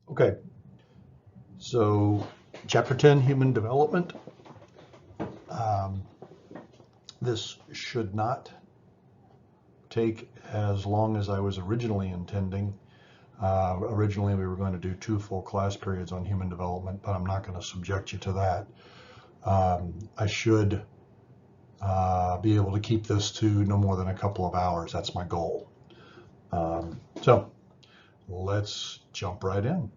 Okay, so Chapter 10, Human Development. Um, this should not take as long as I was originally intending. Originally, we were going to do 2 full class periods on human development, but I'm not going to subject you to that. I should be able to keep this to no more than a couple of hours. That's my goal. So let's jump right in.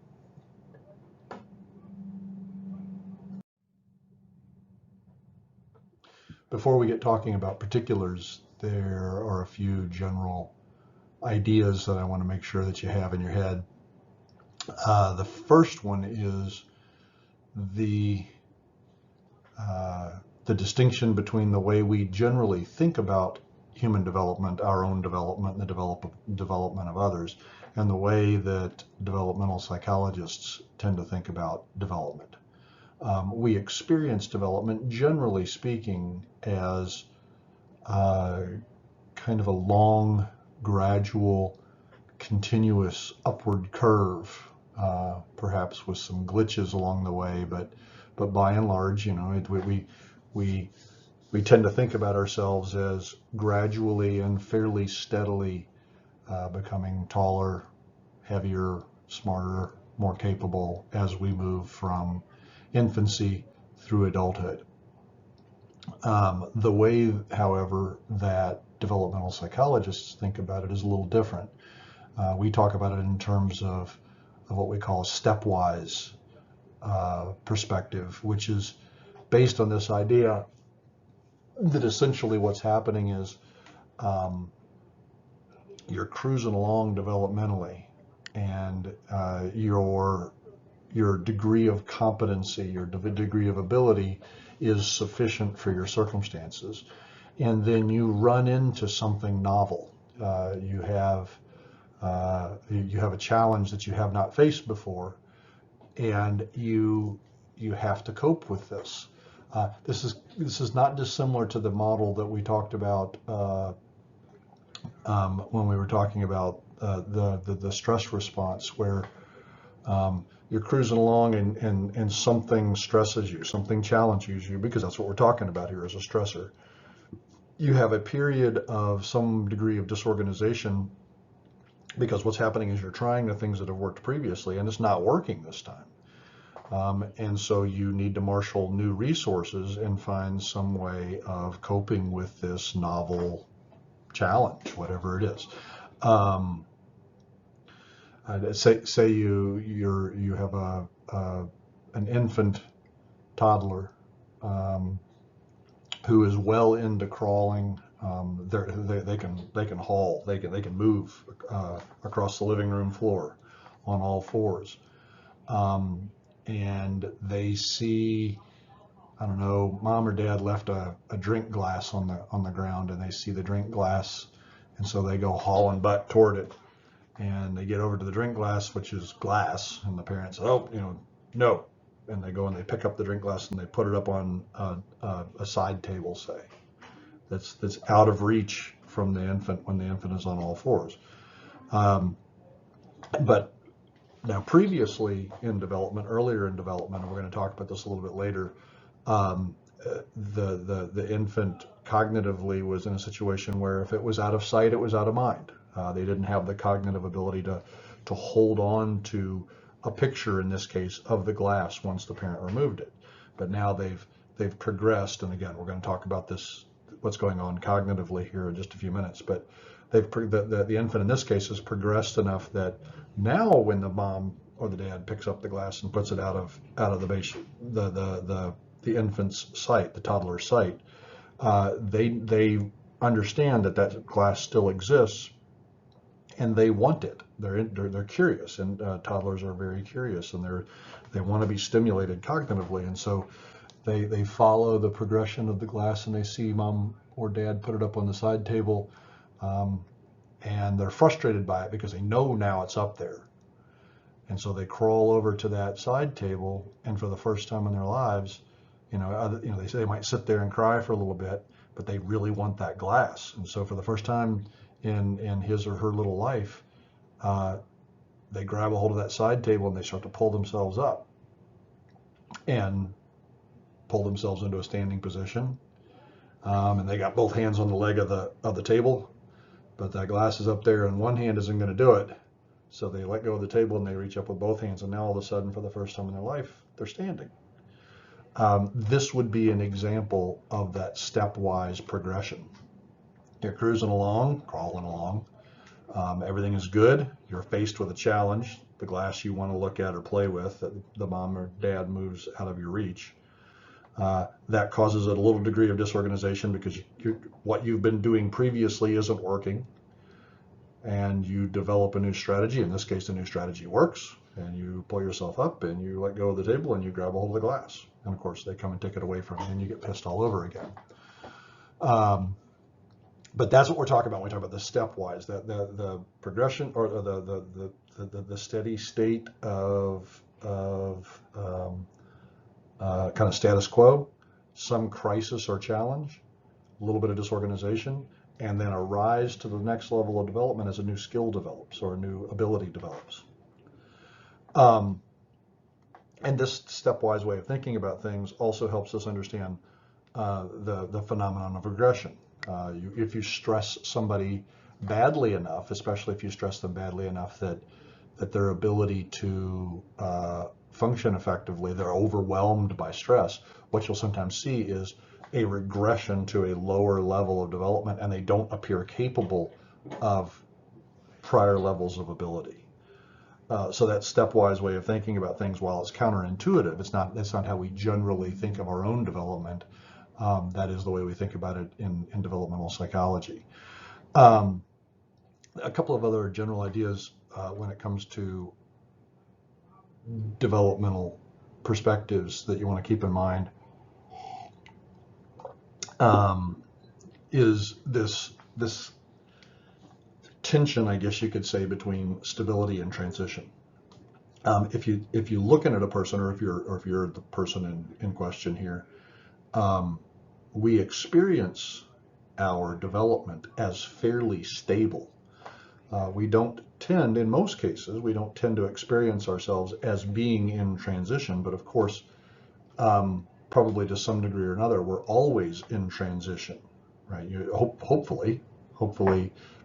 Before we get talking about particulars, there are a few general ideas that I want to make sure that you have in your head. The first one is the the distinction between the way we generally think about human development, our own development, and the development of others, and the way that developmental psychologists tend to think about development. We experience development, generally speaking, as kind of a long, gradual, continuous upward curve, perhaps with some glitches along the way, but by and large, we tend to think about ourselves as gradually and fairly steadily becoming taller, heavier, smarter, more capable as we move from infancy through adulthood. The way, however, that developmental psychologists think about it is a little different. We talk about it in terms of what we call a stepwise perspective, which is based on this idea that essentially what's happening is you're cruising along developmentally, and your degree of competency, your degree of ability is sufficient for your circumstances. And then you run into something novel. You have a challenge that you have not faced before, and you have to cope with this. This is not dissimilar to the model that we talked about when we were talking about the stress response, where you're cruising along and something stresses you, something challenges you, because that's what we're talking about here as a stressor. You have a period of some degree of disorganization because what's happening is you're trying the things that have worked previously and it's not working this time. And so you need to marshal new resources and find some way of coping with this novel challenge, whatever it is. Say you have an infant toddler who is well into crawling. They can haul. They can move across the living room floor on all fours, and they see, I don't know, mom or dad left a drink glass on the ground, and they see the drink glass, and so they go hauling butt toward it. And they get over to the drink glass, which is glass, and the parents say, "Oh, no." And they go and they pick up the drink glass and they put it up on a side table, say, that's out of reach from the infant when the infant is on all fours. But now, previously in development, earlier in development, and we're going to talk about this a little bit later, the infant cognitively was in a situation where if it was out of sight, it was out of mind. They didn't have the cognitive ability to hold on to a picture, in this case, of the glass once the parent removed it. But now they've progressed, and again, we're going to talk about this, what's going on cognitively here in just a few minutes. But the infant in this case has progressed enough that now when the mom or the dad picks up the glass and puts it out of the base, the infant's sight, the toddler's sight, they understand that glass still exists, and they want it. They're curious, and toddlers are very curious, and they want to be stimulated cognitively, and so they follow the progression of the glass, and they see mom or dad put it up on the side table, and they're frustrated by it because they know now it's up there, and so they crawl over to that side table, and for the first time in their lives, they say they might sit there and cry for a little bit, but they really want that glass, and so for the first time in his or her little life, they grab a hold of that side table and they start to pull themselves up and pull themselves into a standing position. And they got both hands on the leg of the table, but that glass is up there and one hand isn't going to do it. So they let go of the table and they reach up with both hands, and now all of a sudden, for the first time in their life, they're standing. This would be an example of that stepwise progression. You're cruising along, crawling along. Everything is good. You're faced with a challenge. The glass you want to look at or play with, that the mom or dad moves out of your reach. That causes a little degree of disorganization because what you've been doing previously isn't working. And you develop a new strategy. In this case, the new strategy works. And you pull yourself up and you let go of the table and you grab a hold of the glass. And of course, they come and take it away from you and you get pissed all over again. But that's what we're talking about when we talk about the stepwise, the progression or the steady state of kind of status quo, some crisis or challenge, a little bit of disorganization, and then a rise to the next level of development as a new skill develops or a new ability develops. And this stepwise way of thinking about things also helps us understand the phenomenon of regression. If you stress somebody badly enough, especially if you stress them badly enough that their ability to function effectively, they're overwhelmed by stress, what you'll sometimes see is a regression to a lower level of development, and they don't appear capable of prior levels of ability. So that stepwise way of thinking about things, while it's counterintuitive, it's not how we generally think of our own development. That is the way we think about it in developmental psychology. A couple of other general ideas when it comes to developmental perspectives that you want to keep in mind is this tension, I guess you could say, between stability and transition. If you're looking at a person, or if you're the person in question here, we experience our development as fairly stable. We don't tend, in most cases, we don't tend to experience ourselves as being in transition, but of course, probably to some degree or another, we're always in transition, right? Hopefully,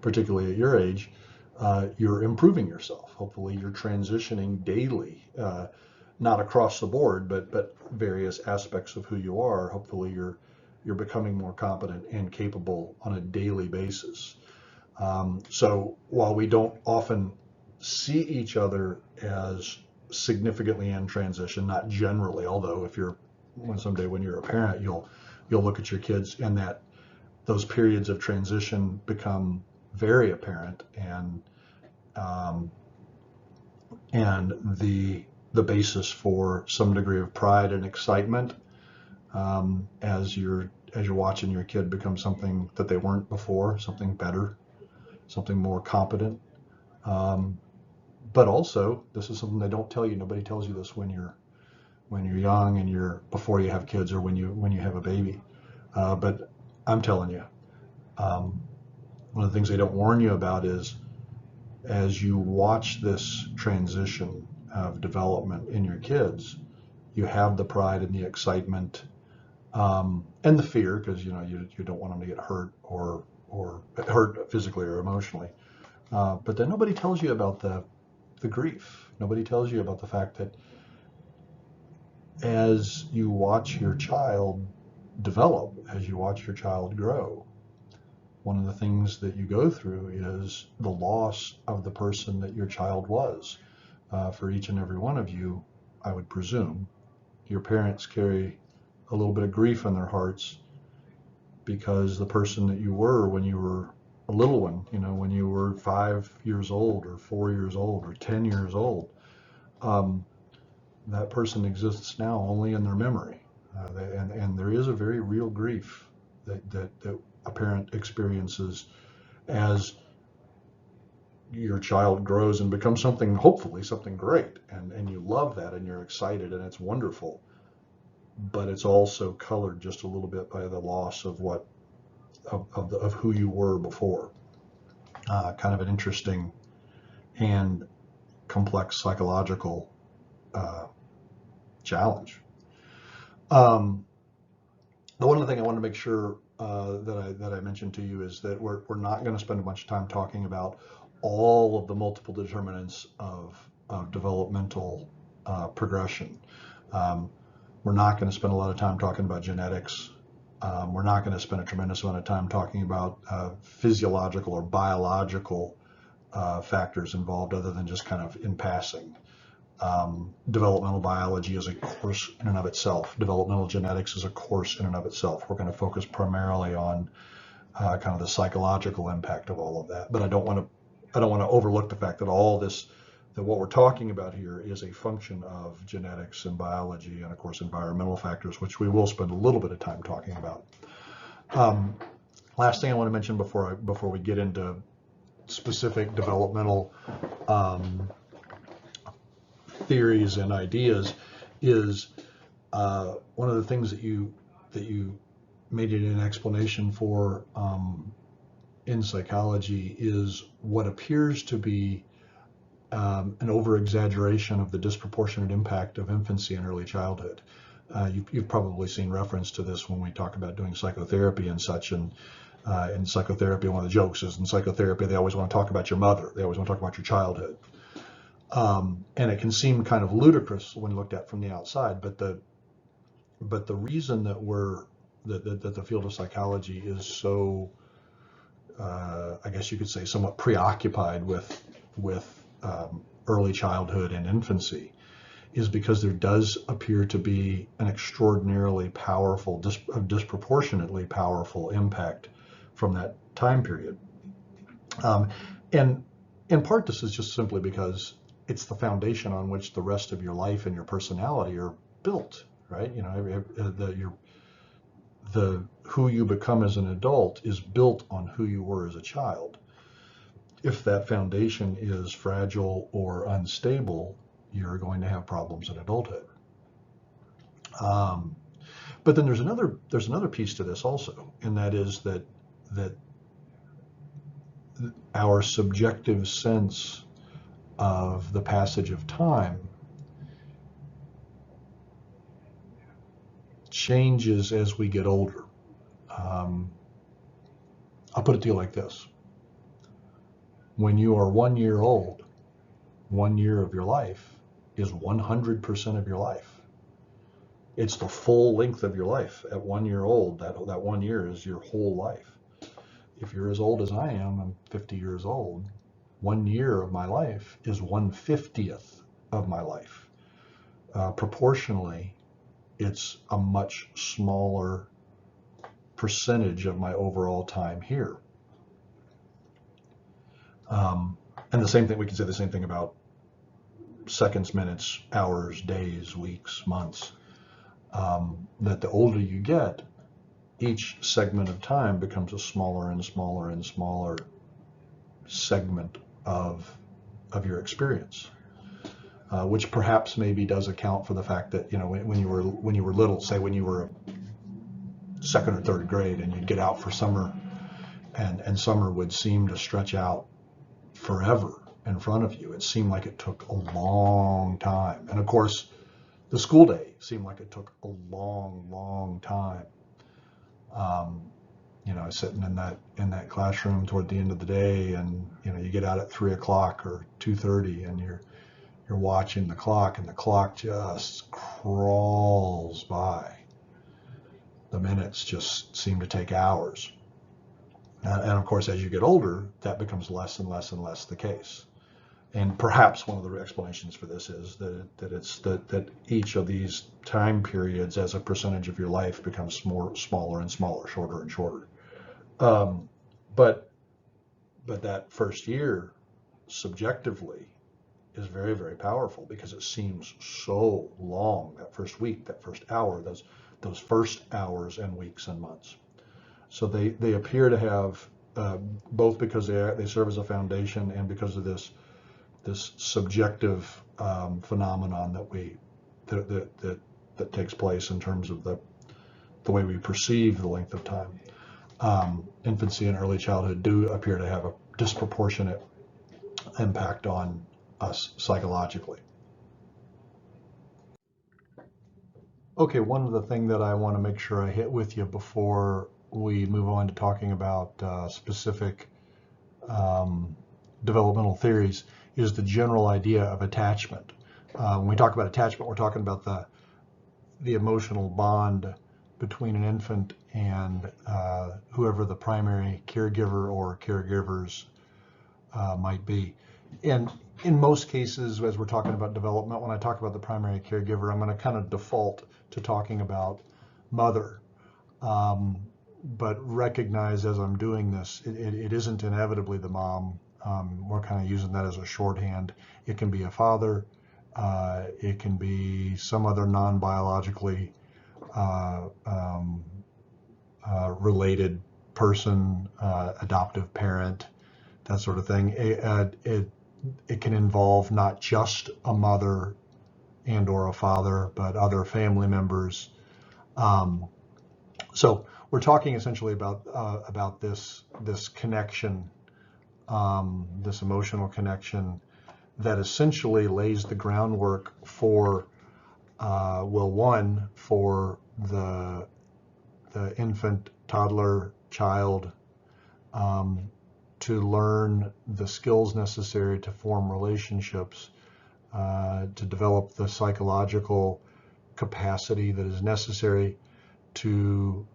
particularly at your age, you're improving yourself. Hopefully you're transitioning daily, not across the board, but various aspects of who you are. Hopefully you're becoming more competent and capable on a daily basis. So while we don't often see each other as significantly in transition, not generally, although someday when you're a parent, you'll look at your kids and those periods of transition become very apparent, and the basis for some degree of pride and excitement as you're watching your kid become something that they weren't before, something better, something more competent. But also, this is something they don't tell you. Nobody tells you this when you're young and before you have kids or when you have a baby. But I'm telling you, one of the things they don't warn you about is, as you watch this transition of development in your kids, you have the pride and the excitement and the fear, because you don't want them to get hurt or hurt physically or emotionally. But then nobody tells you about the grief. Nobody tells you about the fact that as you watch your child develop, as you watch your child grow, one of the things that you go through is the loss of the person that your child was. For each and every one of you, I would presume, your parents carry a little bit of grief in their hearts because the person that you were when you were a little one, when you were 5 years old or 4 years old or 10 years old, that person exists now only in their memory. And there is a very real grief that a parent experiences as your child grows and becomes hopefully something great, and you love that and you're excited and it's wonderful, but it's also colored just a little bit by the loss of who you were before. Kind of an interesting and complex psychological challenge. The one other thing I want to make sure that I mentioned to you is that we're not going to spend a bunch of time talking about all of the multiple determinants of developmental progression. We're not going to spend a lot of time talking about genetics. We're not going to spend a tremendous amount of time talking about physiological or biological factors involved, other than just kind of in passing. Developmental biology is a course in and of itself. Developmental genetics is a course in and of itself. We're going to focus primarily on kind of the psychological impact of all of that. But I don't want to overlook the fact that that what we're talking about here is a function of genetics and biology, and of course environmental factors, which we will spend a little bit of time talking about. Last thing I want to mention before we get into specific developmental theories and ideas is one of the things that you made it an explanation for in psychology is what appears to be an over-exaggeration of the disproportionate impact of infancy and early childhood. You've probably seen reference to this when we talk about doing psychotherapy and such. And in psychotherapy, one of the jokes is in psychotherapy, they always want to talk about your mother. They always want to talk about your childhood. And it can seem kind of ludicrous when looked at from the outside, but the reason that the field of psychology is so, I guess you could say, somewhat preoccupied with early childhood and infancy is because there does appear to be an extraordinarily powerful, disproportionately powerful impact from that time period. And in part, this is just simply because it's the foundation on which the rest of your life and your personality are built, right? You know, who you become as an adult is built on who you were as a child. If that foundation is fragile or unstable, you're going to have problems in adulthood. But then there's another piece to this also, and that is that our subjective sense of the passage of time changes as we get older. I'll put it to you like this. When you are 1 year old, 1 year of your life is 100% of your life. It's the full length of your life. At 1 year old, that 1 year is your whole life. If you're as old as I am, I'm 50 years old, 1 year of my life is 1/50th of my life. Proportionally, it's a much smaller percentage of my overall time here. And the same thing, we can say the same thing about seconds, minutes, hours, days, weeks, months. That the older you get, each segment of time becomes a smaller and smaller and smaller segment of your experience, which perhaps maybe does account for the fact that, you know, when you were little, say when you were second or third grade and you'd get out for summer, and summer would seem to stretch out forever in front of you. It seemed like it took a long time. And of course, the school day seemed like it took a long, long time. You know, sitting in that classroom toward the end of the day, and you know, you get out at 3 o'clock or 2:30, and you're watching the clock, and the clock just crawls by. The minutes just seem to take hours. And of course, as you get older, that becomes less and less and less the case. And perhaps one of the explanations for this is that each of these time periods, as a percentage of your life, becomes smaller and smaller, shorter and shorter. But that first year, subjectively, is very, very powerful because it seems so long. That first week, that first hour, those first hours and weeks and months. So they appear to have, both because they serve as a foundation and because of this subjective phenomenon that takes place in terms of the way we perceive the length of time. Infancy and early childhood do appear to have a disproportionate impact on us psychologically. Okay, one of the things that I want to make sure I hit with you before we move on to talking about specific developmental theories is the general idea of attachment. When we talk about attachment, we're talking about the emotional bond between an infant and whoever the primary caregiver or caregivers might be. And in most cases, as we're talking about development, when I talk about the primary caregiver, I'm going to kind of default to talking about mother. But recognize as I'm doing this, it isn't inevitably the mom. We're kind of using that as a shorthand. It can be a father. It can be some other non-biologically related person, adoptive parent, that sort of thing. It can involve not just a mother and or a father, but other family members. So we're talking essentially about this connection, this emotional connection that essentially lays the groundwork for, one, for the infant, toddler, child to learn the skills necessary to form relationships, to develop the psychological capacity that is necessary to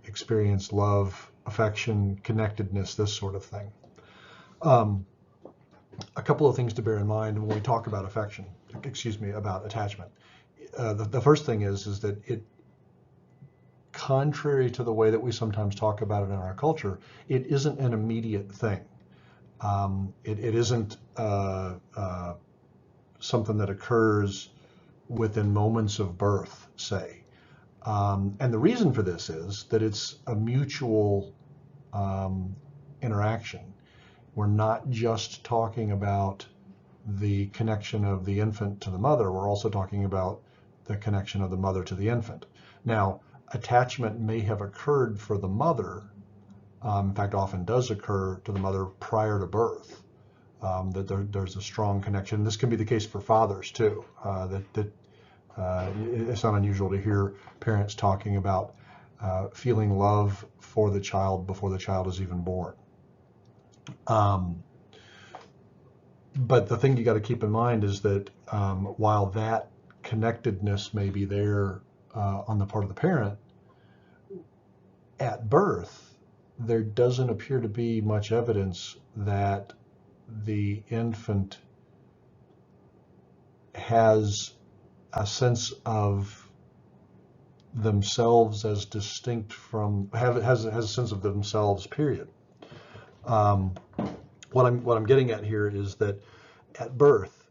experience love, affection, connectedness, this sort of thing. A couple of things to bear in mind when we talk about about attachment. The first thing is that it, contrary to the way that we sometimes talk about it in our culture, it isn't an immediate thing. It isn't something that occurs within moments of birth, say. And the reason for this is that it's a mutual interaction. We're not just talking about the connection of the infant to the mother, we're also talking about the connection of the mother to the infant. Now, attachment may have occurred for the mother, in fact often does occur to the mother prior to birth, that there's a strong connection. This can be the case for fathers too, it's not unusual to hear parents talking about feeling love for the child before the child is even born. But the thing you got to keep in mind is that while that connectedness may be there on the part of the parent, at birth, there doesn't appear to be much evidence that the infant has a sense of themselves as distinct from, has a sense of themselves, period. What I'm getting at here is that at birth,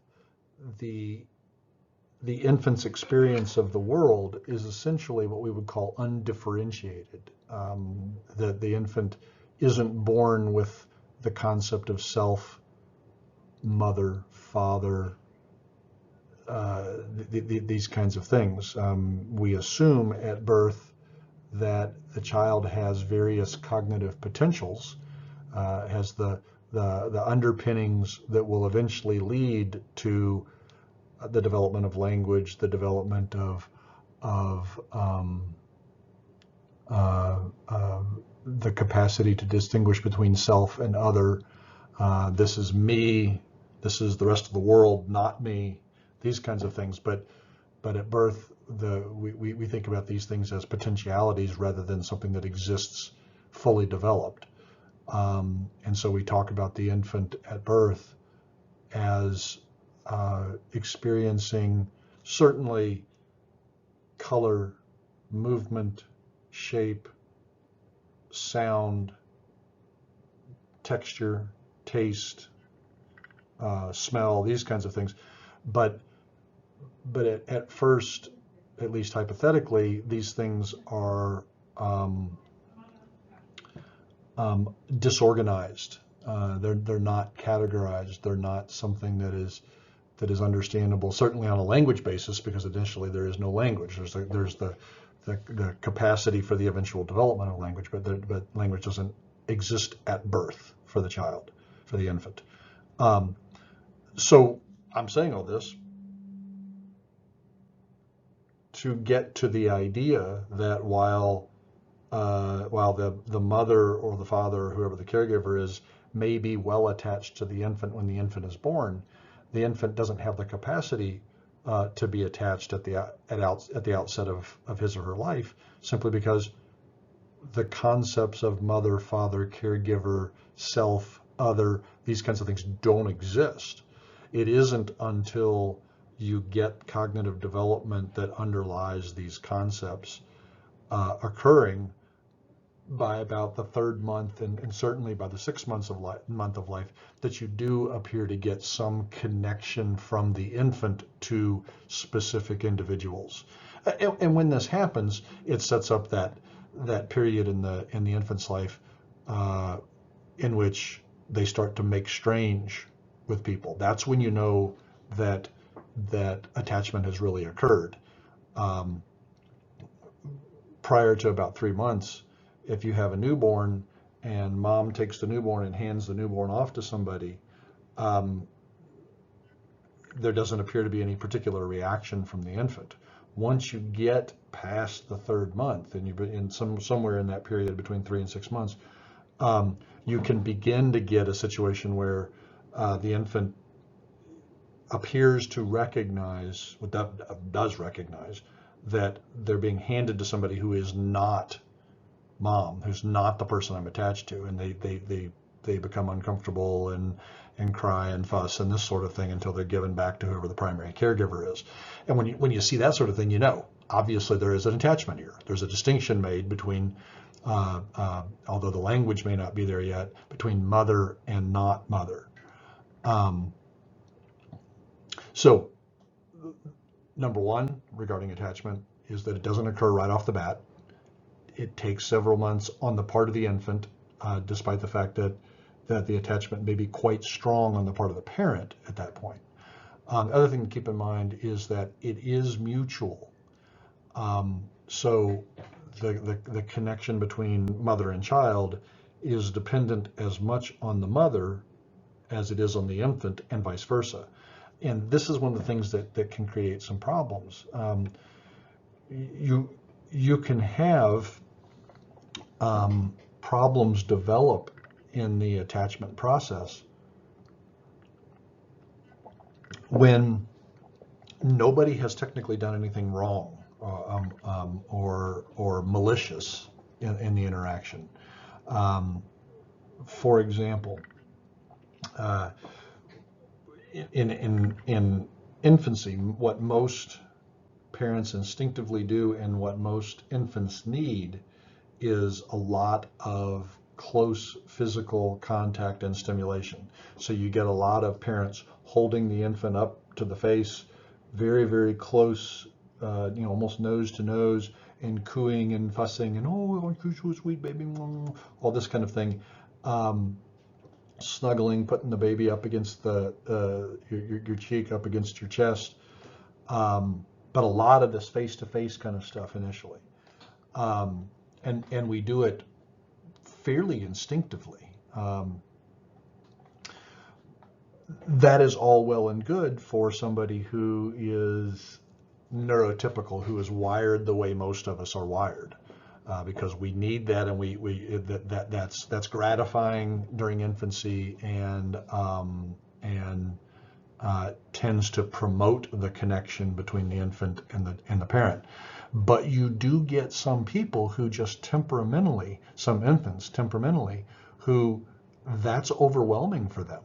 the infant's experience of the world is essentially what we would call undifferentiated. That the infant isn't born with the concept of self, mother, father, these kinds of things. We assume at birth that the child has various cognitive potentials, has the underpinnings that will eventually lead to the development of language, the development of the capacity to distinguish between self and other. This is me, this is the rest of the world, not me, these kinds of things. But at birth, we think about these things as potentialities rather than something that exists fully developed. And so we talk about the infant at birth as experiencing certainly color, movement, shape, sound, texture, taste, smell, these kinds of things. But at first, at least hypothetically, these things are disorganized. They're not categorized. They're not something that is understandable, certainly on a language basis, because initially there is no language. There's the capacity for the eventual development of language, but language doesn't exist at birth for the child, for the infant. So I'm saying all this to get to the idea that while the mother or the father or whoever the caregiver is may be well attached to the infant when the infant is born, the infant doesn't have the capacity to be attached at the outset of his or her life, simply because the concepts of mother, father, caregiver, self, other, these kinds of things don't exist. It isn't until you get cognitive development that underlies these concepts occurring by about the third month, and certainly by the 6 months of month of life, that you do appear to get some connection from the infant to specific individuals. And when this happens, it sets up that period in the infant's life in which they start to make strange with people. That's when you know that attachment has really occurred. Prior to about 3 months, if you have a newborn and mom takes the newborn and hands the newborn off to somebody, there doesn't appear to be any particular reaction from the infant. Once you get past the third month, and you've been in somewhere in that period between 3 and 6 months, you can begin to get a situation where the infant appears to recognize, does recognize, that they're being handed to somebody who is not mom, who's not the person I'm attached to, and they become uncomfortable and cry and fuss and this sort of thing until they're given back to whoever the primary caregiver is. And when you see that sort of thing, you know, obviously there is an attachment here. There's a distinction made between, although the language may not be there yet, between mother and not mother. So number one regarding attachment is that it doesn't occur right off the bat. It takes several months on the part of the infant, despite the fact that the attachment may be quite strong on the part of the parent at that point. The other thing to keep in mind is that it is mutual. So the connection between mother and child is dependent as much on the mother as it is on the infant, and vice versa. And this is one of the things that can create some problems. You can have problems develop in the attachment process when nobody has technically done anything wrong or malicious in the interaction. For example, in infancy, what most parents instinctively do and what most infants need is a lot of close physical contact and stimulation. So you get a lot of parents holding the infant up to the face, very, very close, almost nose to nose, and cooing and fussing and, oh, you're so sweet, baby, all this kind of thing. Snuggling, putting the baby up against your cheek, up against your chest. But a lot of this face-to-face kind of stuff initially. And we do it fairly instinctively. That is all well and good for somebody who is neurotypical, who is wired the way most of us are wired, because we need that, and that's gratifying during infancy, and tends to promote the connection between the infant and the parent. But you do get some people who just temperamentally, some infants temperamentally, who that's overwhelming for them.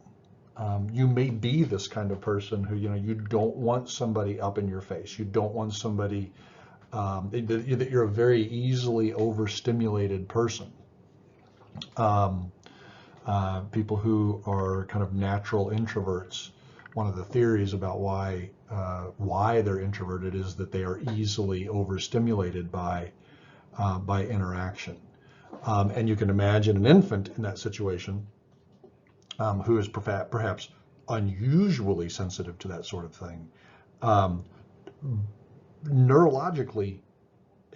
You may be this kind of person who, you don't want somebody up in your face. You don't want somebody, that you're a very easily overstimulated person. People who are kind of natural introverts, one of the theories about why they're introverted is that they are easily overstimulated by interaction. And you can imagine an infant in that situation who is perhaps unusually sensitive to that sort of thing, neurologically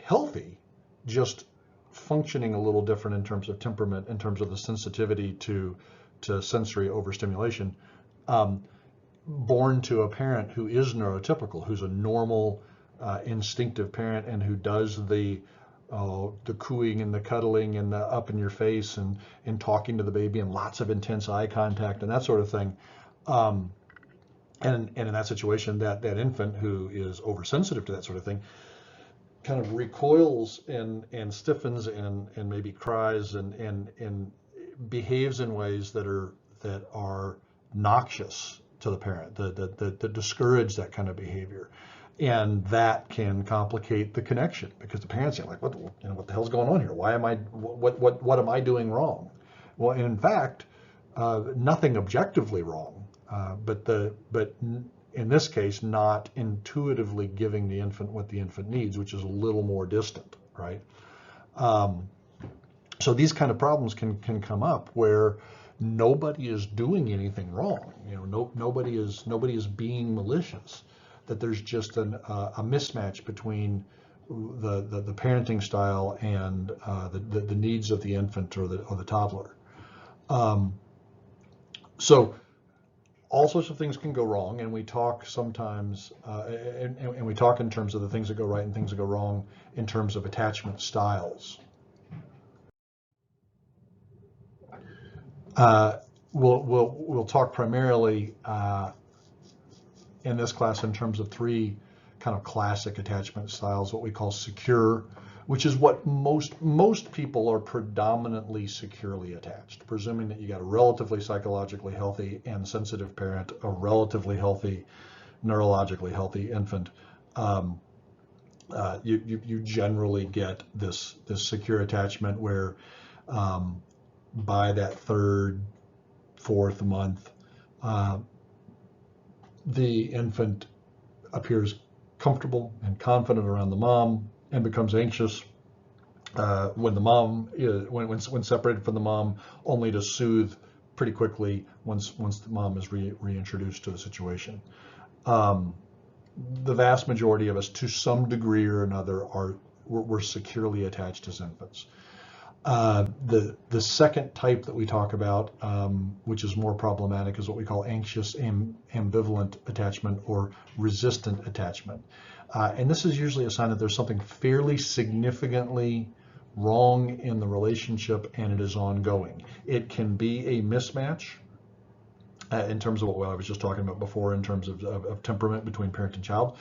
healthy, just functioning a little different in terms of temperament, in terms of the sensitivity to sensory overstimulation. born to a parent who is neurotypical, who's a normal, instinctive parent, and who does the cooing and the cuddling and the up in your face and talking to the baby and lots of intense eye contact and that sort of thing. And in that situation, that infant who is oversensitive to that sort of thing kind of recoils and stiffens and maybe cries and behaves in ways that are noxious to the parent, that discourage that kind of behavior. And that can complicate the connection because the parents are like, what the hell's going on here? Why am I, what am I doing wrong? Well, and in fact, nothing objectively wrong, but in this case, not intuitively giving the infant what the infant needs, which is a little more distant, right? So these kind of problems can come up where nobody is doing anything wrong. Nobody is being malicious. That there's just a mismatch between the parenting style and the needs of the infant or the toddler. So all sorts of things can go wrong, and we talk sometimes, and we talk in terms of the things that go right and things that go wrong in terms of attachment styles. We'll talk primarily in this class in terms of three kind of classic attachment styles, what we call secure, which is what most people are predominantly securely attached, presuming that you got a relatively psychologically healthy and sensitive parent, a relatively healthy, neurologically healthy infant. You generally get this secure attachment where by that third, fourth month, the infant appears comfortable and confident around the mom and becomes anxious when the mom is when separated from the mom, only to soothe pretty quickly once the mom is reintroduced to the situation. The vast majority of us, to some degree or another, we're securely attached as infants. The second type that we talk about, which is more problematic, is what we call anxious ambivalent attachment or resistant attachment. And this is usually a sign that there's something fairly significantly wrong in the relationship and it is ongoing. It can be a mismatch in terms of what I was just talking about before in terms of temperament between parent and child.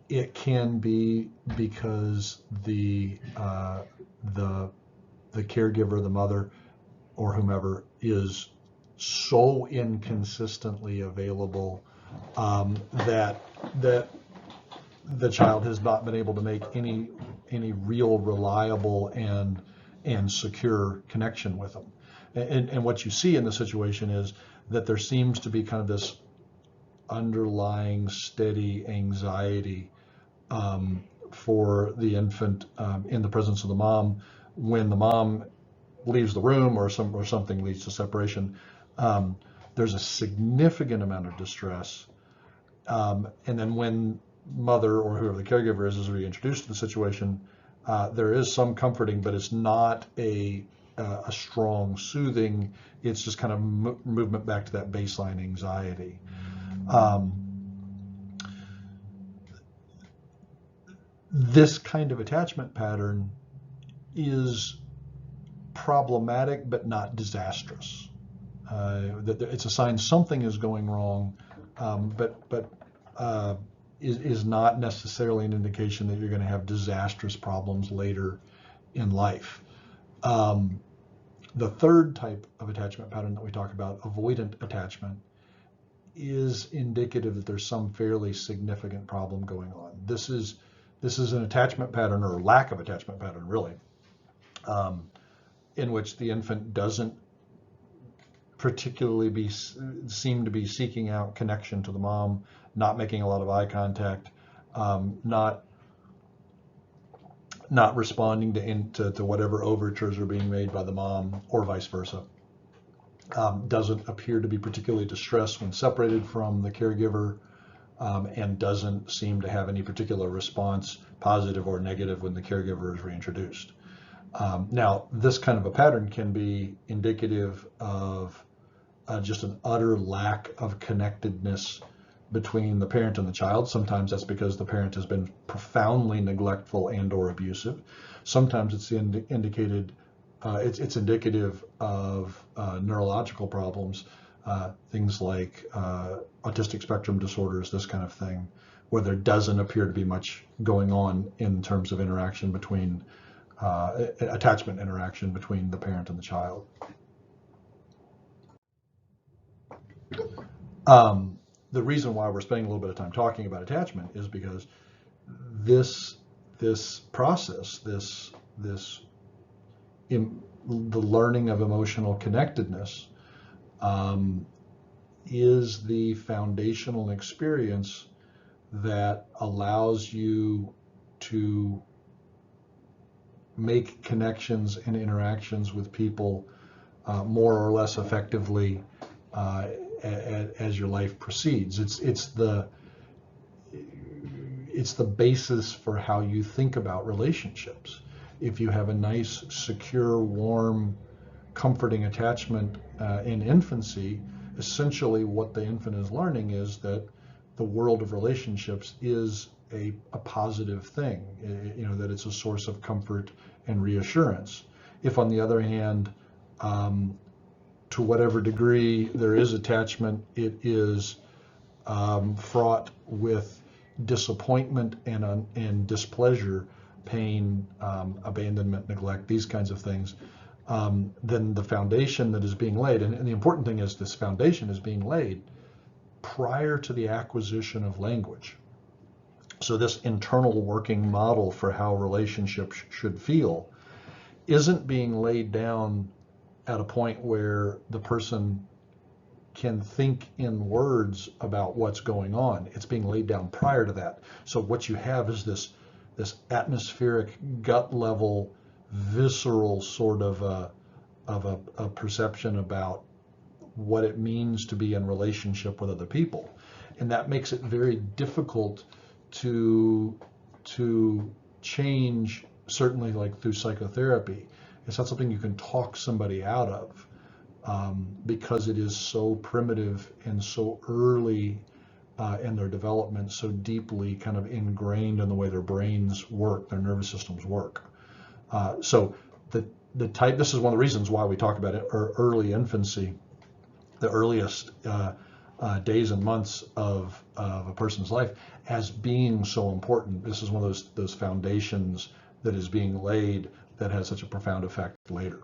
It can be because the caregiver, the mother or whomever, is so inconsistently available that the child has not been able to make any real reliable and secure connection with them. And what you see in the situation is that there seems to be kind of this underlying steady anxiety for the infant in the presence of the mom. When the mom leaves the room or something leads to separation, there's a significant amount of distress. And then when mother or whoever the caregiver is reintroduced to the situation, there is some comforting, but it's not a strong soothing. It's just kind of movement back to that baseline anxiety. This kind of attachment pattern is problematic but not disastrous. It's a sign something is going wrong, but is not necessarily an indication that you're going to have disastrous problems later in life. The third type of attachment pattern that we talk about, avoidant attachment, is indicative that there's some fairly significant problem going on. This is an attachment pattern, or lack of attachment pattern, really, in which the infant doesn't particularly seem to be seeking out connection to the mom, not making a lot of eye contact, not responding to whatever overtures are being made by the mom, or vice versa. Doesn't appear to be particularly distressed when separated from the caregiver, and doesn't seem to have any particular response, positive or negative, when the caregiver is reintroduced. Now, this kind of a pattern can be indicative of just an utter lack of connectedness between the parent and the child. Sometimes that's because the parent has been profoundly neglectful and or abusive. Sometimes it's indicated, it's indicative of neurological problems, things like autistic spectrum disorders, this kind of thing, where there doesn't appear to be much going on in terms of interaction between, attachment interaction between the parent and the child. The reason why we're spending a little bit of time talking about attachment is because this process, the learning of emotional connectedness, is the foundational experience that allows you to make connections and interactions with people more or less effectively as your life proceeds. It's the basis for how you think about relationships. If you have a nice, secure, warm, comforting attachment in infancy, essentially what the infant is learning is that the world of relationships is a positive thing, that it's a source of comfort and reassurance. If, on the other hand, to whatever degree there is attachment, it is fraught with disappointment and displeasure, pain, abandonment, neglect, these kinds of things, then the foundation that is being laid, and the important thing is this foundation is being laid prior to the acquisition of language. So this internal working model for how relationships should feel isn't being laid down at a point where the person can think in words about what's going on. It's being laid down prior to that. So what you have is this atmospheric, gut level, visceral sort of a perception about what it means to be in relationship with other people. And that makes it very difficult to change, certainly like through psychotherapy. It's not something you can talk somebody out of because it is so primitive and so early in their development, so deeply kind of ingrained in the way their brains work, their nervous systems work. So this is one of the reasons why we talk about it, early infancy, the earliest days and months of a person's life, as being so important. This is one of those foundations that is being laid that has such a profound effect later.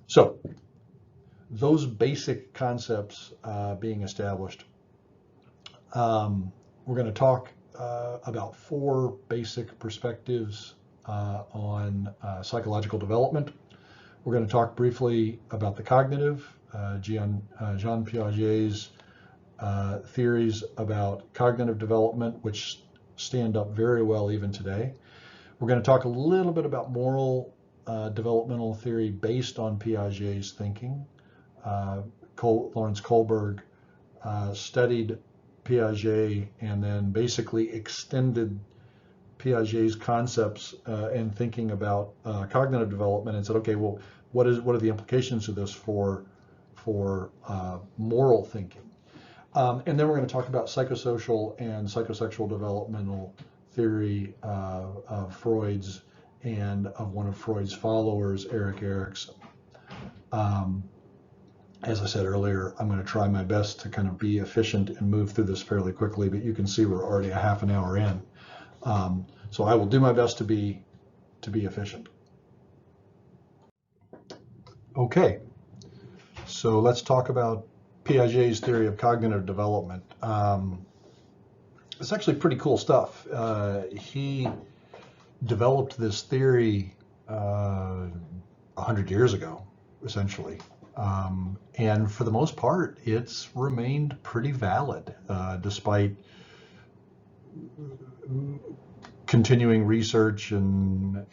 So those basic concepts being established, we're going to talk about 4 basic perspectives on psychological development. We're going to talk briefly about the cognitive, Jean Piaget's theories about cognitive development, which stand up very well even today. We're going to talk a little bit about moral developmental theory based on Piaget's thinking. Lawrence Kohlberg studied Piaget and then basically extended Piaget's concepts and thinking about cognitive development and said, okay, well, what are the implications of this for moral thinking? And then we're going to talk about psychosocial and psychosexual developmental theory of Freud's and of one of Freud's followers, Erik Erikson. As I said earlier, I'm going to try my best to kind of be efficient and move through this fairly quickly, but you can see we're already a half an hour in. So I will do my best to be efficient. Okay, so let's talk about Piaget's theory of cognitive development. It's actually pretty cool stuff. He developed this theory 100 years ago, essentially. And for the most part, it's remained pretty valid, despite continuing research and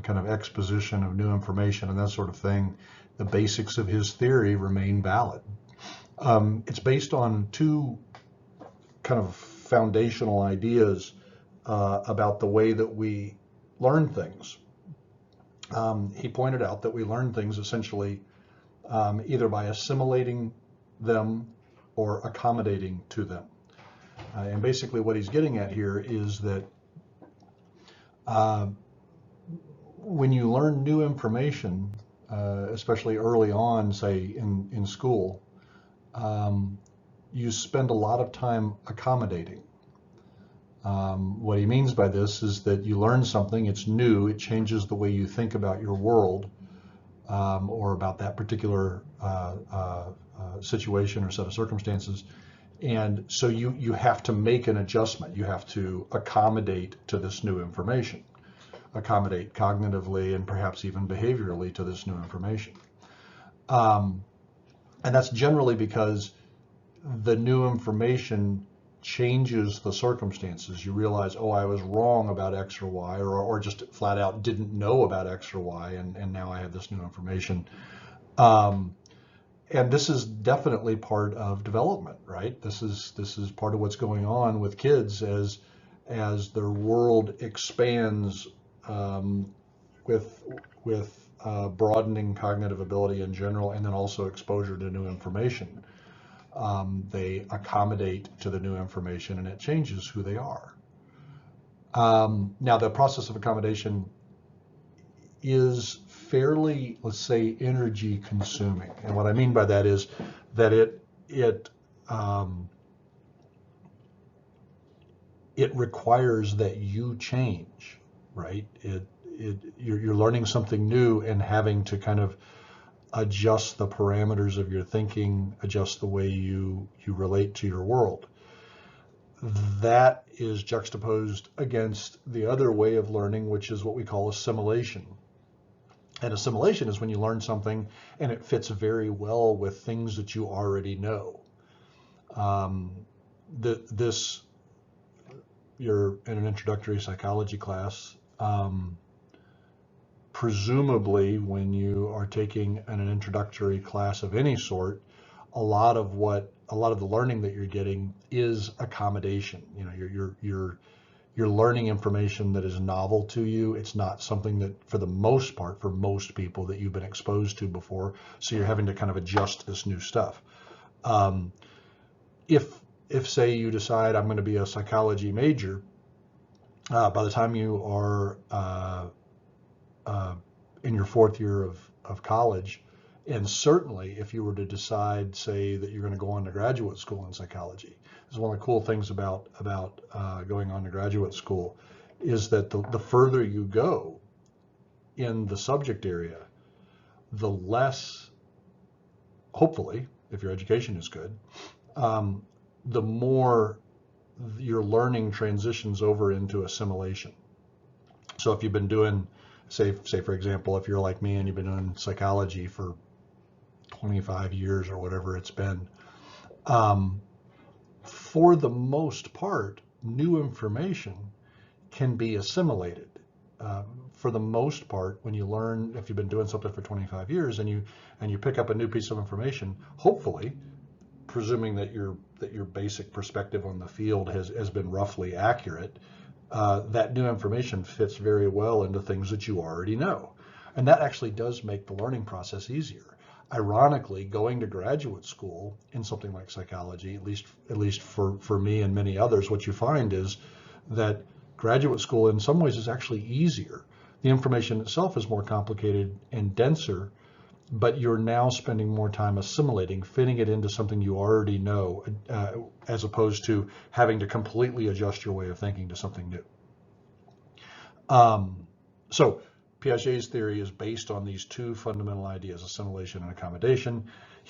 kind of exposition of new information and that sort of thing. The basics of his theory remain valid. It's based on 2 kind of foundational ideas about the way that we learn things. he pointed out that we learn things essentially either by assimilating them or accommodating to them. And basically what he's getting at here is that when you learn new information, especially early on, say in school, you spend a lot of time accommodating. What he means by this is that you learn something, it's new, it changes the way you think about your world, or about that particular situation or set of circumstances. And so you have to make an adjustment. You have to accommodate to this new information, accommodate cognitively and perhaps even behaviorally to this new information. And that's generally because the new information changes the circumstances. You realize, oh, I was wrong about X or Y, or just flat out didn't know about X or Y, and now I have this new information. And this is definitely part of development, right? This is part of what's going on with kids as their world expands with broadening cognitive ability in general, and then also exposure to new information. They accommodate to the new information, and it changes who they are. Now, the process of accommodation is fairly, let's say, energy consuming. And what I mean by that is that it requires that you change, right? You're learning something new and having to kind of adjust the parameters of your thinking, adjust the way you relate to your world. That is juxtaposed against the other way of learning, which is what we call assimilation. And assimilation is when you learn something and it fits very well with things that you already know. You're in an introductory psychology class. Presumably, when you are taking an introductory class of any sort, a lot of the learning that you're getting is accommodation. You know, you're learning information that is novel to you. It's not something that, for the most part, for most people, that you've been exposed to before. So you're having to kind of adjust this new stuff. If say you decide I'm going to be a psychology major, by the time you are in your fourth year of college, and certainly if you were to decide, say, that you're going to go on to graduate school in psychology, this is one of the cool things about going on to graduate school, is that the further you go in the subject area, the less, hopefully, if your education is good, the more your learning transitions over into assimilation. So if you've been doing, say for example, if you're like me and you've been doing psychology for 25 years or whatever it's been, for the most part, new information can be assimilated. For the most part, when you learn, if you've been doing something for 25 years and you pick up a new piece of information, hopefully, presuming that your basic perspective on the field has been roughly accurate, that new information fits very well into things that you already know. And that actually does make the learning process easier. Ironically, going to graduate school in something like psychology, at least for me and many others, what you find is that graduate school in some ways is actually easier. The information itself is more complicated and denser, but you're now spending more time assimilating, fitting it into something you already know, as opposed to having to completely adjust your way of thinking to something new. So Piaget's theory is based on these two fundamental ideas, assimilation and accommodation.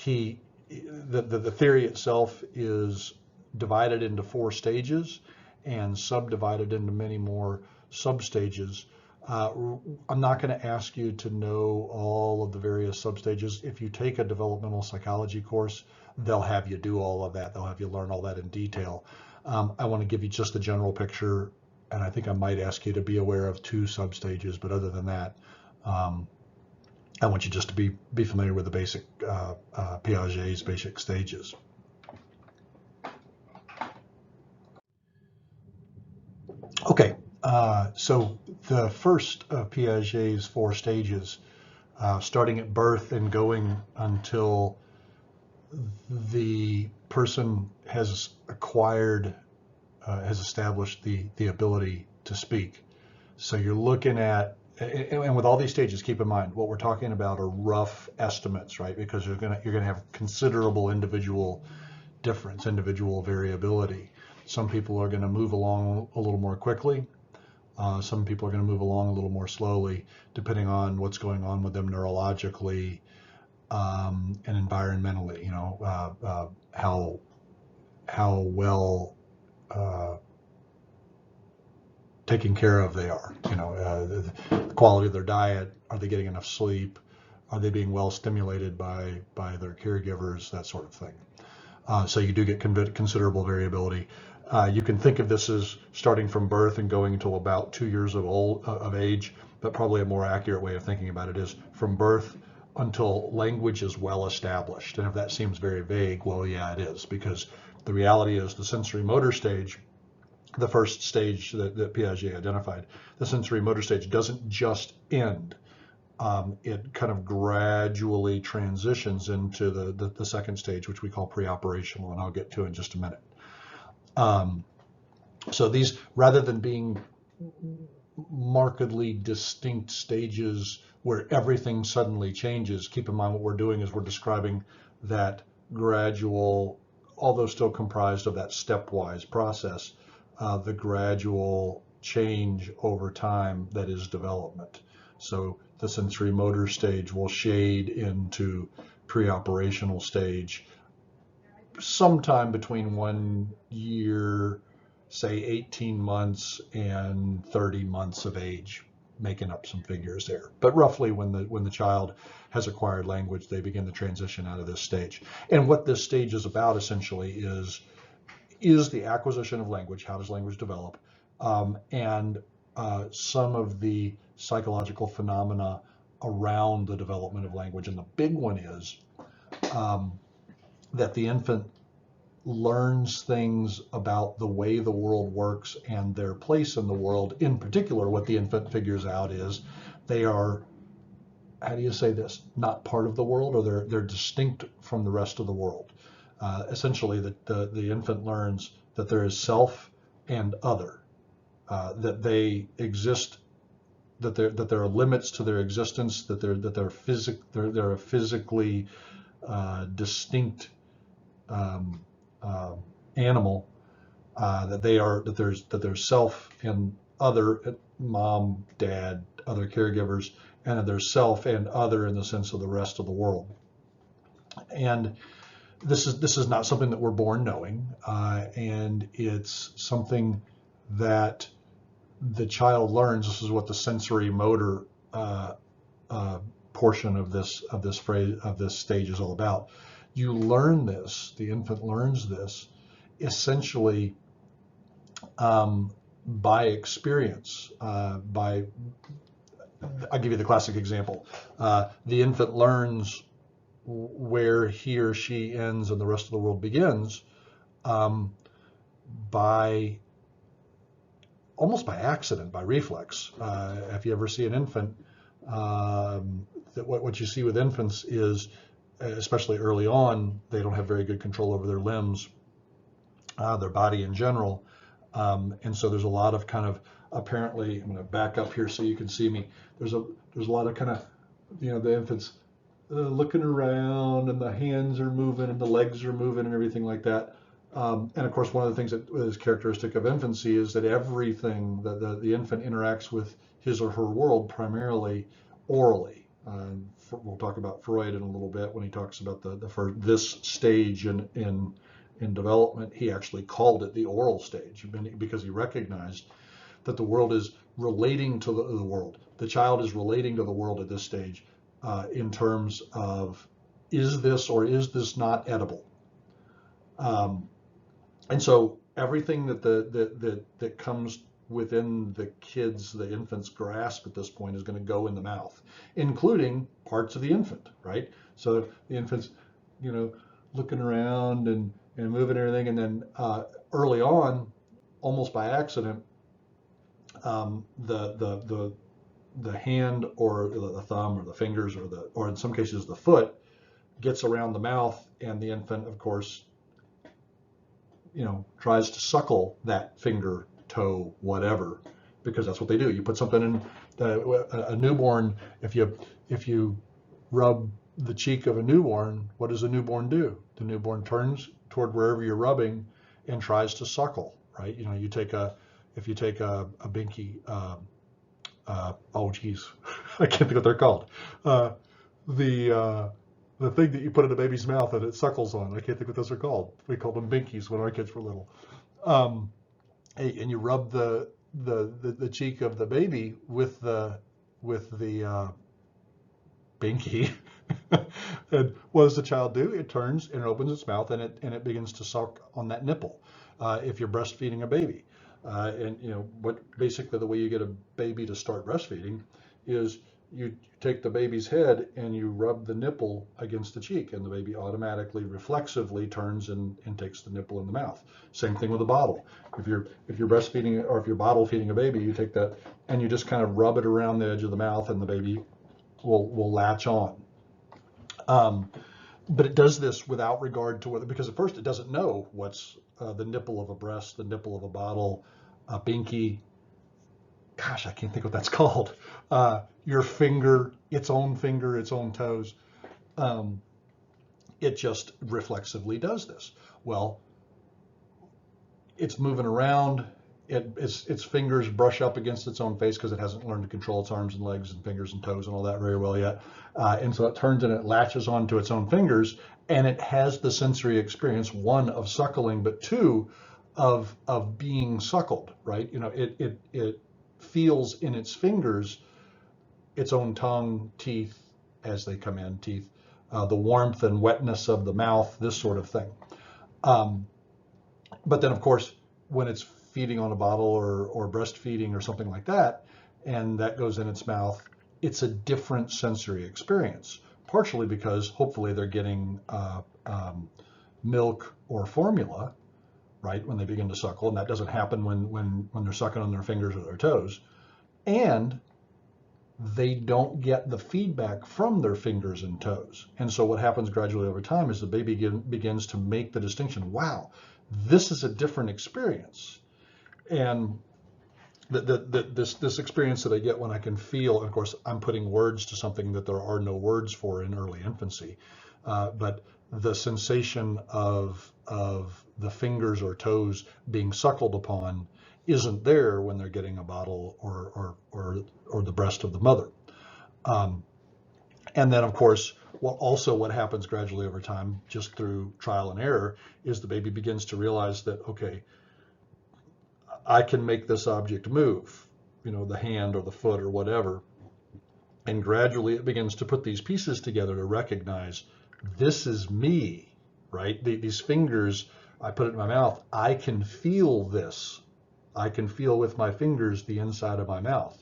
The theory itself is divided into 4 stages and subdivided into many more substages. I'm not going to ask you to know all of the various substages. If you take a developmental psychology course, they'll have you do all of that. They'll have you learn all that in detail. I want to give you just the general picture, and I think I might ask you to be aware of 2 substages, but other than that, I want you just to be familiar with the basic Piaget's basic stages. Okay, so The first of Piaget's 4 stages, starting at birth and going until the person has acquired, has established the ability to speak. So you're looking at, and with all these stages, keep in mind what we're talking about are rough estimates, right? Because you're gonna have considerable individual difference, individual variability. Some people are going to move along a little more quickly. Some people are going to move along a little more slowly, depending on what's going on with them neurologically and environmentally. You know, how well taken care of they are. You know, the quality of their diet. Are they getting enough sleep? Are they being well stimulated by their caregivers? That sort of thing. So you do get considerable variability. You can think of this as starting from birth and going until about 2 years of age, but probably a more accurate way of thinking about it is from birth until language is well established. And if that seems very vague, well, yeah, it is, because the reality is the sensory motor stage, the first stage that Piaget identified, the sensory motor stage doesn't just end. It kind of gradually transitions into the second stage, which we call preoperational, and I'll get to in just a minute. So these, rather than being markedly distinct stages where everything suddenly changes, keep in mind what we're doing is we're describing that gradual, although still comprised of that stepwise process, the gradual change over time that is development. So the sensory motor stage will shade into preoperational stage sometime between 1 year, say 18 months, and 30 months of age, making up some figures there. But roughly when the child has acquired language, they begin the transition out of this stage. And what this stage is about essentially is the acquisition of language. How does language develop? And some of the psychological phenomena around the development of language. And the big one is that the infant learns things about the way the world works and their place in the world. In particular, what the infant figures out is they are, how do you say this, not part of the world, or they're distinct from the rest of the world. Essentially, the infant learns that there is self and other, that they exist, that there are limits to their existence, that they're a physically distinct animal, that there's self and other, mom, dad, other caregivers, and that there's self and other in the sense of the rest of the world. And this is not something that we're born knowing, and it's something that the child learns. This is what the sensory motor portion of this stage is all about. You learn this, the infant learns this, essentially by experience. I'll give you the classic example. The infant learns where he or she ends and the rest of the world begins by almost by accident, by reflex. If you ever see an infant, what you see with infants is, especially early on, they don't have very good control over their limbs, their body in general. And so there's a lot of kind of, apparently, I'm going to back up here so you can see me. There's a lot of kind of, the infants looking around, and the hands are moving and the legs are moving and everything like that. And of course, one of the things that is characteristic of infancy is that everything that the infant interacts with his or her world primarily orally. We'll talk about Freud in a little bit when he talks about this stage in development. He actually called it the oral stage because he recognized that the world is relating to the world. The child is relating to the world at this stage in terms of, is this or is this not edible? And so everything that comes within the infant's grasp at this point is going to go in the mouth, including parts of the infant, right? So the infant's, looking around and moving everything, and then early on, almost by accident, the hand or the thumb or the fingers or in some cases the foot gets around the mouth, and the infant, of course, tries to suckle that finger, toe, whatever, because that's what they do. You put something in a newborn. If you rub the cheek of a newborn, what does a newborn do? The newborn turns toward wherever you're rubbing and tries to suckle, right? If you take a binky, oh geez, I can't think what they're called. The thing that you put in a baby's mouth and it suckles on. I can't think what those are called. We called them binkies when our kids were little. And you rub the cheek of the baby with the binky. And what does the child do? It turns and opens its mouth and it begins to suck on that nipple. If you're breastfeeding a baby, basically the way you get a baby to start breastfeeding is you take the baby's head and you rub the nipple against the cheek, and the baby automatically, reflexively turns and takes the nipple in the mouth. Same thing with a bottle. If you're breastfeeding or if you're bottle feeding a baby, you take that and you just kind of rub it around the edge of the mouth, and the baby will latch on. But it does this without regard to whether, because at first it doesn't know what's the nipple of a breast, the nipple of a bottle, a binky. Gosh, I can't think what that's called. Your finger, its own toes. It just reflexively does this. Well, it's moving around. Its fingers brush up against its own face because it hasn't learned to control its arms and legs and fingers and toes and all that very well yet. And so it turns and it latches onto its own fingers, and it has the sensory experience, one, of suckling, but two, of being suckled, right? It feels in its fingers its own tongue, teeth as they come in, the warmth and wetness of the mouth, this sort of thing. But then, of course, when it's feeding on a bottle or breastfeeding or something like that, and that goes in its mouth, it's a different sensory experience, partially because hopefully they're getting milk or formula, right, when they begin to suckle, and that doesn't happen when they're sucking on their fingers or their toes. And they don't get the feedback from their fingers and toes. And so what happens gradually over time is the baby begins to make the distinction, wow, this is a different experience. And this experience that I get when I can feel, and of course, I'm putting words to something that there are no words for in early infancy, but the sensation of the fingers or toes being suckled upon isn't there when they're getting a bottle or the breast of the mother. And then, of course, what happens gradually over time, just through trial and error, is the baby begins to realize that, okay, I can make this object move, the hand or the foot or whatever. And gradually it begins to put these pieces together to recognize this is me, right? These fingers, I put it in my mouth, I can feel this. I can feel with my fingers the inside of my mouth.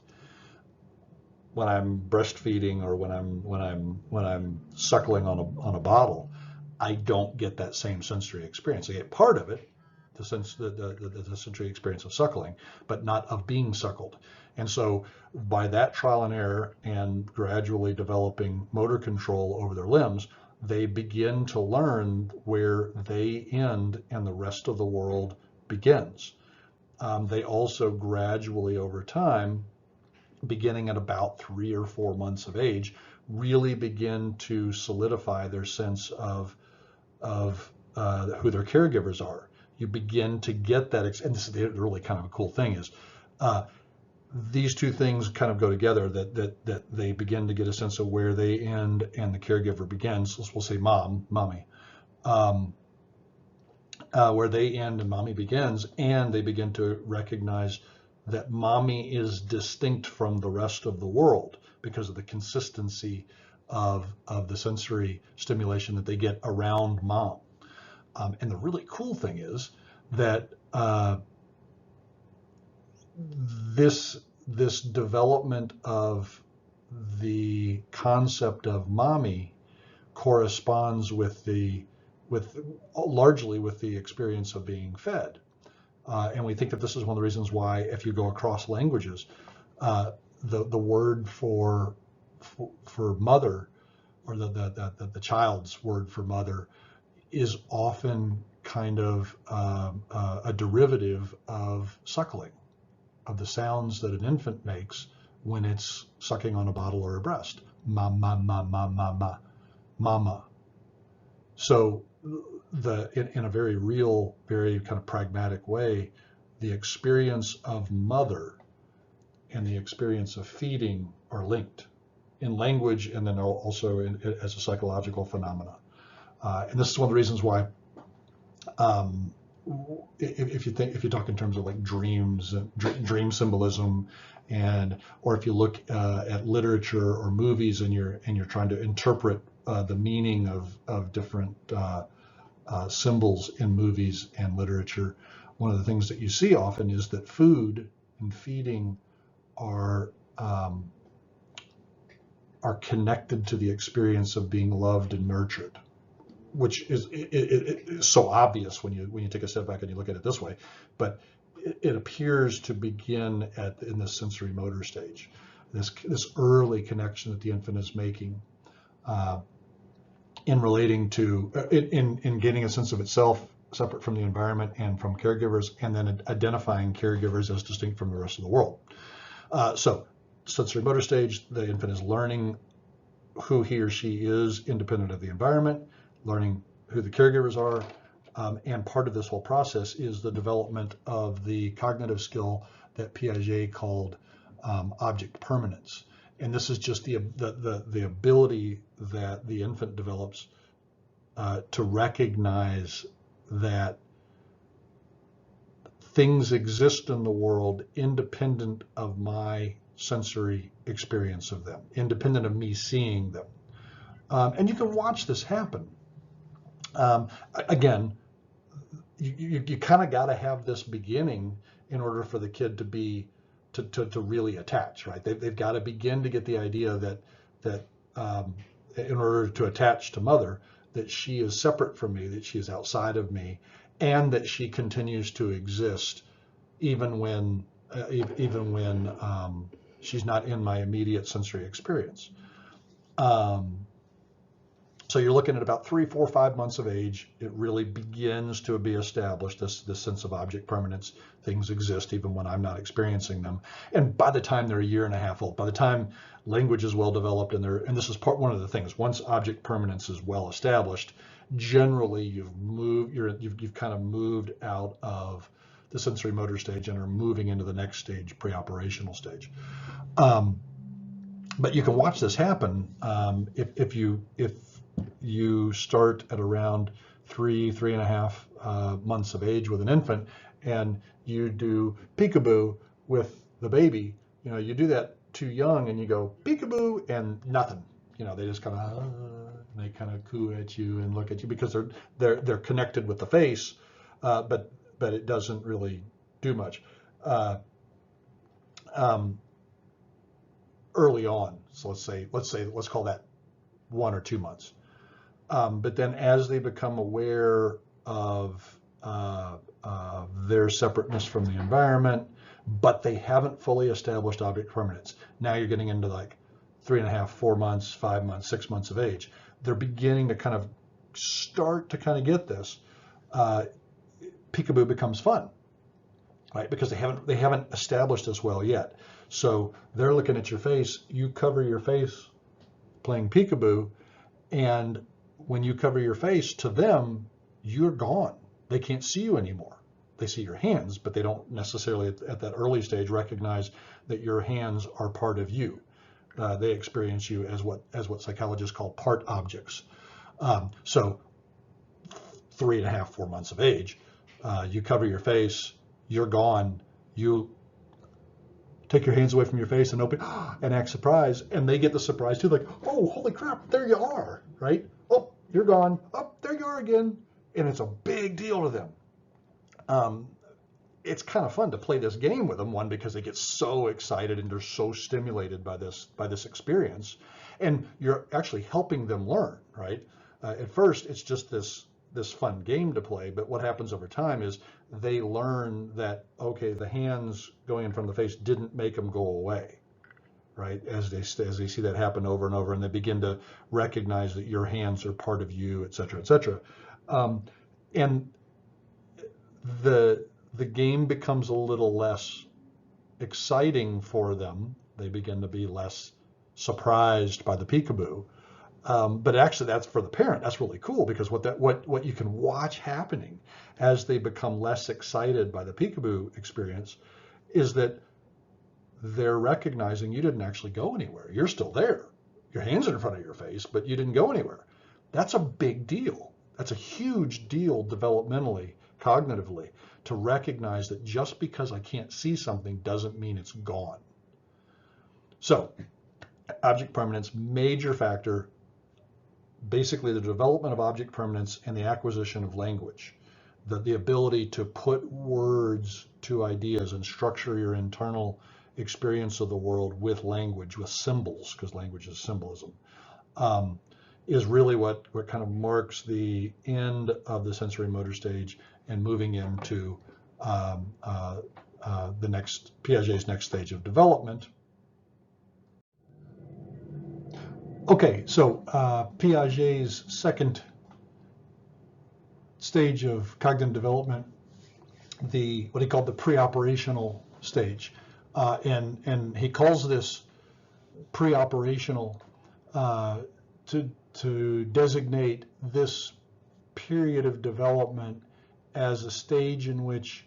When I'm breastfeeding or when I'm suckling on a bottle, I don't get that same sensory experience. I get part of it, the sensory experience of suckling, but not of being suckled. And so by that trial and error and gradually developing motor control over their limbs, they begin to learn where they end and the rest of the world begins. They also gradually over time, beginning at about 3 or 4 months of age, really begin to solidify their sense of who their caregivers are. You begin to get that, and this is really kind of a cool thing, is these two things kind of go together, that they begin to get a sense of where they end and the caregiver begins. So we'll say mommy, where they end and mommy begins, and they begin to recognize that mommy is distinct from the rest of the world because of the consistency of the sensory stimulation that they get around mom. And the really cool thing is that this development of the concept of mommy corresponds largely with the experience of being fed. And we think that this is one of the reasons why, if you go across languages, the word for mother, or the child's word for mother, is often kind of a derivative of suckling, of the sounds that an infant makes when it's sucking on a bottle or a breast. Ma, ma, ma, ma, ma, ma, mama. So in a very real, very kind of pragmatic way, the experience of mother and the experience of feeding are linked in language, and then also as a psychological phenomena. And this is one of the reasons why, if you talk in terms of like dreams, dream symbolism, or if you look at literature or movies, and you're trying to interpret the meaning of different symbols in movies and literature, one of the things that you see often is that food and feeding are connected to the experience of being loved and nurtured, which is so obvious when you take a step back and you look at it this way, but it appears to begin in the sensory motor stage, this early connection that the infant is making in relating to in gaining a sense of itself separate from the environment and from caregivers, and then identifying caregivers as distinct from the rest of the world. So sensory motor stage, the infant is learning who he or she is independent of the environment, learning who the caregivers are, and part of this whole process is the development of the cognitive skill that Piaget called object permanence. And this is just the ability that the infant develops to recognize that things exist in the world independent of my sensory experience of them, independent of me seeing them. And you can watch this happen. Again, you kind of got to have this beginning in order for the kid to really attach, right? They've got to begin to get the idea that in order to attach to mother, that she is separate from me, that she is outside of me, and that she continues to exist even when she's not in my immediate sensory experience. So you're looking at about 3, 4, 5 months of age. It really begins to be established, this sense of object permanence. Things exist even when I'm not experiencing them. And by the time they're a year and a half old, by the time language is well developed, and this is one of the things, once object permanence is well established, generally you've kind of moved out of the sensory motor stage and are moving into the next stage, pre-operational stage. But you can watch this happen if you start at around 3.5 months of age with an infant, and you do peekaboo with the baby. You do that too young, and you go peekaboo and nothing. They just kind of they kind of coo at you and look at you because they're connected with the face, but it doesn't really do much early on. So let's call that 1 or 2 months. But then as they become aware of their separateness from the environment, but they haven't fully established object permanence. Now you're getting into like 3.5, 4 months, 5 months, 6 months of age. They're beginning to kind of start to kind of get this. Peekaboo becomes fun, right? Because they haven't established this well yet. So they're looking at your face. You cover your face playing peekaboo, and when you cover your face, to them, you're gone. They can't see you anymore. They see your hands, but they don't necessarily at that early stage recognize that your hands are part of you. They experience you as what psychologists call part objects. So 3.5, 4 months of age, you cover your face, you're gone. You take your hands away from your face and open and act surprised, and they get the surprise too, like, oh, holy crap, there you are, right? Oh, you're gone. Oh, there you are again. And it's a big deal to them. It's kind of fun to play this game with them, one, because they get so excited and they're so stimulated by this experience, and you're actually helping them learn, right? At first, it's just this this fun game to play, but what happens over time is they learn that, okay, the hands going in front of the face didn't make them go away, right? As they see that happen over and over, and they begin to recognize that your hands are part of you, et cetera, et cetera. And the game becomes a little less exciting for them. They begin to be less surprised by the peekaboo. But actually, that's for the parent. That's really cool, because what you can watch happening as they become less excited by the peekaboo experience is that they're recognizing you didn't actually go anywhere. You're still there. Your hands are in front of your face, but you didn't go anywhere. That's a big deal. That's a huge deal developmentally, cognitively, to recognize that just because I can't see something doesn't mean it's gone. So, object permanence, major factor, basically the development of object permanence and the acquisition of language, the ability to put words to ideas and structure your internal experience of the world with language, with symbols, because language is symbolism, is really what kind of marks the end of the sensory motor stage and moving into the next Piaget's next stage of development. Okay, so Piaget's second stage of cognitive development, what he called the pre-operational stage, and he calls this pre-operational to designate this period of development as a stage in which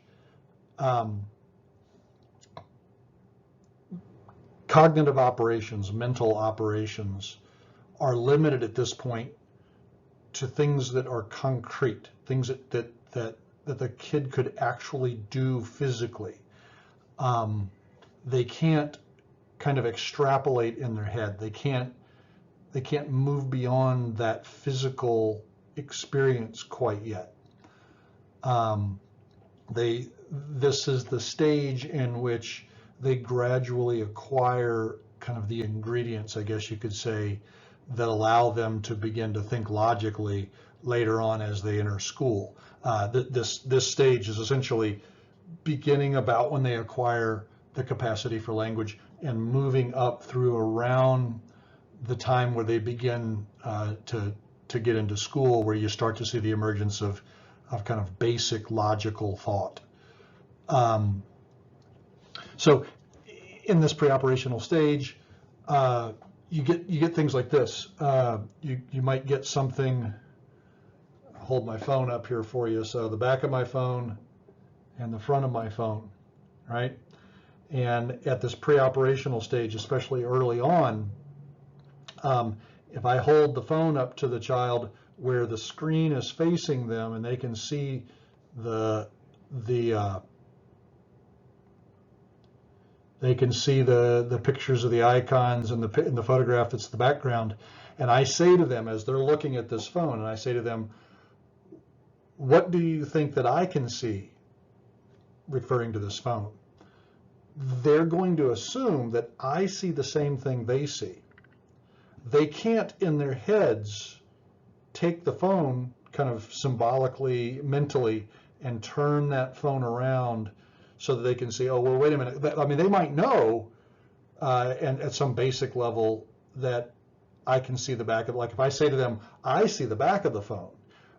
cognitive operations, mental operations, are limited at this point to things that are concrete, things that the kid could actually do physically. They can't kind of extrapolate in their head. They can't move beyond that physical experience quite yet. This is the stage in which they gradually acquire kind of the ingredients, I guess you could say, that allow them to begin to think logically later on as they enter school. This stage is essentially beginning about when they acquire the capacity for language and moving up through around the time where they begin to get into school, where you start to see the emergence of kind of basic logical thought. So in this pre-operational stage, you get things like this. You might get something. I'll hold my phone up here for you. So the back of my phone and the front of my phone, right? And at this pre-operational stage, especially early on, if I hold the phone up to the child where the screen is facing them and they can see the pictures of the icons and the photograph that's the background, and I say to them as they're looking at this phone, and I say to them, what do you think that I can see, referring to this phone? They're going to assume that I see the same thing they see. They can't in their heads take the phone kind of symbolically, mentally, and turn that phone around so that they can see, oh, well, wait a minute. I mean, they might know, and at some basic level, that I can see the back of, like if I say to them, I see the back of the phone,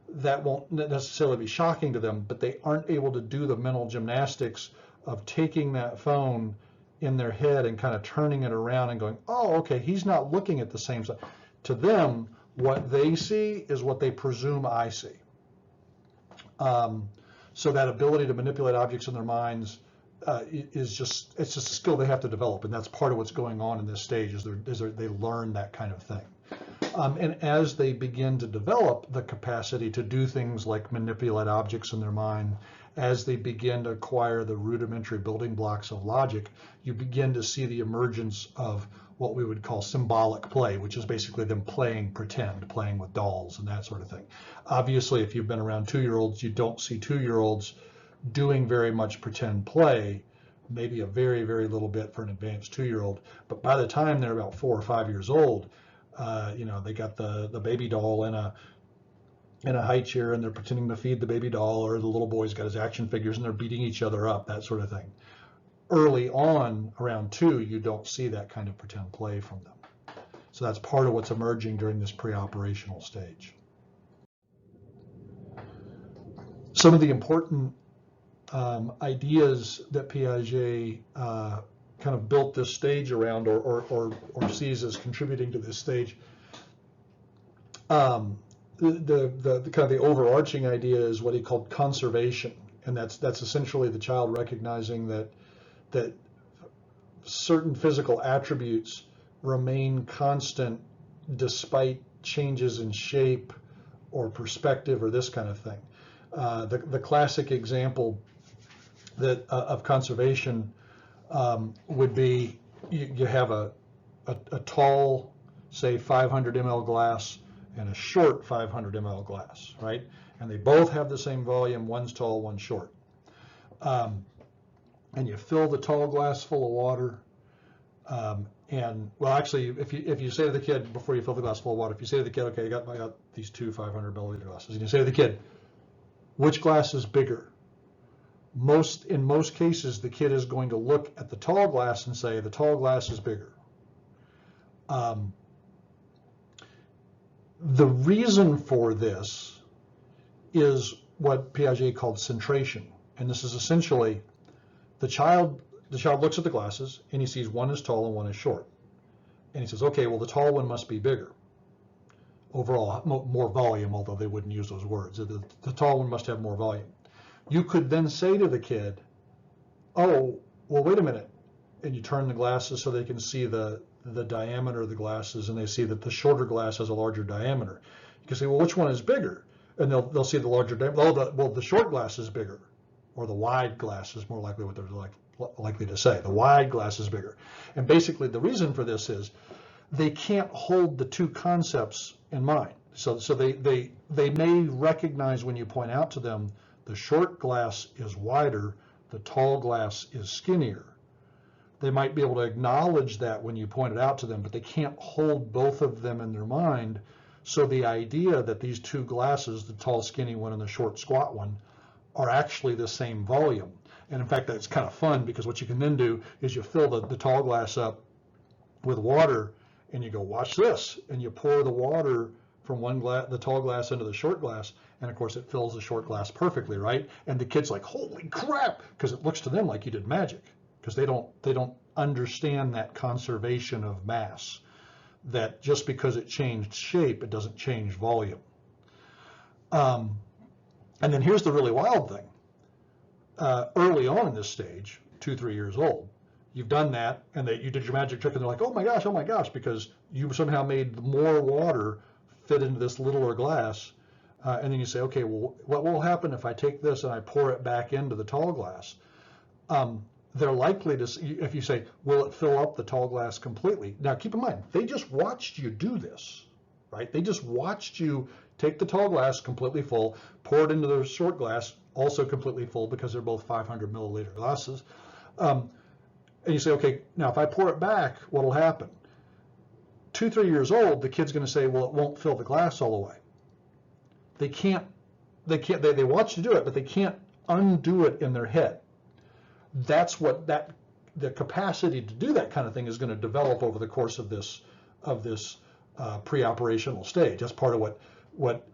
that won't necessarily be shocking to them, but they aren't able to do the mental gymnastics of taking that phone in their head and kind of turning it around and going, oh, okay, he's not looking at the same side. To them, what they see is what they presume I see. So that ability to manipulate objects in their minds it's just a skill they have to develop, and that's part of what's going on in this stage is they learn that kind of thing. And as they begin to develop the capacity to do things like manipulate objects in their mind, as they begin to acquire the rudimentary building blocks of logic, you begin to see the emergence of what we would call symbolic play, which is basically them playing pretend, playing with dolls and that sort of thing. Obviously, if you've been around 2-year-olds, you don't see 2-year-olds doing very much pretend play, maybe a very, very little bit for an advanced 2-year-old. But by the time they're about 4 or 5 years old, they got the baby doll in in a high chair and they're pretending to feed the baby doll, or the little boy's got his action figures and they're beating each other up, that sort of thing. Early on, around 2, you don't see that kind of pretend play from them. So that's part of what's emerging during this pre-operational stage. Some of the important ideas that Piaget kind of built this stage around, or sees as contributing to this stage. The kind of the overarching idea is what he called conservation, and that's essentially the child recognizing that certain physical attributes remain constant despite changes in shape or perspective or this kind of thing. The classic example that of conservation would be you have a tall, say 500 ml glass and a short 500 ml glass, right? And they both have the same volume. One's tall, one's short. And you fill the tall glass full of water. And well, actually, if you say to the kid before you fill the glass full of water, if you say to the kid, okay, I got these two 500 milliliter glasses, and you say to the kid, which glass is bigger? In most cases, the kid is going to look at the tall glass and say the tall glass is bigger. The reason for this is what Piaget called centration, and this is essentially the child looks at the glasses and he sees one is tall and one is short, and he says, okay, well, the tall one must be bigger. Overall, more volume, although they wouldn't use those words. The tall one must have more volume. You could then say to the kid, oh, well, wait a minute, and you turn the glasses so they can see the diameter of the glasses, and they see that the shorter glass has a larger diameter. You can say, well, which one is bigger? And they'll see the larger diameter. Well, the short glass is bigger, or the wide glass is more likely what they're likely to say. The wide glass is bigger. And basically the reason for this is they can't hold the two concepts in mind. So they may recognize when you point out to them the short glass is wider, the tall glass is skinnier. They might be able to acknowledge that when you point it out to them, but they can't hold both of them in their mind. So the idea that these two glasses, the tall skinny one and the short squat one, are actually the same volume. And in fact, that's kind of fun, because what you can then do is you fill the tall glass up with water and you go, watch this, and you pour the water from the tall glass into the short glass, and of course it fills the short glass perfectly, right? And the kid's like, holy crap, because it looks to them like you did magic, because they don't understand that conservation of mass, that just because it changed shape, it doesn't change volume. And then here's the really wild thing. Early on in this stage, 2-3 years old, you've done that, and you did your magic trick, and they're like, oh my gosh, because you somehow made more water fit into this littler glass. And then you say, okay, well, what will happen if I take this and I pour it back into the tall glass? They're likely to see, if you say, will it fill up the tall glass completely? Now, keep in mind, they just watched you do this, right? They just watched you take the tall glass completely full, pour it into the short glass, also completely full, because they're both 500 milliliter glasses. And you say, okay, now if I pour it back, what'll happen? 2-3 years old, the kid's going to say, well, it won't fill the glass all the way. They watch you do it, but they can't undo it in their head. That's what the capacity to do that kind of thing is going to develop over the course of this pre-operational stage. That's part of what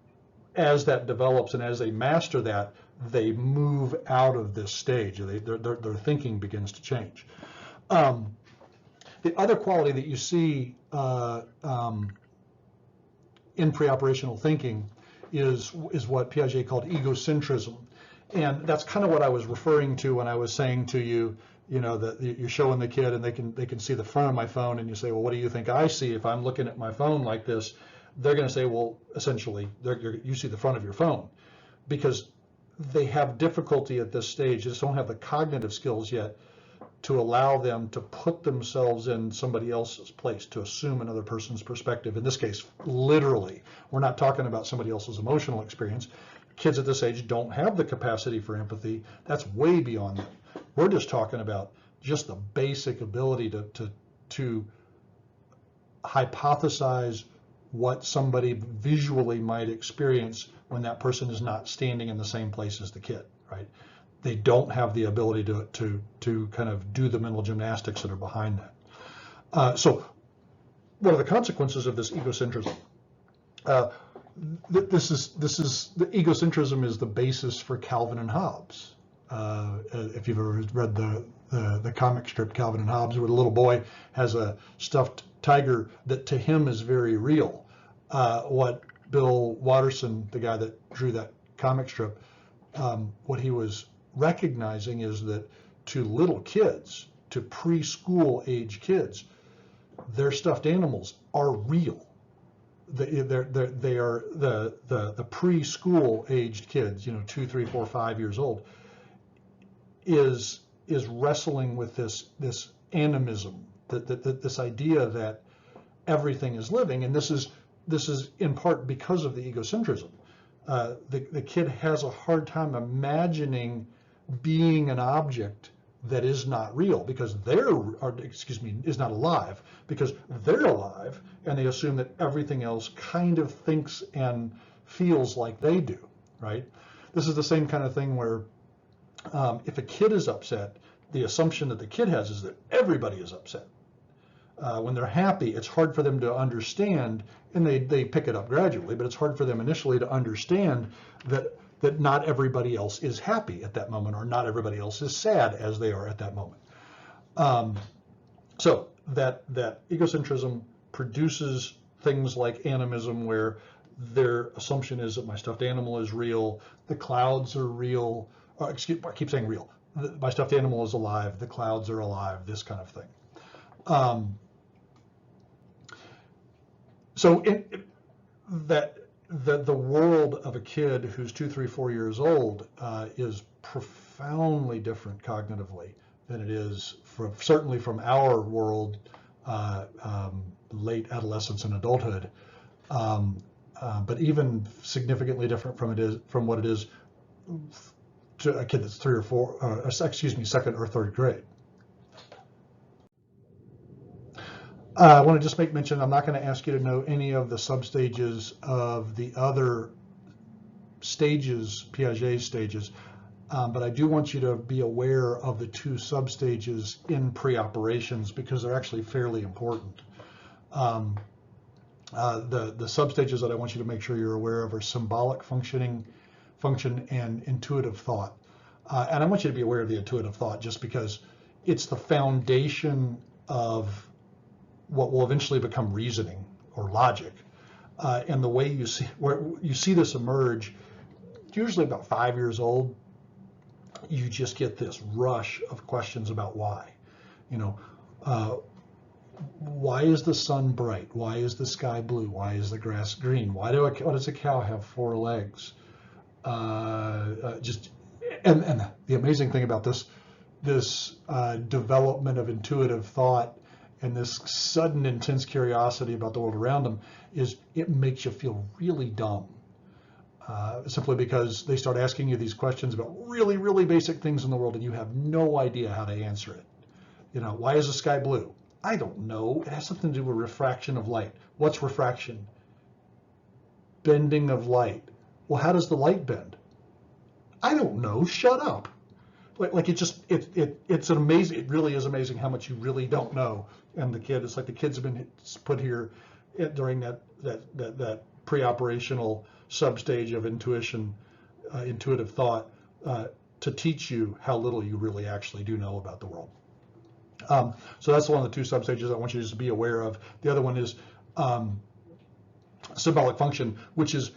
as that develops and as they master that, they move out of this stage. Their thinking begins to change. The other quality that you see in pre-operational thinking is what Piaget called egocentrism. And that's kind of what I was referring to when I was saying to you, that you're showing the kid and they can see the front of my phone, and you say, well, what do you think I see if I'm looking at my phone like this? They're going to say, well, essentially, you see the front of your phone, because they have difficulty at this stage. They just don't have the cognitive skills yet to allow them to put themselves in somebody else's place, to assume another person's perspective. In this case, literally, we're not talking about somebody else's emotional experience. Kids at this age don't have the capacity for empathy. That's way beyond them. We're just talking about just the basic ability to hypothesize, what somebody visually might experience when that person is not standing in the same place as the kid, right? They don't have the ability to kind of do the mental gymnastics that are behind that. So what are the consequences of this egocentrism? This is the egocentrism is the basis for Calvin and Hobbes. If you've ever read the comic strip Calvin and Hobbes, where the little boy has a stuffed tiger that to him is very real. What Bill Watterson, the guy that drew that comic strip, what he was recognizing is that to little kids, to preschool age kids, their stuffed animals are real. They are the preschool aged kids, 2, 3, 4, 5 years old, is wrestling with this animism, this idea that everything is living, and this is in part because of the egocentrism. The kid has a hard time imagining being an object that is not real because is not alive because they're alive, and they assume that everything else kind of thinks and feels like they do, right? This is the same kind of thing where if a kid is upset, the assumption that the kid has is that everybody is upset. When they're happy, it's hard for them to understand, and they pick it up gradually, but it's hard for them initially to understand that not everybody else is happy at that moment, or not everybody else is sad as they are at that moment. So that egocentrism produces things like animism, where their assumption is that my stuffed animal is real, the clouds are real, I keep saying real, my stuffed animal is alive, the clouds are alive, this kind of thing. So the world of a kid who's 2, 3, 4 years old is profoundly different cognitively than it is certainly from our world, late adolescence and adulthood, but even significantly different from what it is to a kid that's 3 or 4, second or third grade. I want to just make mention, I'm not going to ask you to know any of the substages of the other stages, Piaget's stages, but I do want you to be aware of the 2 substages in pre-operations because they're actually fairly important. The substages that I want you to make sure you're aware of are symbolic function and intuitive thought. And I want you to be aware of the intuitive thought just because it's the foundation of what will eventually become reasoning or logic. And the way you see this emerge, usually about 5 years old, you just get this rush of questions about why. Why is the sun bright? Why is the sky blue? Why is the grass green? Why does a cow have 4 legs? And the amazing thing about this development of intuitive thought and this sudden intense curiosity about the world around them is it makes you feel really dumb. Simply because they start asking you these questions about really, really basic things in the world and you have no idea how to answer it. Why is the sky blue? I don't know. It has something to do with refraction of light. What's refraction? Bending of light. Well, how does the light bend? I don't know. Shut up. It's amazing. It really is amazing how much you really don't know. And it's like the kids have been put here during that pre-operational substage of intuitive thought, to teach you how little you really actually do know about the world. So that's one of the 2 substages I want you to just be aware of. The other one is symbolic function, which is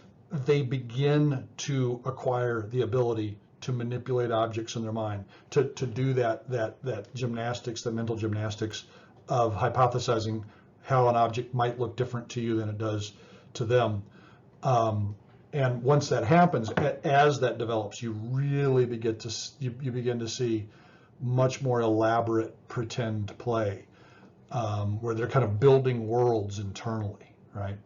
they begin to acquire the ability to manipulate objects in their mind, to do that gymnastics, the mental gymnastics of hypothesizing how an object might look different to you than it does to them. And once that happens, as that develops, you really begin to see much more elaborate pretend play, where they're kind of building worlds internally, right?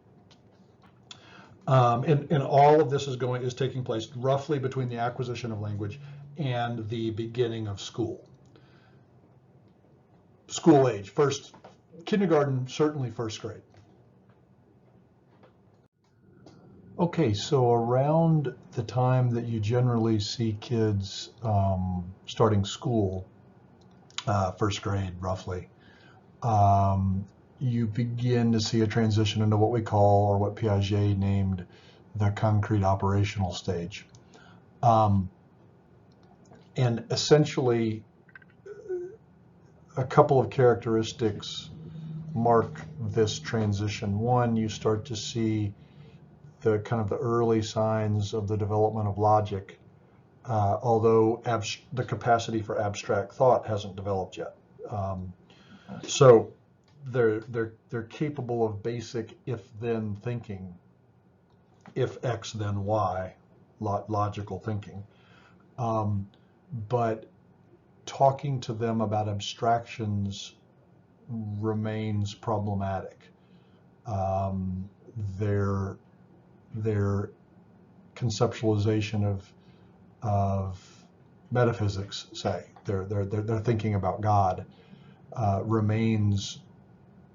And all of this is taking place roughly between the acquisition of language and the beginning of school age, kindergarten, certainly first grade. Okay, so around the time that you generally see kids starting school, first grade roughly, um, you begin to see a transition into what we call, or what Piaget named, the concrete operational stage. Um, and essentially, a couple of characteristics mark this transition. One, you start to see the kind of the early signs of the development of logic, although the capacity for abstract thought hasn't developed yet. So they're capable of basic if-then thinking, if X then Y, logical thinking. But talking to them about abstractions remains problematic. Their conceptualization of metaphysics, say, their thinking about God, remains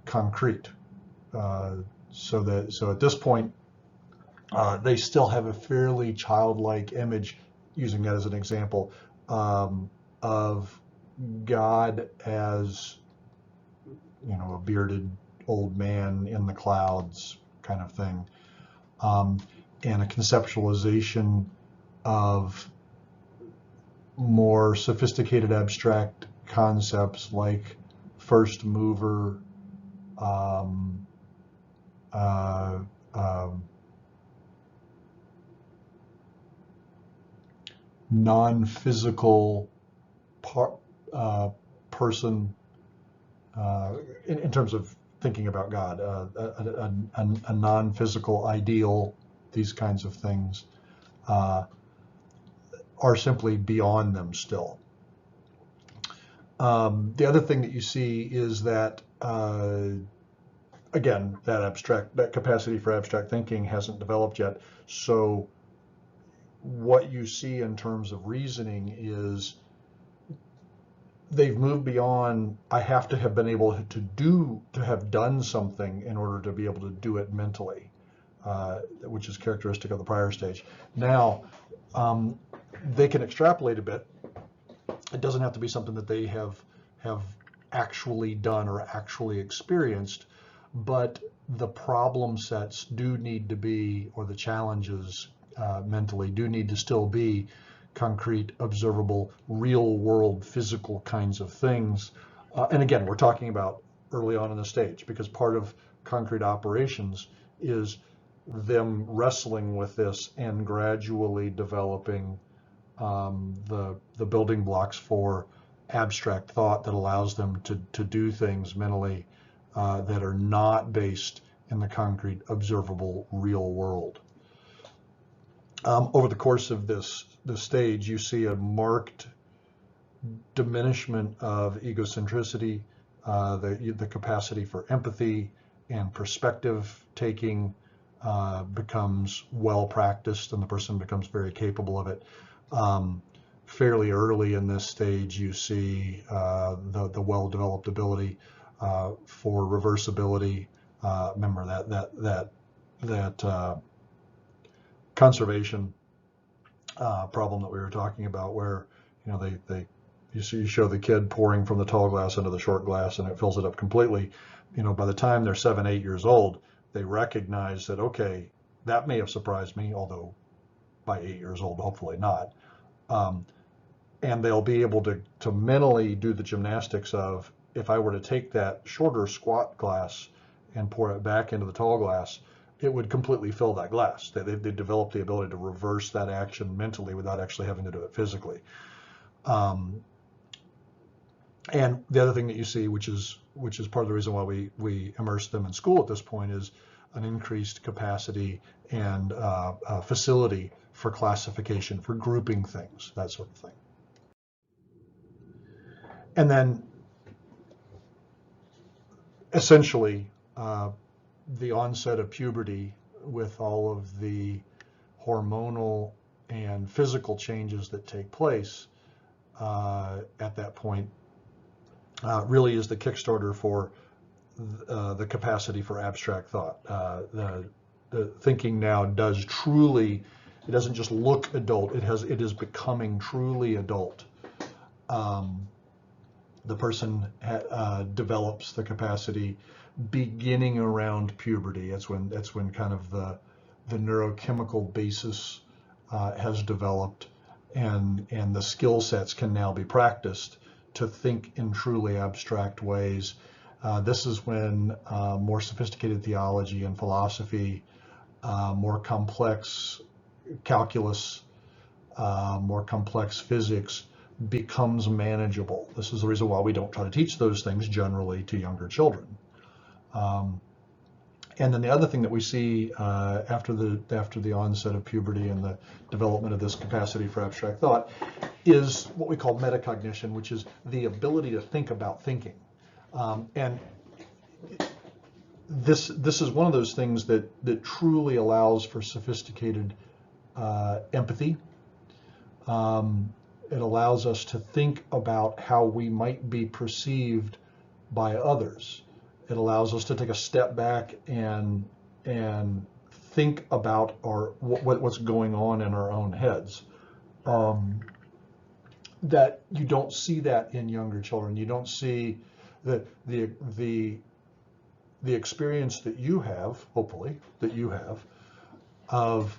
concrete. So at this point, they still have a fairly childlike image, using that as an example, of God as, a bearded old man in the clouds kind of thing, and a conceptualization of more sophisticated abstract concepts like first mover, uh, non-physical person, in terms of thinking about God, a non-physical ideal, these kinds of things are simply beyond them still. The other thing that you see is that, again, that capacity for abstract thinking hasn't developed yet. So what you see in terms of reasoning is they've moved beyond, I have to have been able to have done something in order to be able to do it mentally, which is characteristic of the prior stage. Now, they can extrapolate a bit. It doesn't have to be something that they have actually done or actually experienced, but the problem sets do need to be, or the challenges mentally do need to still be concrete, observable, real world, physical kinds of things. And again, we're talking about early on in the stage, because part of concrete operations is them wrestling with this and gradually developing the building blocks for abstract thought that allows them to do things mentally that are not based in the concrete, observable, real world. Over the course of this stage, you see a marked diminishment of egocentricity, the capacity for empathy and perspective taking becomes well practiced, and the person becomes very capable of it. Fairly early in this stage, you see the well-developed ability for reversibility. Remember that conservation problem that we were talking about, where you show the kid pouring from the tall glass into the short glass, and it fills it up completely. By the time they're 7, 8 years old, they recognize that, okay, that may have surprised me, although by 8 years old, hopefully not. And they'll be able to mentally do the gymnastics of, if I were to take that shorter squat glass and pour it back into the tall glass, it would completely fill that glass. They develop the ability to reverse that action mentally without actually having to do it physically. And the other thing that you see, which is part of the reason why we immerse them in school at this point, is an increased capacity and facility for classification, for grouping things, that sort of thing. And then essentially the onset of puberty, with all of the hormonal and physical changes that take place at that point, really is the Kickstarter for the capacity for abstract thought. the thinking now does truly, it doesn't just look adult, it is becoming truly adult. The person develops the capacity beginning around puberty. That's when kind of the neurochemical basis has developed, and the skill sets can now be practiced to think in truly abstract ways. This is when more sophisticated theology and philosophy, more complex calculus, more complex physics becomes manageable. This is the reason why we don't try to teach those things generally to younger children. And then the other thing that we see after the onset of puberty and the development of this capacity for abstract thought is what we call metacognition, which is the ability to think about thinking. And this is one of those things that truly allows for sophisticated empathy. It allows us to think about how we might be perceived by others. It allows us to take a step back and think about what's going on in our own heads. That you don't see that in younger children. You don't see the experience that you have, hopefully, that you have, of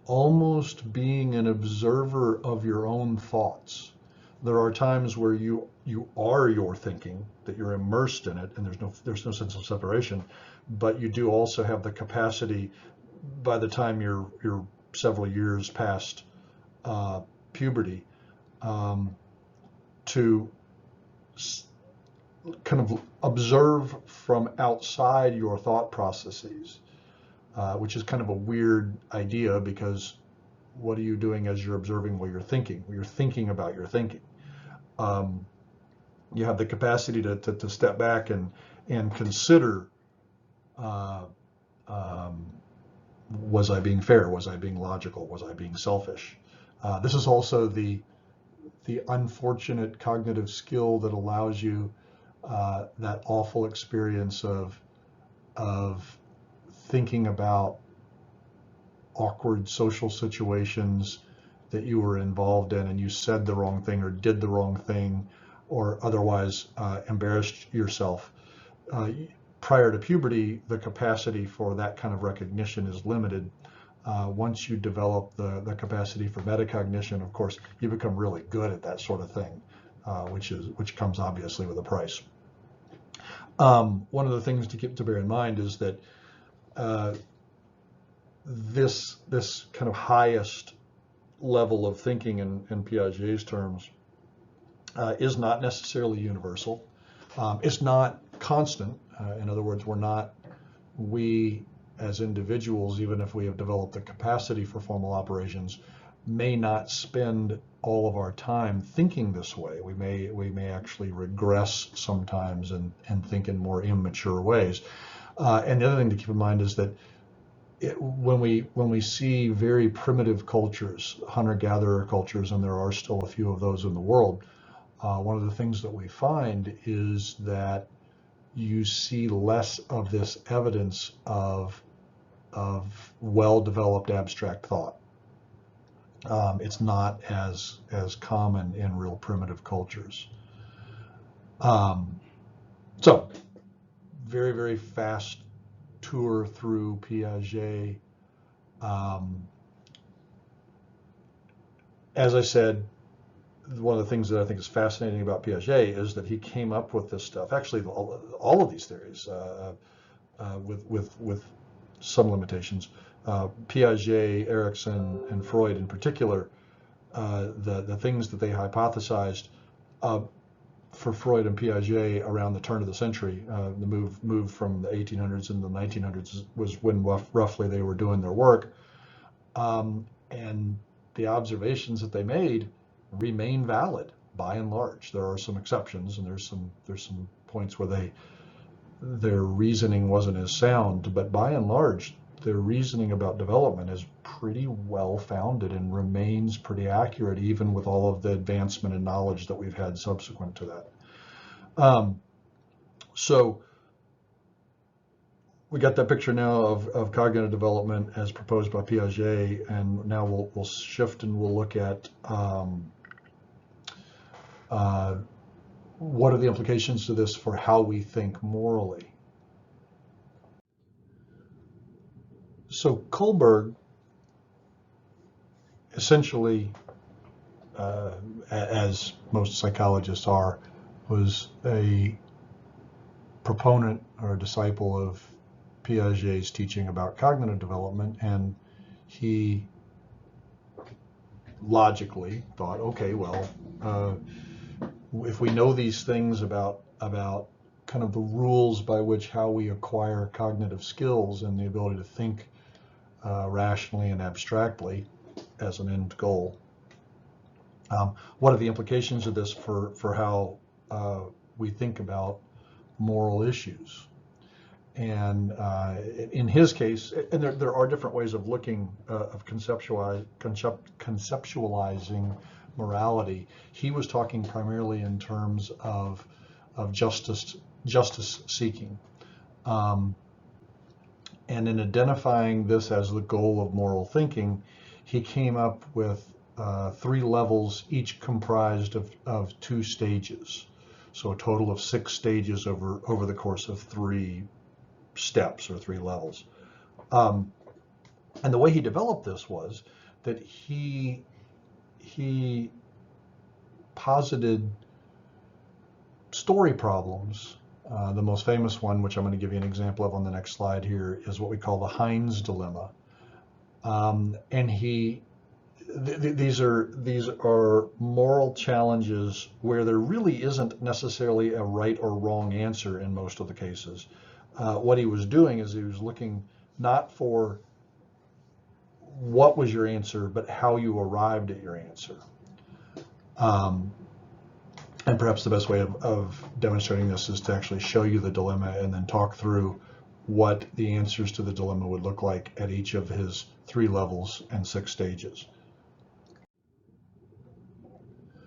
almost being an observer of your own thoughts. There are times where you are your thinking, that you're immersed in it, and there's no sense of separation, but you do also have the capacity, by the time you're several years past puberty, to kind of observe from outside your thought processes, which is kind of a weird idea, because what are you doing as you're observing what you're thinking? Well, you're thinking about your thinking. You have the capacity to step back and consider, was I being fair? Was I being logical? Was I being selfish? This is also the unfortunate cognitive skill that allows you that awful experience of thinking about awkward social situations that you were involved in, and you said the wrong thing or did the wrong thing or otherwise embarrassed yourself. Prior to puberty, the capacity for that kind of recognition is limited. Once you develop the capacity for metacognition, of course, you become really good at that sort of thing, which comes obviously with a price. One of the things to bear in mind is that this kind of highest level of thinking in Piaget's terms is not necessarily universal. It's not constant. In other words, we as individuals, even if we have developed the capacity for formal operations, may not spend all of our time thinking this way. We may actually regress sometimes and think in more immature ways. And the other thing to keep in mind is that when we see very primitive cultures, hunter-gatherer cultures, and there are still a few of those in the world, one of the things that we find is that you see less of this evidence of well-developed abstract thought. It's not as common in real primitive cultures. So, very, very fast tour through Piaget. As I said, one of the things that I think is fascinating about Piaget is that he came up with this stuff, actually all of these theories, with some limitations. Piaget, Erikson, and Freud in particular, the things that they hypothesized for Freud and Piaget around the turn of the century, the move from the 1800s into the 1900s was when roughly they were doing their work, and the observations that they made remain valid by and large. There are some exceptions, and there's some points where their reasoning wasn't as sound, but by and large, their reasoning about development is pretty well founded and remains pretty accurate, even with all of the advancement in knowledge that we've had subsequent to that. So we got that picture now of cognitive development as proposed by Piaget, and now we'll shift and we'll look at what are the implications to this for how we think morally. So Kohlberg essentially, as most psychologists are, was a proponent or a disciple of Piaget's teaching about cognitive development, and he logically thought, okay, well, if we know these things about kind of the rules by which how we acquire cognitive skills and the ability to think rationally and abstractly as an end goal, what are the implications of this for how we think about moral issues? And in his case, and there are different ways of looking, of conceptualizing morality. He was talking primarily in terms of justice seeking. And in identifying this as the goal of moral thinking, he came up with 3 levels, each comprised of 2 stages. So a total of 6 stages over the course of 3 steps or 3 levels. And the way he developed this was that he posited story problems. The most famous one, which I'm going to give you an example of on the next slide here, is what we call the Heinz dilemma. And these are moral challenges where there really isn't necessarily a right or wrong answer in most of the cases. What he was doing is he was looking not for what was your answer, but how you arrived at your answer. And perhaps the best way of demonstrating this is to actually show you the dilemma and then talk through what the answers to the dilemma would look like at each of his 3 levels and 6 stages.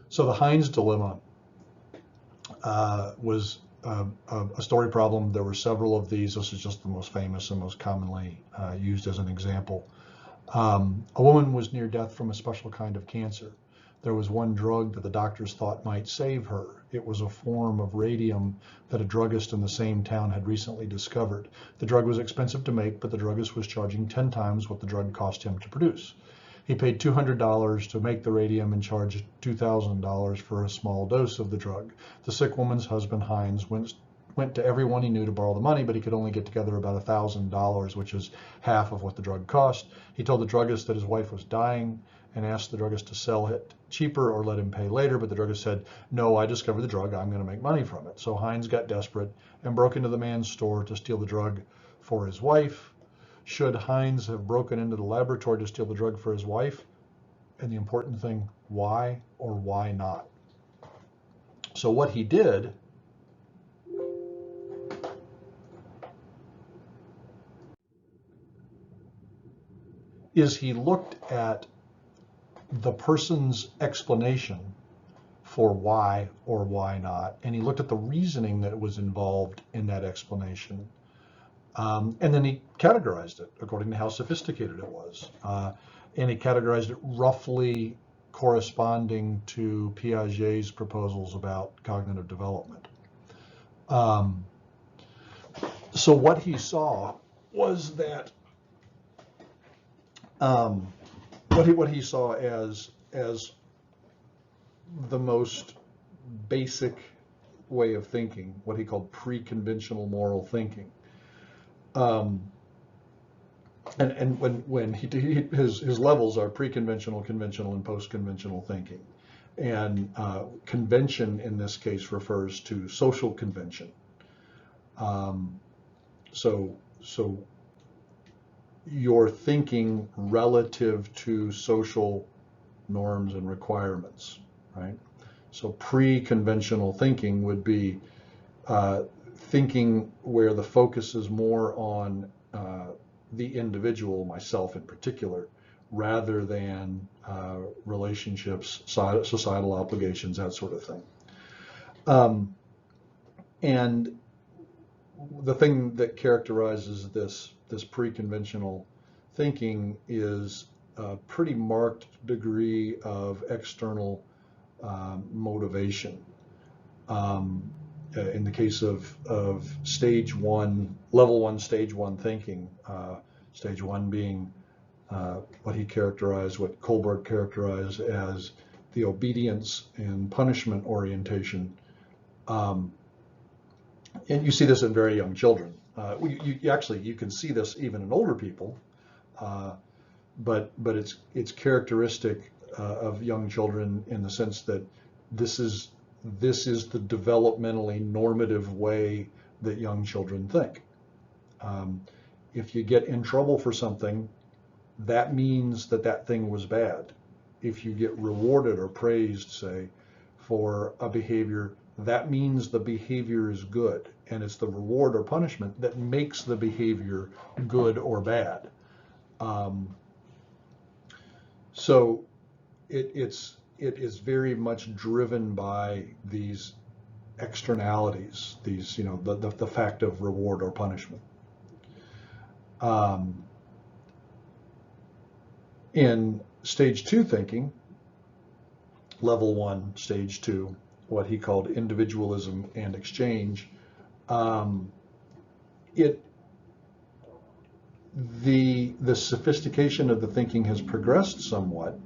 So the Heinz dilemma was a story problem. There were several of these. This is just the most famous and most commonly used as an example. A woman was near death from a special kind of cancer. There was one drug that the doctors thought might save her. It was a form of radium that a druggist in the same town had recently discovered. The drug was expensive to make, but the druggist was charging 10 times what the drug cost him to produce. He paid $200 to make the radium and charged $2,000 for a small dose of the drug. The sick woman's husband, Heinz, went to everyone he knew to borrow the money, but he could only get together about $1,000, which is half of what the drug cost. He told the druggist that his wife was dying and asked the druggist to sell it cheaper or let him pay later, but the druggist said, "No, I discovered the drug, I'm going to make money from it." So Heinz got desperate and broke into the man's store to steal the drug for his wife. Should Heinz have broken into the laboratory to steal the drug for his wife? And the important thing, why or why not? So what he did is he looked at the person's explanation for why or why not, and he looked at the reasoning that was involved in that explanation. And then he categorized it according to how sophisticated it was. And he categorized it roughly corresponding to Piaget's proposals about cognitive development. So what he saw was that what he saw as the most basic way of thinking, what he called pre-conventional moral thinking. And when his levels are pre-conventional, conventional, and post-conventional thinking. And convention in this case refers to social convention. So your thinking relative to social norms and requirements, right? So pre-conventional thinking would be thinking where the focus is more on the individual, myself in particular, rather than relationships, societal obligations, that sort of thing. And the thing that characterizes this pre-conventional thinking is a pretty marked degree of external motivation. In the case of stage one, level one, stage one thinking, stage one being what he characterized, what Kohlberg characterized as the obedience and punishment orientation. And you see this in very young children. You can see this even in older people, but it's characteristic of young children in the sense that this is the developmentally normative way that young children think. If you get in trouble for something, that means that thing was bad. If you get rewarded or praised, say, for a behavior, that means the behavior is good, and it's the reward or punishment that makes the behavior good or bad. So it is very much driven by these externalities, these, the fact of reward or punishment. In stage two thinking, level one, stage two, what he called individualism and exchange, the sophistication of the thinking has progressed somewhat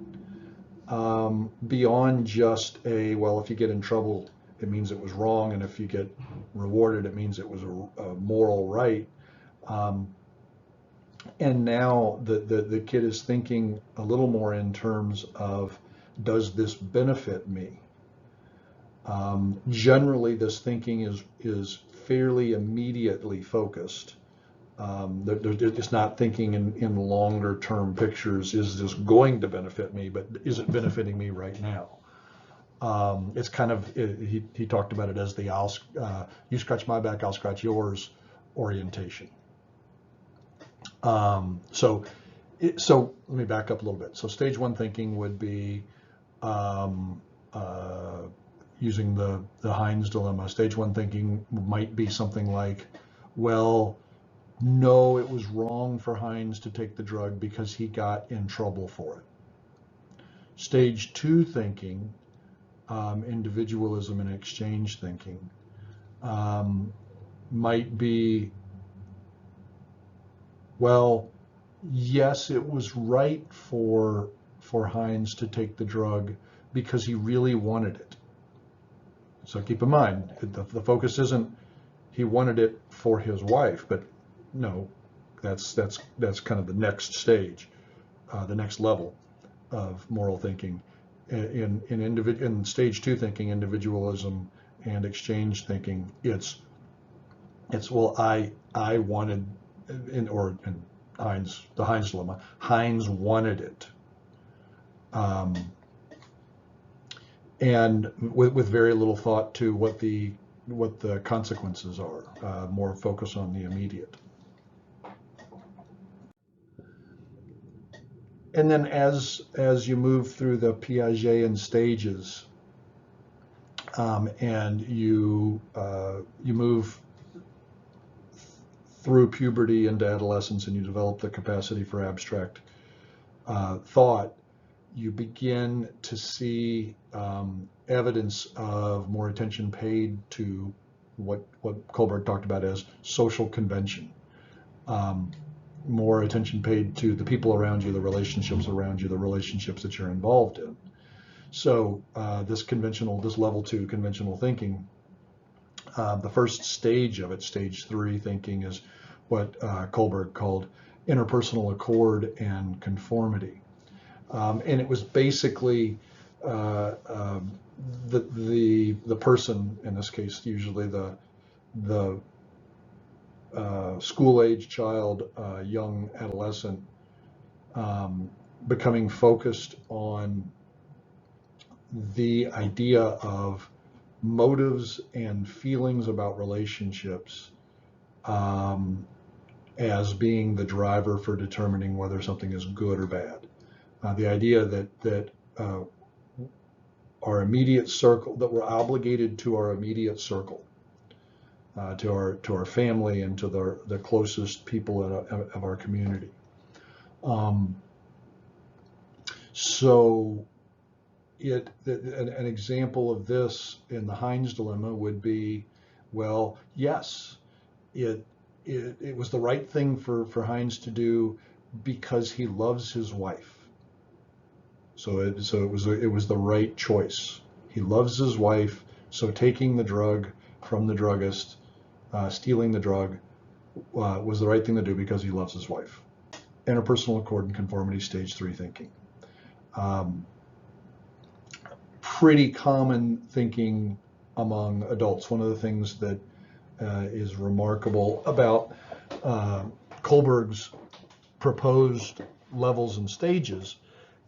beyond just if you get in trouble, it means it was wrong, and if you get rewarded, it means it was a moral right. And now the kid is thinking a little more in terms of, does this benefit me? Generally, this thinking is fairly immediately focused. It's not thinking in longer term pictures. Is this going to benefit me? But is it benefiting me right now? It's kind of, he talked about it as the you scratch my back, I'll scratch yours orientation. So let me back up a little bit. So stage one thinking would be using the Heinz dilemma. Stage one thinking might be something like, well, no, it was wrong for Heinz to take the drug because he got in trouble for it. Stage two thinking, individualism and exchange thinking, might be, well, yes, it was right for Heinz to take the drug because he really wanted it. So keep in mind, the focus isn't he wanted it for his wife, but no, that's kind of the next stage, the next level of moral thinking. In stage two thinking, individualism and exchange thinking, it's well, I wanted, in Heinz, the Heinz dilemma, Heinz wanted it, and with very little thought to what the consequences are, more focus on the immediate. And then as you move through the Piagetian stages, and you move through puberty into adolescence, and you develop the capacity for abstract thought, you begin to see evidence of more attention paid to what Kohlberg talked about as social convention. More attention paid to the people around you, the relationships around you, the relationships that you're involved in. So this level two conventional thinking, the first stage of it, stage three thinking, is what Kohlberg called interpersonal accord and conformity. And it was basically the person, in this case, usually the school-age child, young adolescent, becoming focused on the idea of motives and feelings about relationships as being the driver for determining whether something is good or bad. The idea that our immediate circle, that we're obligated to our immediate circle, to our family and to the closest people of our community. So an example of this in the Heinz dilemma would be, well, yes, it was the right thing for Heinz to do because he loves his wife. So it was the right choice. He loves his wife, so taking the drug from the druggist, stealing the drug, was the right thing to do because he loves his wife. Interpersonal accord and conformity, stage 3 thinking. Pretty common thinking among adults. One of the things that is remarkable about Kohlberg's proposed levels and stages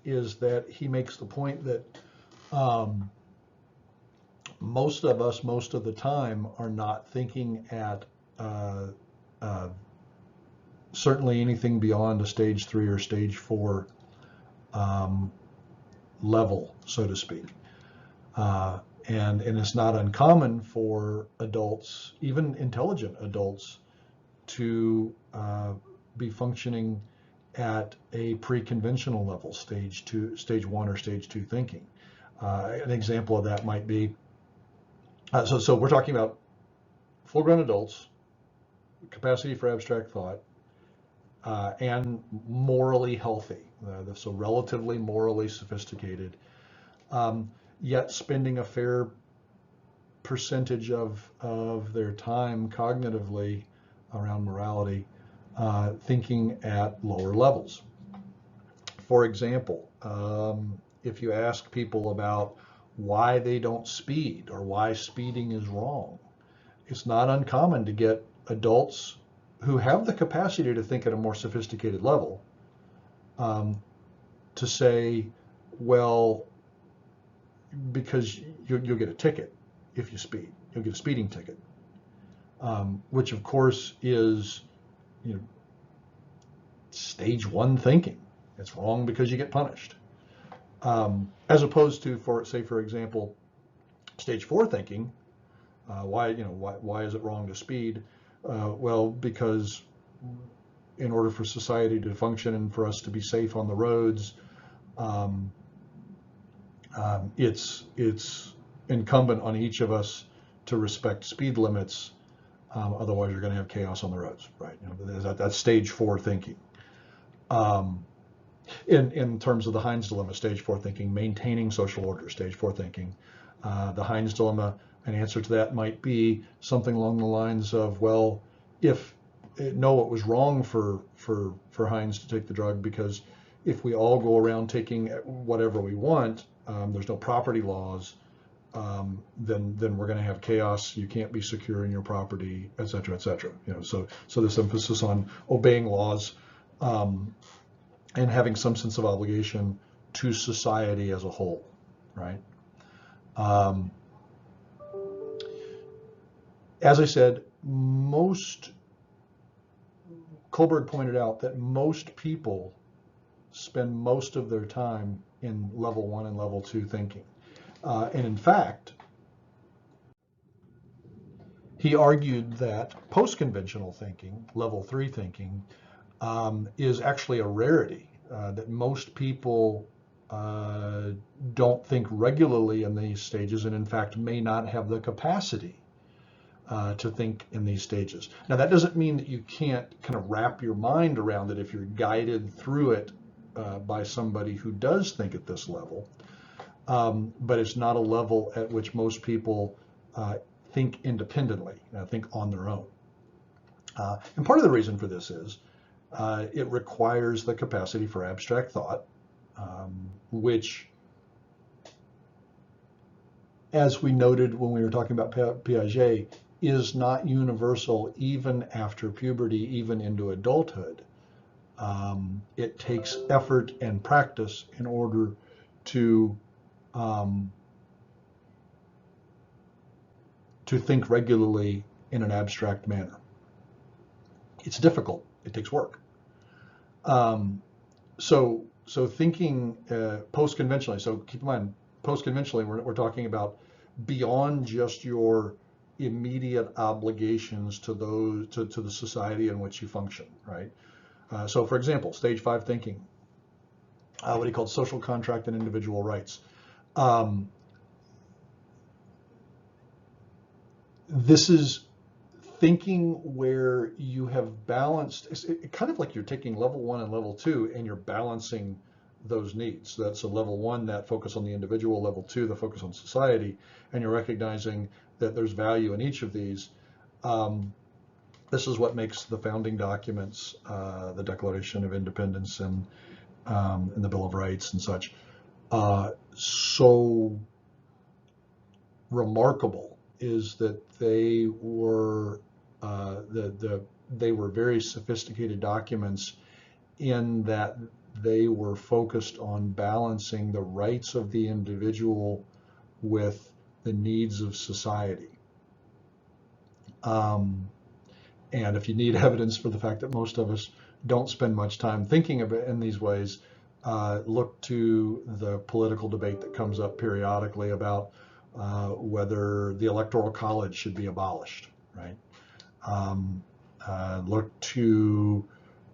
is that he makes the point that most of us, most of the time, are not thinking at certainly anything beyond a stage 3 or stage 4 level, so to speak. And it's not uncommon for adults, even intelligent adults, to be functioning at a pre-conventional level, stage 1 or stage 2 thinking. An example of that might be, so we're talking about full-grown adults, capacity for abstract thought, and morally healthy, so relatively morally sophisticated, yet spending a fair percentage of their time cognitively around morality thinking at lower levels. For example, if you ask people about why they don't speed or why speeding is wrong, it's not uncommon to get adults who have the capacity to think at a more sophisticated level to say, well, because you'll get a ticket if you speed. You'll get a speeding ticket, which of course is, stage 1 thinking. It's wrong because you get punished, as opposed to, for example, stage 4 thinking. Why is it wrong to speed? Well, because in order for society to function and for us to be safe on the roads, it's incumbent on each of us to respect speed limits. Otherwise, you're going to have chaos on the roads, right? That's stage 4 thinking. In terms of the Heinz dilemma, stage 4 thinking, maintaining social order, stage 4 thinking. The Heinz dilemma, an answer to that might be something along the lines of, well, it was wrong for Heinz to take the drug because if we all go around taking whatever we want, there's no property laws, then we're going to have chaos. You can't be secure in your property, et cetera, et cetera. So this emphasis on obeying laws and having some sense of obligation to society as a whole, right? As I said, Kohlberg pointed out that most people spend most of their time in level 1 and level 2 thinking. And in fact, he argued that post-conventional thinking, level 3 thinking, is actually a rarity, that most people don't think regularly in these stages and in fact may not have the capacity to think in these stages. Now that doesn't mean that you can't kind of wrap your mind around it if you're guided through it by somebody who does think at this level, but it's not a level at which most people think independently, think on their own. And part of the reason for this is it requires the capacity for abstract thought, which, as we noted when we were talking about Piaget, is not universal even after puberty, even into adulthood. It takes effort and practice in order to think regularly in an abstract manner. It's difficult. It takes work. So thinking post-conventionally. So keep in mind, post-conventionally, we're talking about beyond just your immediate obligations to those to the society in which you function, right? So for example, stage 5 thinking, what he called social contract and individual rights. This is thinking where you have balanced, it's kind of like you're taking level 1 and level 2 and you're balancing those needs. That's a level 1, that focus on the individual, level 2, the focus on society, and you're recognizing that there's value in each of these. This is what makes the founding documents, the Declaration of Independence and the Bill of Rights and such, so remarkable, is that they were they were very sophisticated documents in that they were focused on balancing the rights of the individual with the needs of society. And if you need evidence for the fact that most of us don't spend much time thinking of it in these ways, look to the political debate that comes up periodically about whether the Electoral College should be abolished, right? Look to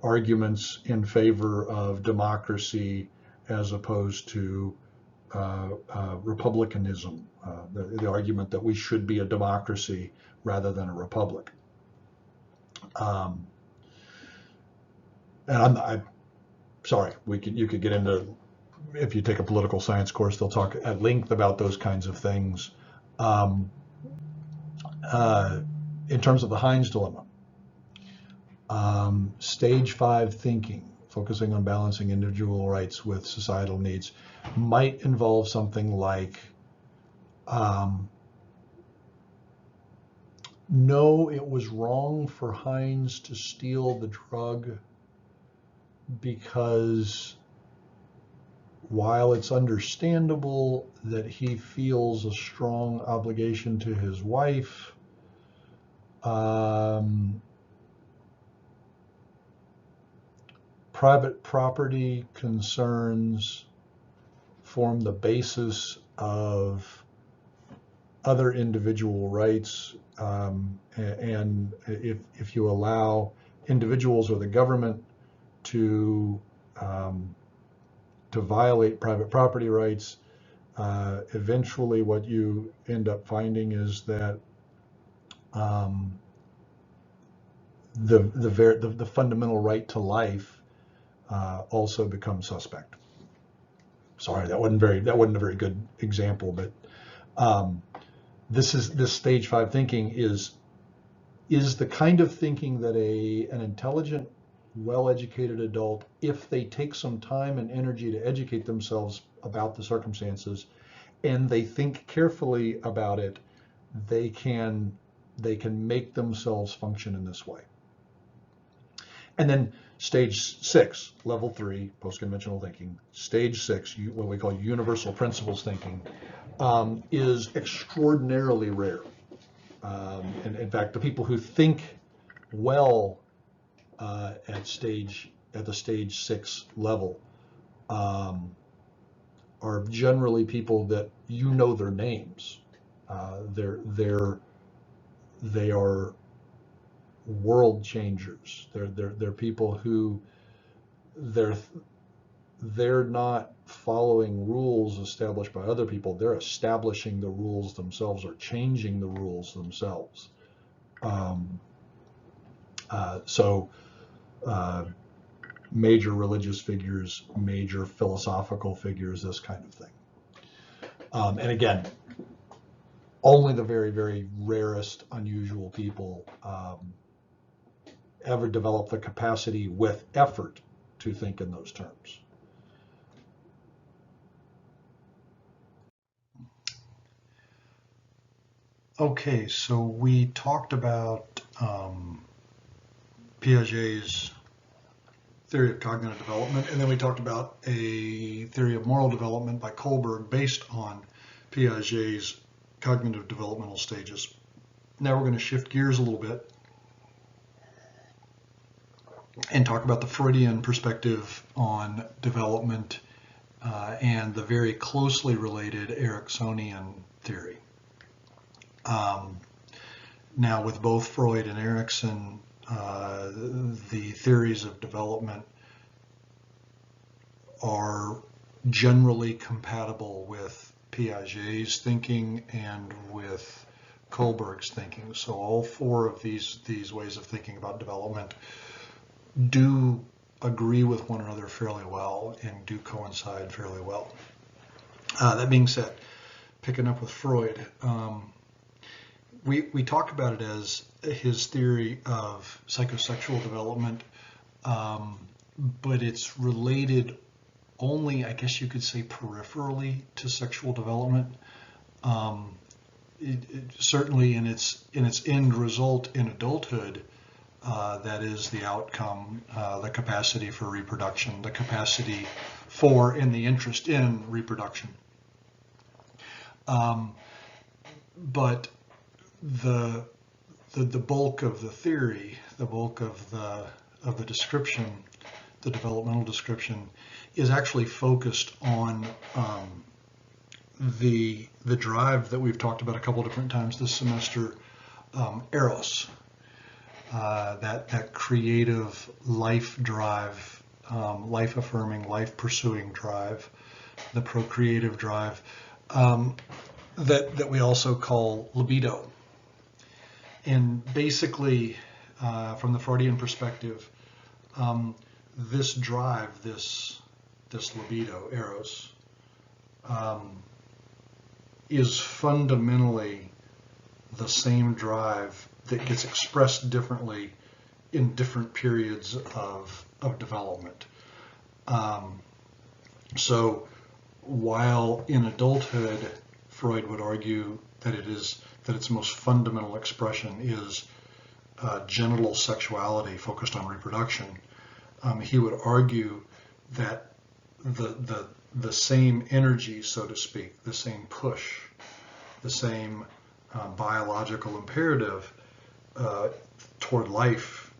arguments in favor of democracy as opposed to republicanism, the argument that we should be a democracy rather than a republic. And I'm sorry, you could get into, if you take a political science course, they'll talk at length about those kinds of things. In terms of the Heinz dilemma, stage 5 thinking, focusing on balancing individual rights with societal needs, might involve something like, no, it was wrong for Heinz to steal the drug because while it's understandable that he feels a strong obligation to his wife, private property concerns form the basis of other individual rights, and if you allow individuals or the government to violate private property rights, eventually what you end up finding is that the fundamental right to life also becomes suspect. Sorry, that wasn't a very good example, but this stage 5 thinking is the kind of thinking that an intelligent, well-educated adult, if they take some time and energy to educate themselves about the circumstances and they think carefully about it, they can make themselves function in this way. And then stage 6, level 3, post-conventional thinking, stage 6, what we call universal principles thinking, is extraordinarily rare. And in fact, the people who think well at the stage 6 level are generally people that you know their names. They are world changers. They're people who they're not following rules established by other people. They're establishing the rules themselves or changing the rules themselves. Major religious figures, major philosophical figures, this kind of thing. And again, only the very, very rarest, unusual people ever develop the capacity with effort to think in those terms. Okay, so we talked about Piaget's theory of cognitive development, and then we talked about a theory of moral development by Kohlberg based on Piaget's cognitive developmental stages. Now we're going to shift gears a little bit and talk about the Freudian perspective on development and the very closely related Ericksonian theory. Now, with both Freud and Erikson, the theories of development are generally compatible with Piaget's thinking and with Kohlberg's thinking. So all four of these ways of thinking about development do agree with one another fairly well and do coincide fairly well. That being said, picking up with Freud, we talk about it as his theory of psychosexual development, but it's related only, I guess you could say, peripherally to sexual development. Certainly in its end result in adulthood, that is the outcome, the capacity for reproduction, the capacity for and the interest in reproduction. But the bulk of the theory, the bulk of the description, the developmental description, is actually focused on the drive that we've talked about a couple different times this semester, eros, that creative life drive, life affirming, life pursuing drive, the procreative drive, that we also call libido. And basically, from the Freudian perspective, this drive, this libido, eros, is fundamentally the same drive that gets expressed differently in different periods of development. So while in adulthood, Freud would argue that its most fundamental expression is genital sexuality focused on reproduction, he would argue that the same energy, so to speak, the same push, the same biological imperative toward life,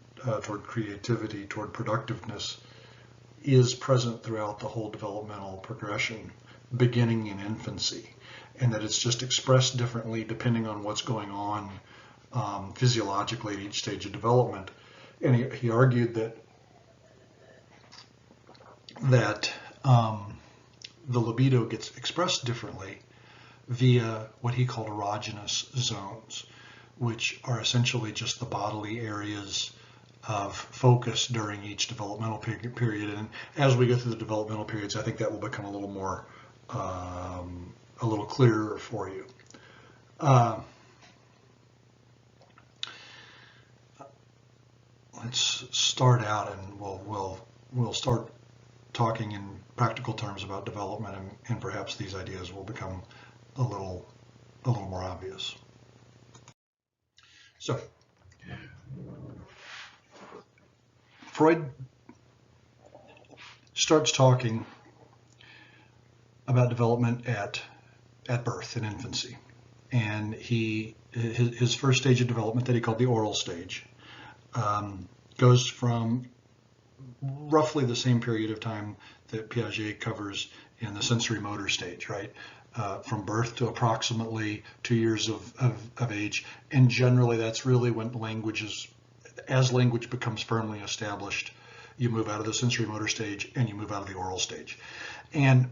toward creativity, toward productiveness, is present throughout the whole developmental progression, beginning in infancy, and that it's just expressed differently depending on what's going on physiologically at each stage of development. And he argued that the libido gets expressed differently via what he called erogenous zones, which are essentially just the bodily areas of focus during each developmental period. And as we go through the developmental periods, I think that will become a little more, a little clearer for you. Let's start out, and we'll start talking in practical terms about development, and perhaps these ideas will become a little more obvious. So, Freud starts talking about development at birth, in infancy, and his first stage of development that he called the oral stage goes from roughly the same period of time that Piaget covers in the sensory motor stage, right? From birth to approximately 2 years of age. And generally that's really when as language becomes firmly established, you move out of the sensory motor stage and you move out of the oral stage. And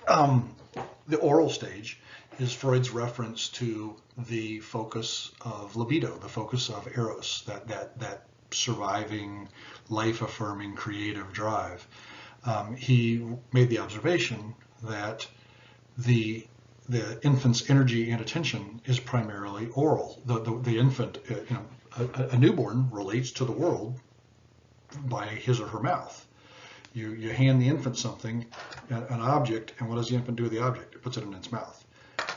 the oral stage is Freud's reference to the focus of libido, the focus of eros, that surviving, life-affirming, creative drive. He made the observation that the infant's energy and attention is primarily oral. The infant, a newborn relates to the world by his or her mouth. You hand the infant something, an object, and what does the infant do with the object? It puts it in its mouth.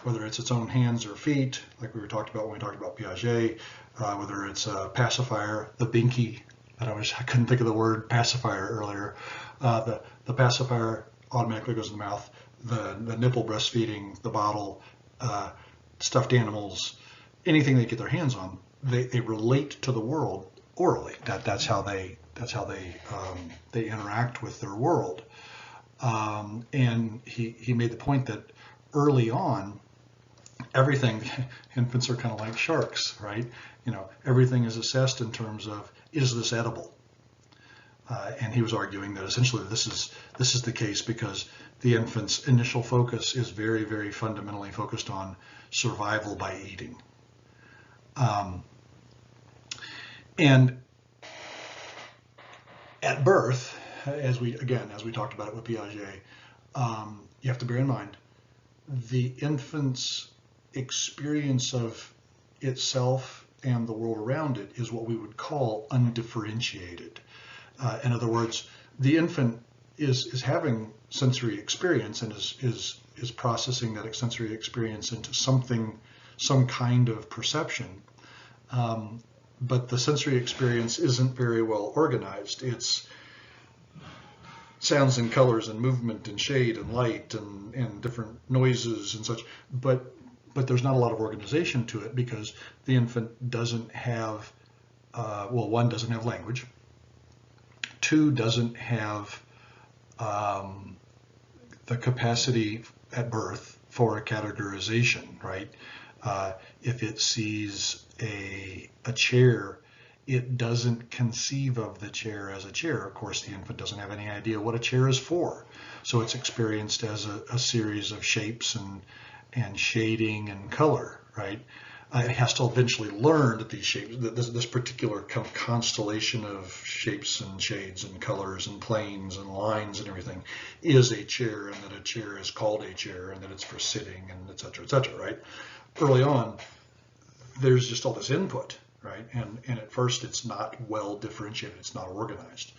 Whether it's its own hands or feet, like we were talked about when we talked about Piaget, whether it's a pacifier, the binky, I couldn't think of the word pacifier earlier. The pacifier automatically goes in the mouth. The nipple breastfeeding, the bottle, stuffed animals, anything they get their hands on, they relate to the world orally. That's how they interact with their world. And he made the point that early on, everything, infants are kind of like sharks, right? Everything is assessed in terms of, is this edible? And he was arguing that essentially this is the case because the infant's initial focus is very, very fundamentally focused on survival by eating. And at birth, as we talked about it with Piaget, you have to bear in mind the infant's experience of itself and the world around it is what we would call undifferentiated. In other words, the infant is having sensory experience and is processing that sensory experience into some kind of perception. But the sensory experience isn't very well organized. It's sounds and colors and movement and shade and light and different noises and such. But there's not a lot of organization to it because the infant doesn't have, one, doesn't have language. Two, doesn't have the capacity at birth for a categorization, right? If it sees a chair, it doesn't conceive of the chair as a chair. Of course, the infant doesn't have any idea what a chair is for. So it's experienced as a series of shapes and shading and color, right? It has to eventually learn that these shapes, that this particular kind of constellation of shapes and shades and colors and planes and lines and everything is a chair, and that a chair is called a chair, and that it's for sitting, and et cetera, right? Early on, there's just all this input, right? And at first, it's not well differentiated. It's not organized.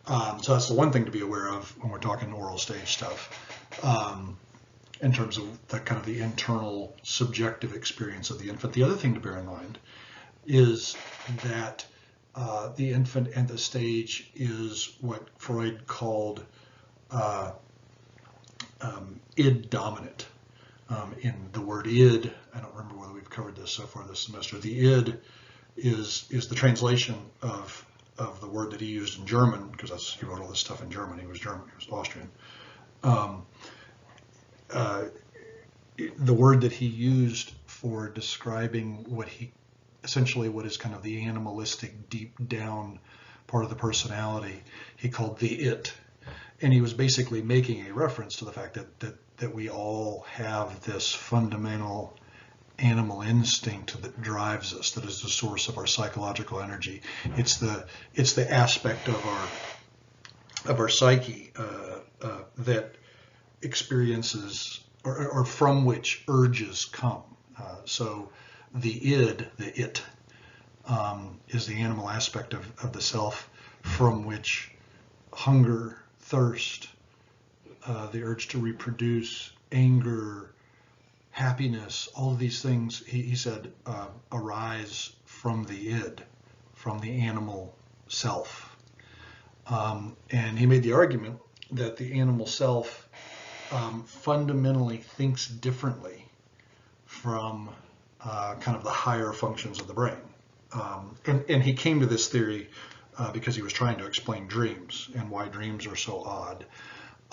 So that's the one thing to be aware of when we're talking oral stage stuff. In terms of the kind of the internal subjective experience of the infant. The other thing to bear in mind is that the infant and the stage is what Freud called id dominant. In the word id, I don't remember whether we've covered this so far this semester. The id is the translation of the word that he used in German, because he wrote all this stuff in German. He was German, he was Austrian. The word that he used for describing what is kind of the animalistic, deep down part of the personality, he called the it. And he was basically making a reference to the fact that we all have this fundamental animal instinct that drives us, that is the source of our psychological energy. It's the aspect of our psyche that experiences or from which urges come. So the id, the it, is the animal aspect of the self from which hunger, thirst, the urge to reproduce, anger, happiness, all of these things, he said, arise from the id, from the animal self. And he made the argument that the animal self fundamentally thinks differently from kind of the higher functions of the brain. And he came to this theory because he was trying to explain dreams and why dreams are so odd.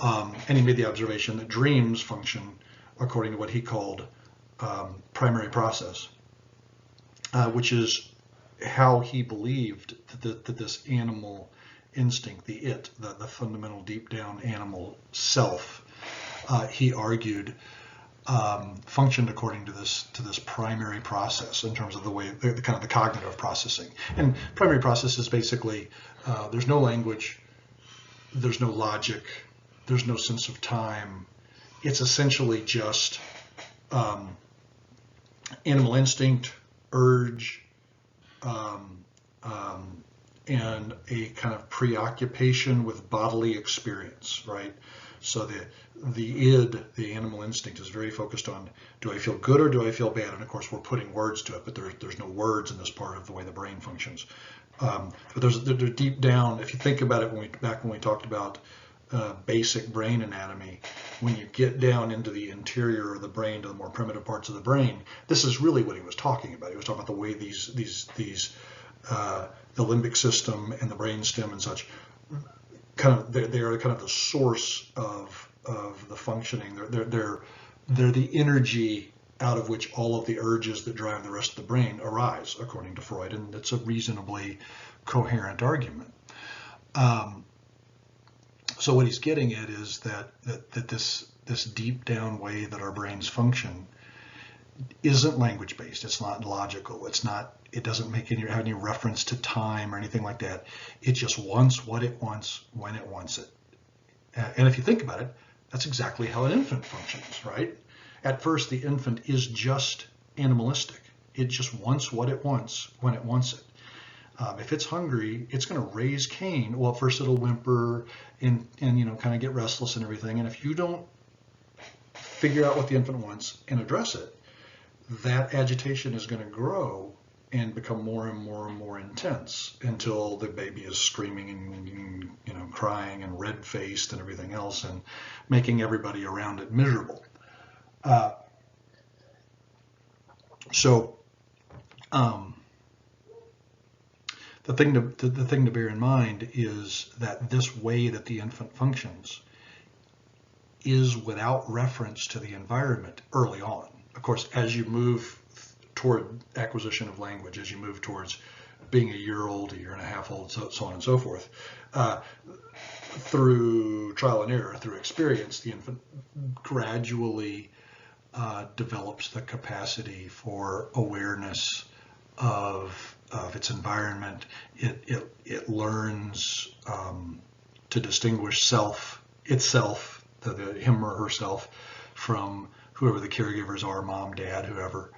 And he made the observation that dreams function according to what he called primary process, which is how he believed that this animal instinct, the it, the fundamental deep down animal self, he argued functioned according to this primary process in terms of the way the kind of the cognitive processing. And primary process is basically there's no language, there's no logic, there's no sense of time. It's essentially just animal instinct, urge, and a kind of preoccupation with bodily experience, right? So the id, the animal instinct, is very focused on, do I feel good or do I feel bad? And of course, we're putting words to it, but there's no words in this part of the way the brain functions. But they're deep down. If you think about it, back when we talked about basic brain anatomy, when you get down into the interior of the brain, to the more primitive parts of the brain, this is really what he was talking about. He was talking about the way the limbic system and the brain stem and such, they are kind of the source of the functioning. They're the energy out of which all of the urges that drive the rest of the brain arise, according to Freud, and it's a reasonably coherent argument. So what he's getting at is that this deep down way that our brains function isn't language based. It's not logical. It doesn't have any reference to time or anything like that. It just wants what it wants when it wants it. And if you think about it, that's exactly how an infant functions, right? At first, the infant is just animalistic. It just wants what it wants when it wants it. If it's hungry, it's going to raise Cain. Well, first it'll whimper and kind of get restless and everything. And if you don't figure out what the infant wants and address it, that agitation is going to grow and become more and more and more intense until the baby is screaming and crying and red-faced and everything else and making everybody around it miserable. The thing to bear in mind is that this way that the infant functions is without reference to the environment early on. Of course, as you move toward acquisition of language, as you move towards being a year old, a year and a half old, so on and so forth, through trial and error, through experience, the infant gradually develops the capacity for awareness of its environment. It learns to distinguish itself, him or herself, from whoever the caregivers are, mom, dad, whoever.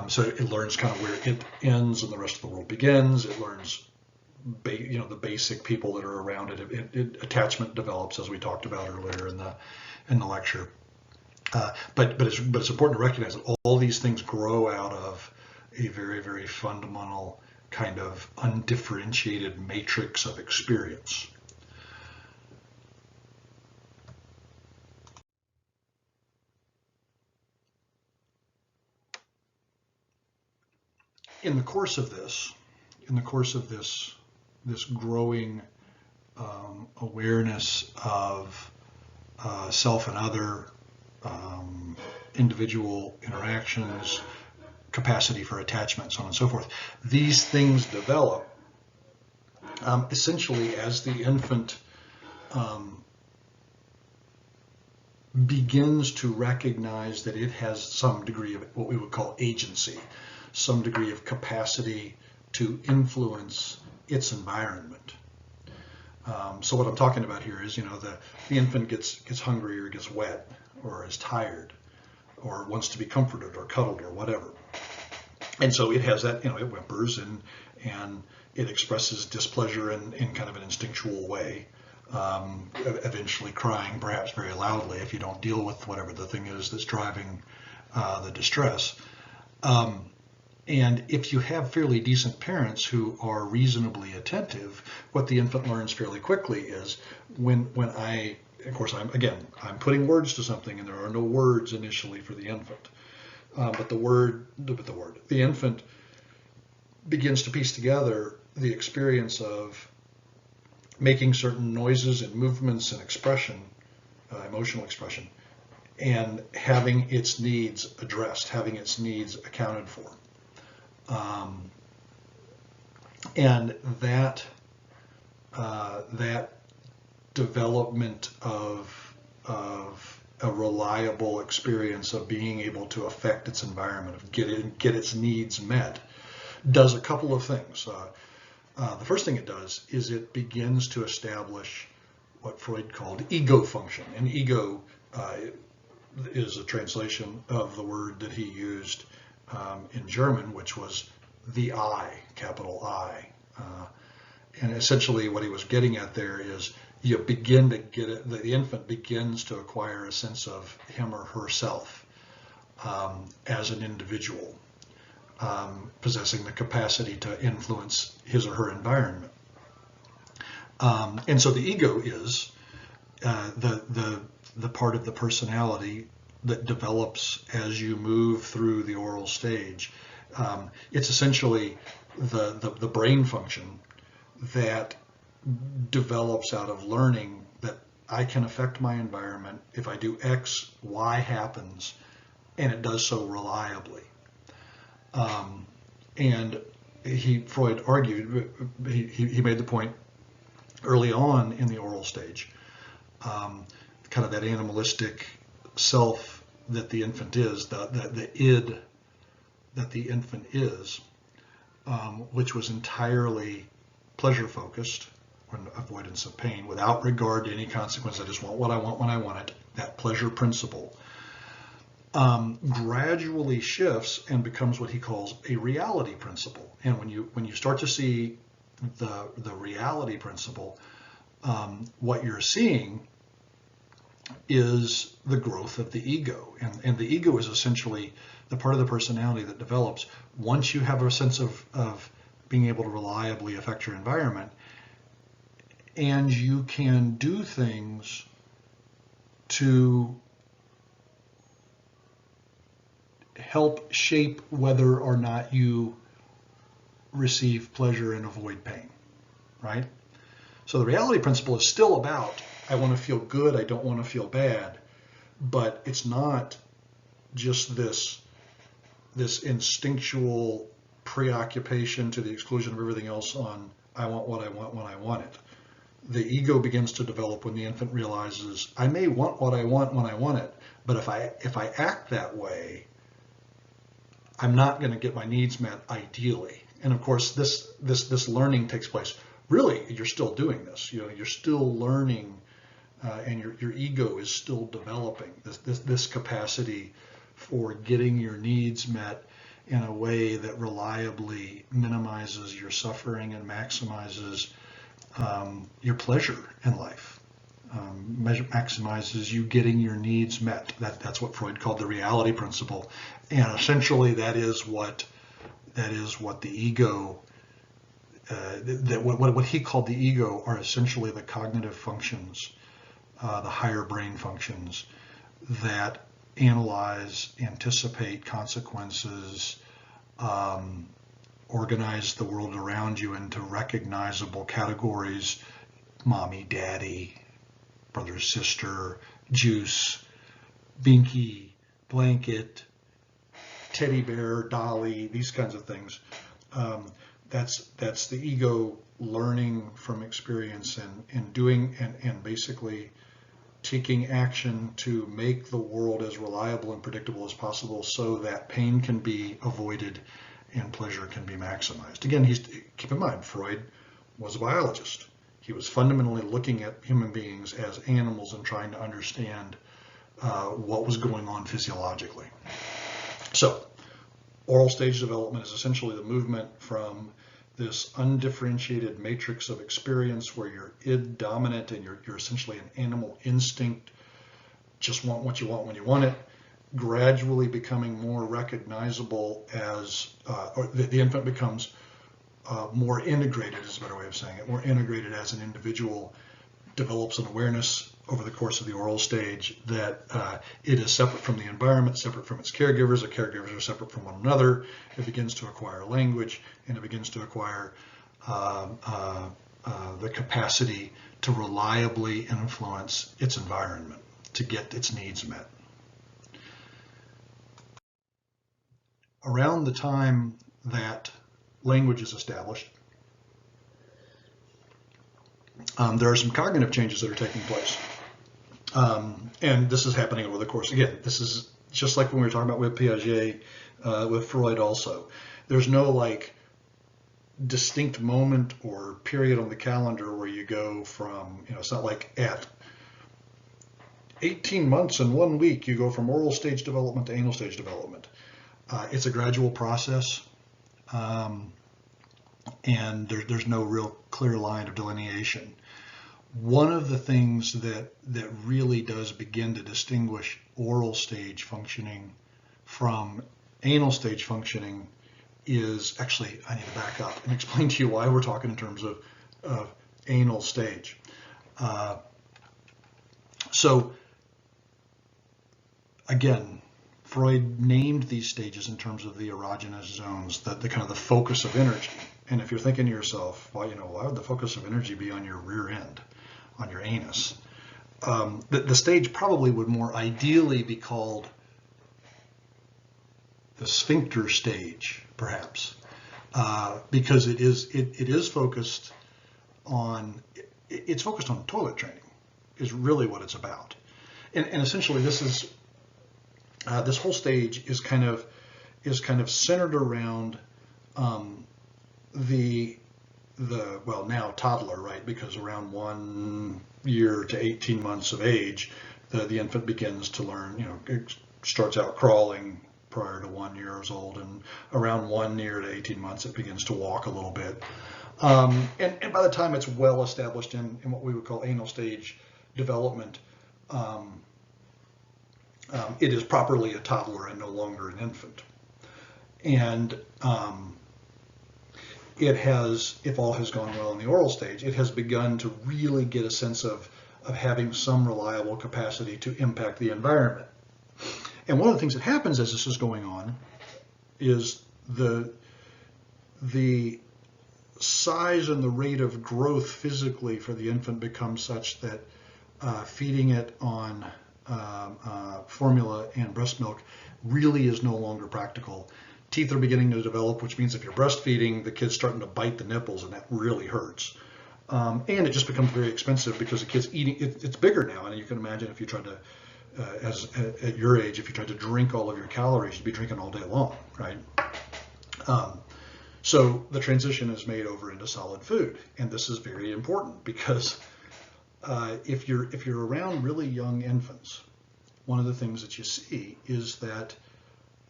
So it learns kind of where it ends and the rest of the world begins. It learns, the basic people that are around it. Attachment develops, as we talked about earlier in the lecture. But it's important to recognize that all these things grow out of a very, very fundamental kind of undifferentiated matrix of experience. In the course of this growing awareness of self and other, individual interactions, capacity for attachment, so on and so forth, these things develop essentially as the infant begins to recognize that it has some degree of what we would call agency, some degree of capacity to influence its environment. So what I'm talking about here is, the infant gets hungry or gets wet or is tired or wants to be comforted or cuddled or whatever. And so it has that, it whimpers and it expresses displeasure in kind of an instinctual way, eventually crying, perhaps very loudly, if you don't deal with whatever the thing is that's driving the distress. And if you have fairly decent parents who are reasonably attentive, what the infant learns fairly quickly is when of course, I'm putting words to something and there are no words initially for the infant. But the infant begins to piece together the experience of making certain noises and movements and expression, emotional expression, and having its needs addressed, having its needs accounted for. And that development of a reliable experience of being able to affect its environment, of get its needs met, does a couple of things. The first thing it does is it begins to establish what Freud called ego function. And ego is a translation of the word that he used in German, which was the I, capital I. And essentially what he was getting at there is you begin to get it, the infant begins to acquire a sense of him or herself as an individual, possessing the capacity to influence his or her environment. And so the ego is the part of the personality that develops as you move through the oral stage. It's essentially the brain function that develops out of learning that I can affect my environment. If I do X, Y happens, and it does so reliably. And Freud argued, he made the point early on in the oral stage, kind of that animalistic self that the infant is, the id that the infant is, which was entirely pleasure focused, or avoidance of pain, without regard to any consequence. I just want what I want when I want it. That pleasure principle gradually shifts and becomes what he calls a reality principle. And when you start to see the reality principle, what you're seeing is the growth of the ego. And the ego is essentially the part of the personality that develops once you have a sense of being able to reliably affect your environment, and you can do things to help shape whether or not you receive pleasure and avoid pain, right? So the reality principle is still about, I want to feel good, I don't want to feel bad, but it's not just this instinctual preoccupation to the exclusion of everything else on, I want what I want when I want it. The ego begins to develop when the infant realizes, I may want what I want when I want it, but if I act that way, I'm not going to get my needs met ideally. And of course, this learning takes place. Really, you're still doing this. You're still learning, and your ego is still developing this capacity for getting your needs met in a way that reliably minimizes your suffering and maximizes your pleasure in life. Maximizes you getting your needs met. That's what Freud called the reality principle, and essentially that is what the ego, what he called the ego, are essentially the cognitive functions, the higher brain functions that analyze, anticipate consequences, organize the world around you into recognizable categories: mommy, daddy, brother, sister, juice, binky, blanket, teddy bear, dolly, these kinds of things. That's the ego learning from experience and doing and basically taking action to make the world as reliable and predictable as possible so that pain can be avoided and pleasure can be maximized. Again, keep in mind, Freud was a biologist. He was fundamentally looking at human beings as animals and trying to understand what was going on physiologically. So, oral stage development is essentially the movement from this undifferentiated matrix of experience where you're id dominant and you're essentially an animal instinct, just want what you want when you want it, gradually becoming more recognizable as, or the infant becomes more integrated, is a better way of saying it, more integrated as an individual, develops an awareness over the course of the oral stage that it is separate from the environment, separate from its caregivers. The caregivers are separate from one another. It begins to acquire language, and it begins to acquire the capacity to reliably influence its environment to get its needs met. Around the time that language is established, there are some cognitive changes that are taking place. And this is happening over the course. Again, this is just like when we were talking about with Piaget, with Freud also. There's no like distinct moment or period on the calendar where you go from, it's not like at 18 months and 1 week you go from oral stage development to anal stage development. It's a gradual process, and there's no real clear line of delineation. One of the things that really does begin to distinguish oral stage functioning from anal stage functioning is, actually, I need to back up and explain to you why we're talking in terms of anal stage. So again, Freud named these stages in terms of the erogenous zones, the kind of the focus of energy. And if you're thinking to yourself, well, why would the focus of energy be on your rear end, on your anus? The stage probably would more ideally be called sphincter stage, perhaps, because it is focused on toilet training, is really what it's about, and essentially this whole stage is kind of centered around the well, now toddler, right? Because around 1 year to 18 months of age, the infant begins to learn. It starts out crawling prior to 1 year old, and around 1 year to 18 months, it begins to walk a little bit. And by the time it's well established in what we would call anal stage development, it is properly a toddler and no longer an infant. And it has, if all has gone well in the oral stage, it has begun to really get a sense of having some reliable capacity to impact the environment. And one of the things that happens as this is going on is the size and the rate of growth physically for the infant becomes such that feeding it on formula and breast milk really is no longer practical. Teeth are beginning to develop, which means if you're breastfeeding, the kid's starting to bite the nipples, and that really hurts. And it just becomes very expensive because the kid's eating, it's bigger now, and you can imagine if you tried to, at your age, if you tried to drink all of your calories, you'd be drinking all day long, right? So the transition is made over into solid food, and this is very important because if you're around really young infants, one of the things that you see is that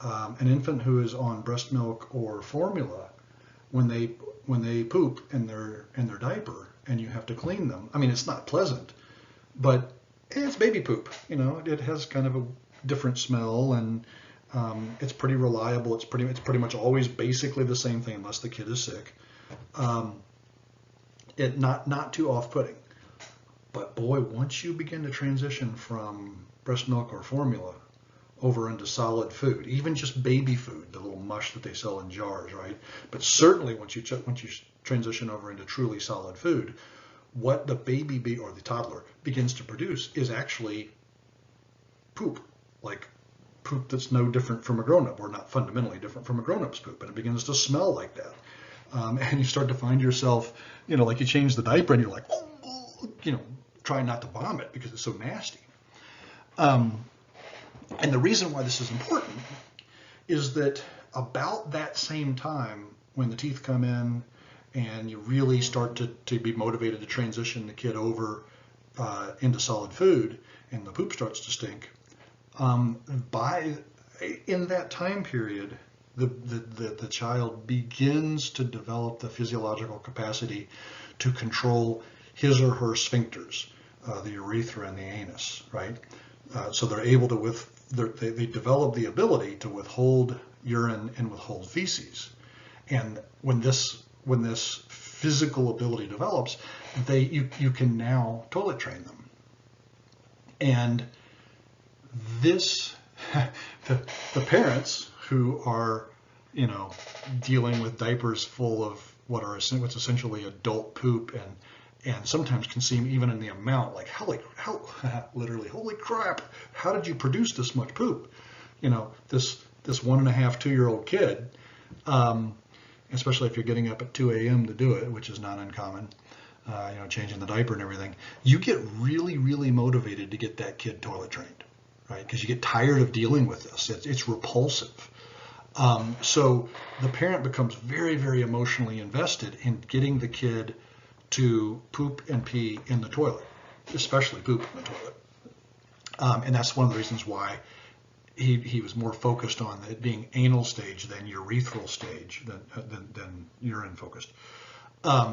an infant who is on breast milk or formula, when they poop in their diaper and you have to clean them, I mean, it's not pleasant, but it's baby poop. It has kind of a different smell, and it's pretty reliable. It's pretty much always basically the same thing unless the kid is sick. It not too off-putting. But boy, once you begin to transition from breast milk or formula over into solid food, even just baby food, the little mush that they sell in jars, right? But certainly once you transition over into truly solid food, what the baby or the toddler begins to produce is actually poop, like poop that's no different from a grown-up, or not fundamentally different from a grown-up's poop, and it begins to smell like that. And you start to find yourself, like you change the diaper and you're like, trying not to vomit because it's so nasty. And the reason why this is important is that about that same time when the teeth come in and you really start to be motivated to transition the kid over into solid food and the poop starts to stink, in that time period, the child begins to develop the physiological capacity to control his or her sphincters, the urethra and the anus, right? So they're able to they develop the ability to withhold urine and withhold feces. And when this physical ability develops, you can now toilet train them. And this, the parents who are, dealing with diapers full of what's essentially adult poop and sometimes can seem, even in the amount, like literally, holy crap, how did you produce this much poop? This 1.5, 2-year-old kid, especially if you're getting up at 2 a.m. to do it, which is not uncommon, changing the diaper and everything, you get really, really motivated to get that kid toilet trained, right? Because you get tired of dealing with this. It's repulsive. So the parent becomes very, very emotionally invested in getting the kid to poop and pee in the toilet, especially poop in the toilet. And that's one of the reasons why he was more focused on it being anal stage than urethral stage, than urine focused.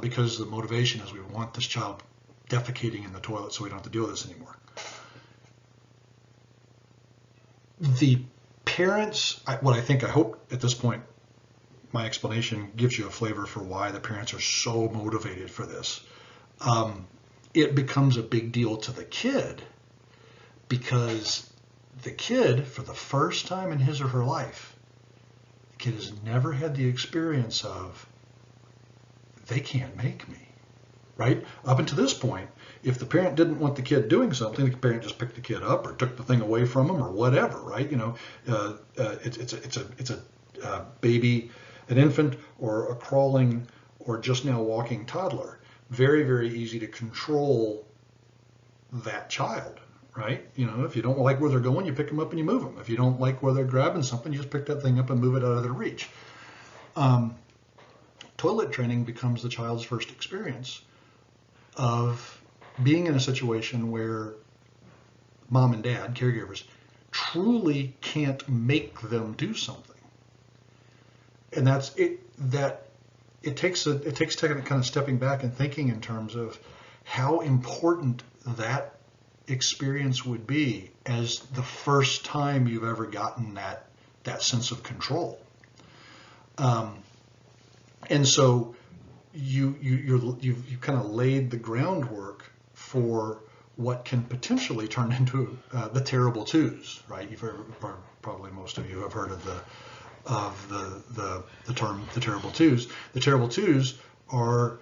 Because the motivation is we want this child defecating in the toilet so we don't have to deal with this anymore. The parents, I hope at this point, my explanation gives you a flavor for why the parents are so motivated for this. It becomes a big deal to the kid because the kid, for the first time in his or her life, the kid has never had the experience of, they can't make me. right? Up until this point, if the parent didn't want the kid doing something, the parent just picked the kid up or took the thing away from them or whatever, right? It's a baby, an infant, or a crawling or just now walking toddler. Very, very easy to control that child, right? If you don't like where they're going, you pick them up and you move them. If you don't like where they're grabbing something, you just pick that thing up and move it out of their reach. Toilet training becomes the child's first experience of being in a situation where mom and dad, caregivers, truly can't make them do something. And that's it. It takes kind of stepping back and thinking in terms of how important that experience would be as the first time you've ever gotten that sense of control. And so you've kind of laid the groundwork for what can potentially turn into the terrible twos, right? Probably most of you have heard of the term the terrible twos. The terrible twos are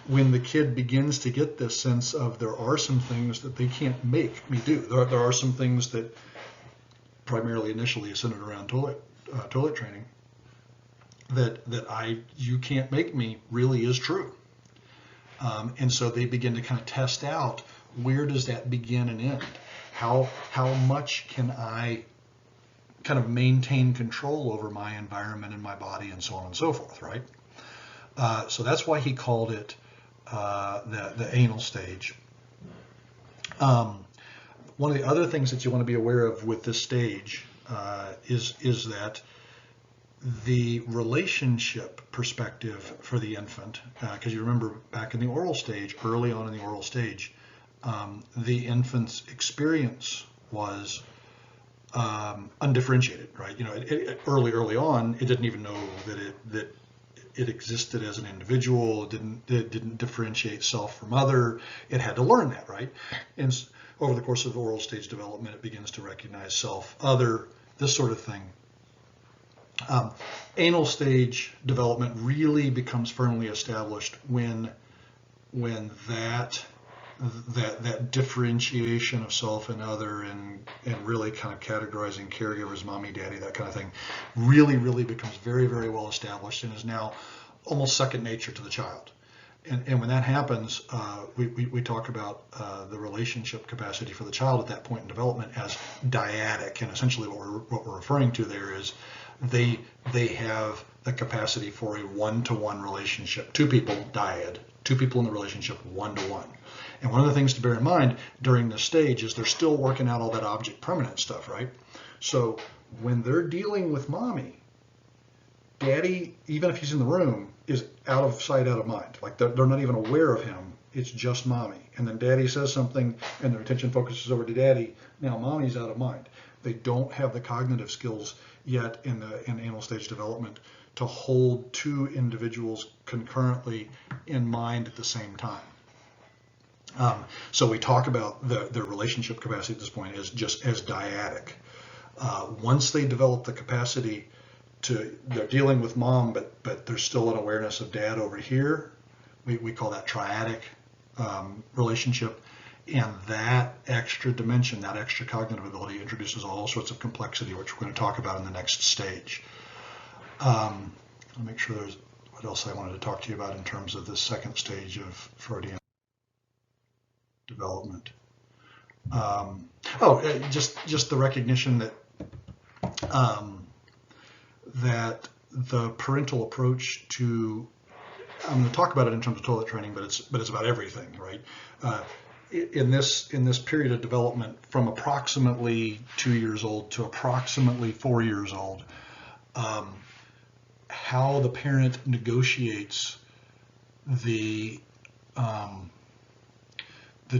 when the kid begins to get this sense of there are some things that they can't make me do. There are some things that primarily initially centered around toilet training that you can't make me really is true. And so they begin to kind of test out, where does that begin and end? How much can I kind of maintain control over my environment and my body and so on and so forth, right? So that's why he called it the anal stage. One of the other things that you want to be aware of with this stage is that the relationship perspective for the infant, because you remember back in the oral stage, early on in the oral stage, the infant's experience was undifferentiated, right? Early on, it didn't even know that it existed as an individual. It didn't differentiate self from other. It had to learn that, right? And over the course of oral stage development, it begins to recognize self, other, this sort of thing. Anal stage development really becomes firmly established when that differentiation of self and other and really kind of categorizing caregivers, mommy, daddy, that kind of thing, really becomes very, very well established and is now almost second nature to the child. And when that happens, we talk about the relationship capacity for the child at that point in development as dyadic. And essentially what we're referring to there is they have the capacity for a one-to-one relationship. Two people, dyad, two people in the relationship, one-to-one. And one of the things to bear in mind during this stage is they're still working out all that object permanent stuff, right? So when they're dealing with mommy, daddy, even if he's in the room, is out of sight, out of mind. Like they're not even aware of him. It's just mommy. And then daddy says something and their attention focuses over to daddy. Now mommy's out of mind. They don't have the cognitive skills yet in anal stage development to hold two individuals concurrently in mind at the same time. So we talk about their relationship capacity at this point as just as dyadic. Once they develop the capacity they're dealing with mom, but there's still an awareness of dad over here. We call that triadic relationship. And that extra dimension, that extra cognitive ability introduces all sorts of complexity, which we're going to talk about in the next stage. I'll make sure there's what else I wanted to talk to you about in terms of the second stage of Freudian development. Just the recognition that that the parental approach to, I'm going to talk about it in terms of toilet training, but it's about everything, right? In this period of development, from approximately 2 years old to approximately 4 years old, how the parent negotiates the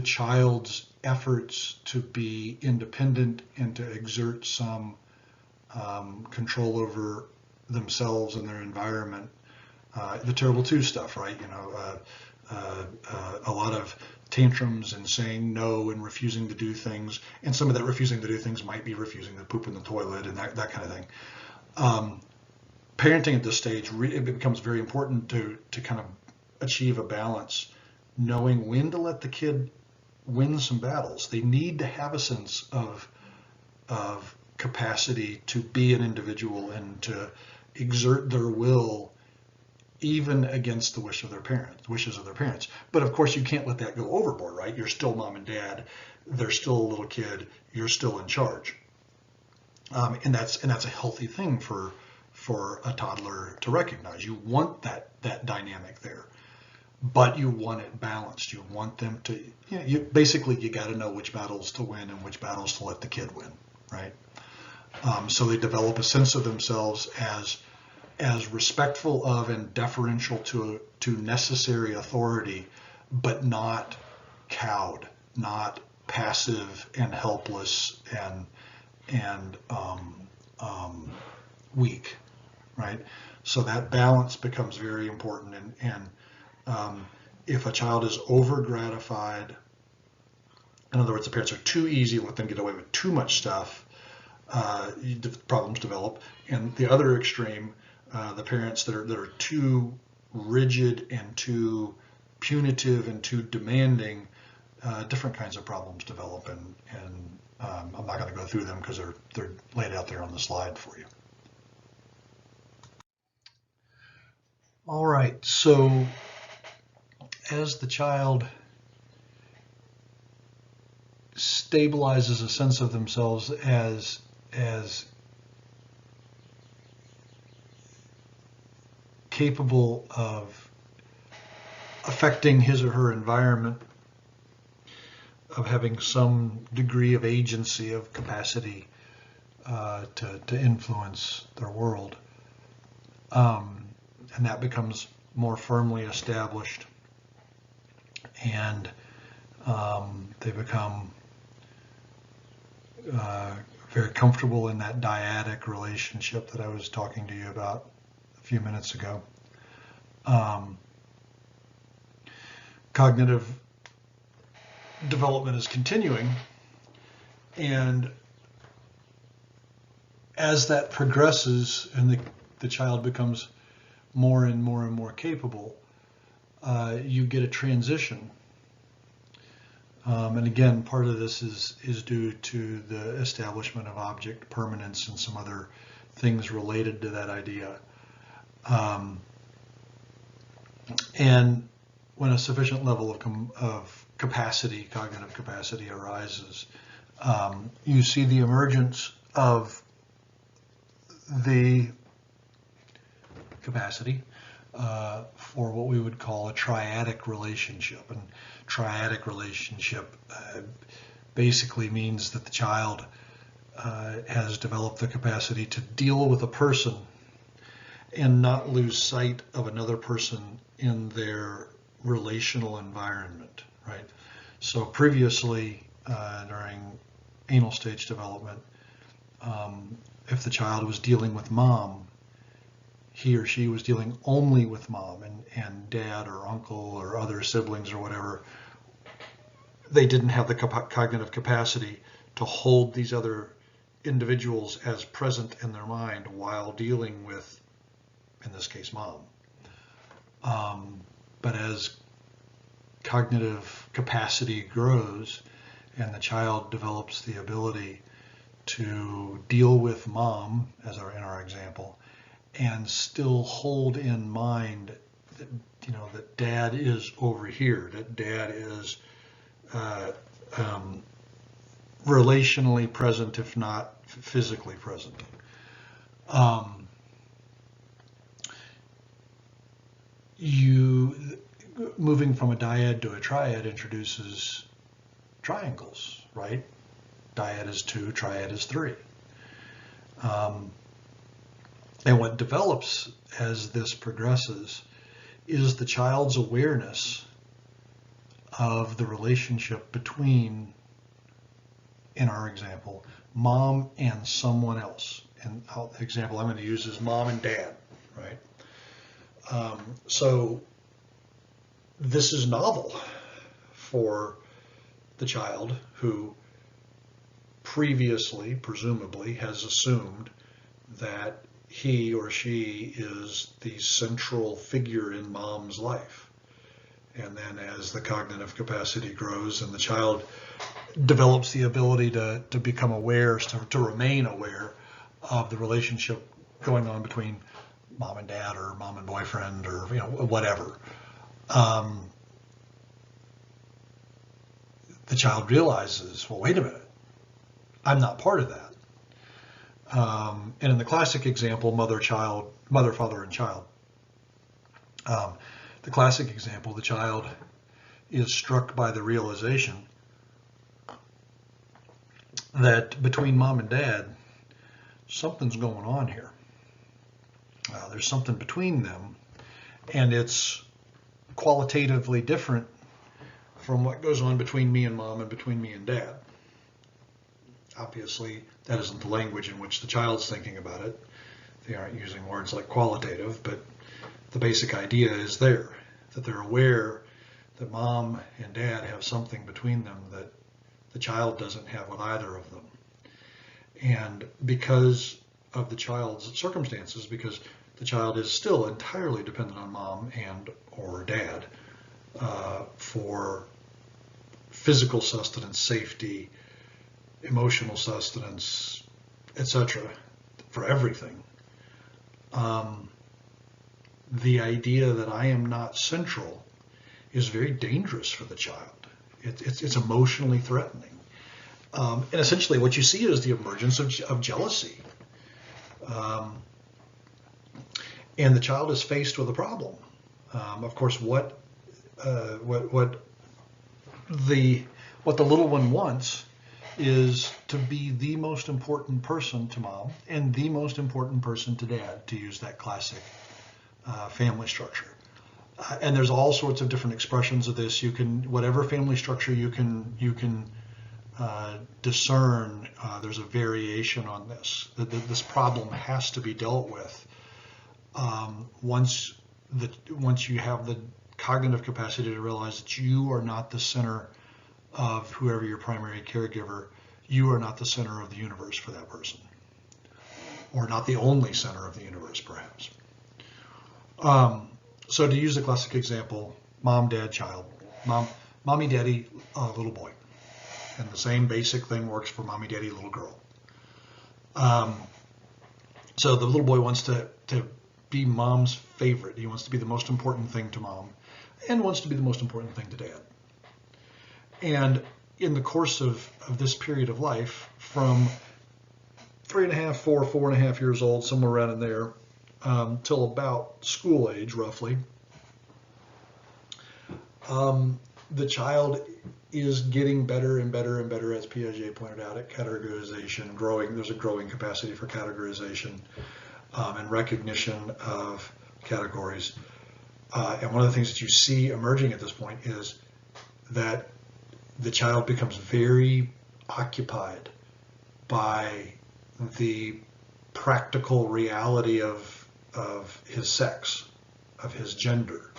child's efforts to be independent and to exert some control over themselves and their environment, the terrible two stuff, right? A lot of tantrums and saying no and refusing to do things, and some of that refusing to do things might be refusing to poop in the toilet and that kind of thing. Parenting at this stage, it becomes very important to kind of achieve a balance knowing when to let the kid win some battles. They need to have a sense of capacity to be an individual and to exert their will even against the wishes of their parents. But of course you can't let that go overboard, right? You're still mom and dad. They're still a little kid. You're still in charge. And that's a healthy thing for a toddler to recognize. You want that dynamic there, but you want it balanced. You want them to, basically you got to know which battles to win and which battles to let the kid win, right? So they develop a sense of themselves as respectful of and deferential to necessary authority, but not cowed, not passive and helpless and weak, right? So that balance becomes very important. And if a child is over gratified, in other words, the parents are too easy, let them get away with too much stuff, problems develop. And the other extreme, the parents that are too rigid and too punitive and too demanding, different kinds of problems develop. And I'm not going to go through them because they're laid out there on the slide for you. All right, so as the child stabilizes a sense of themselves as capable of affecting his or her environment, of having some degree of agency, of capacity to influence their world, and that becomes more firmly established, and they become very comfortable in that dyadic relationship that I was talking to you about a few minutes ago. Cognitive development is continuing, and as that progresses and the child becomes more and more and more capable, you get a transition. And again, part of this is due to the establishment of object permanence and some other things related to that idea. And when a sufficient level of capacity, cognitive capacity arises, you see the emergence of the capacity for what we would call a triadic relationship. And triadic relationship basically means that the child has developed the capacity to deal with a person and not lose sight of another person in their relational environment, right? So previously, during anal stage development, if the child was dealing with mom, he or she was dealing only with mom, and dad or uncle or other siblings or whatever, they didn't have the cognitive capacity to hold these other individuals as present in their mind while dealing with, in this case, mom. But as cognitive capacity grows and the child develops the ability to deal with mom, as in our example, and still hold in mind that, that dad is over here, that dad is relationally present, if not physically present. Moving from a dyad to a triad introduces triangles, right? Dyad is 2, triad is 3. And what develops as this progresses is the child's awareness of the relationship between, in our example, mom and someone else. And the example I'm going to use is mom and dad, right? So this is novel for the child who previously, presumably, has assumed that he or she is the central figure in mom's life. And then as the cognitive capacity grows and the child develops the ability to become aware, to remain aware of the relationship going on between mom and dad or mom and boyfriend or whatever, the child realizes, well, wait a minute, I'm not part of that. And in the classic example, mother, father, and child, the classic example, the child is struck by the realization that between mom and dad, something's going on here. There's something between them, and it's qualitatively different from what goes on between me and mom and between me and dad. Obviously, that isn't the language in which the child's thinking about it. They aren't using words like qualitative, but the basic idea is there, that they're aware that mom and dad have something between them that the child doesn't have with either of them. And because of the child's circumstances, because the child is still entirely dependent on mom and or dad for physical sustenance, safety, emotional sustenance, etc., for everything. The idea that I am not central is very dangerous for the child. It's emotionally threatening. And essentially what you see is the emergence of jealousy. And the child is faced with a problem. Of course, what the little one wants is to be the most important person to mom and the most important person to dad, to use that classic family structure. And there's all sorts of different expressions of this. You can, whatever family structure you can discern, there's a variation on this. This problem has to be dealt with once you have the cognitive capacity to realize that you are not the center of whoever your primary caregiver. You are not the center of the universe for that person, or not the only center of the universe, perhaps. So to use the classic example, mom, dad, child, mommy, daddy, little boy. And the same basic thing works for mommy, daddy, little girl. So the little boy wants to be mom's favorite. He wants to be the most important thing to mom and wants to be the most important thing to dad. And in the course of this period of life, from 3.5, 4.5 years old, somewhere around in there, till about school age, roughly, the child is getting better and better and better, as Piaget pointed out, at categorization, growing. There's a growing capacity for categorization and recognition of categories. And one of the things that you see emerging at this point is that the child becomes very occupied by the practical reality of his sex, of his gender.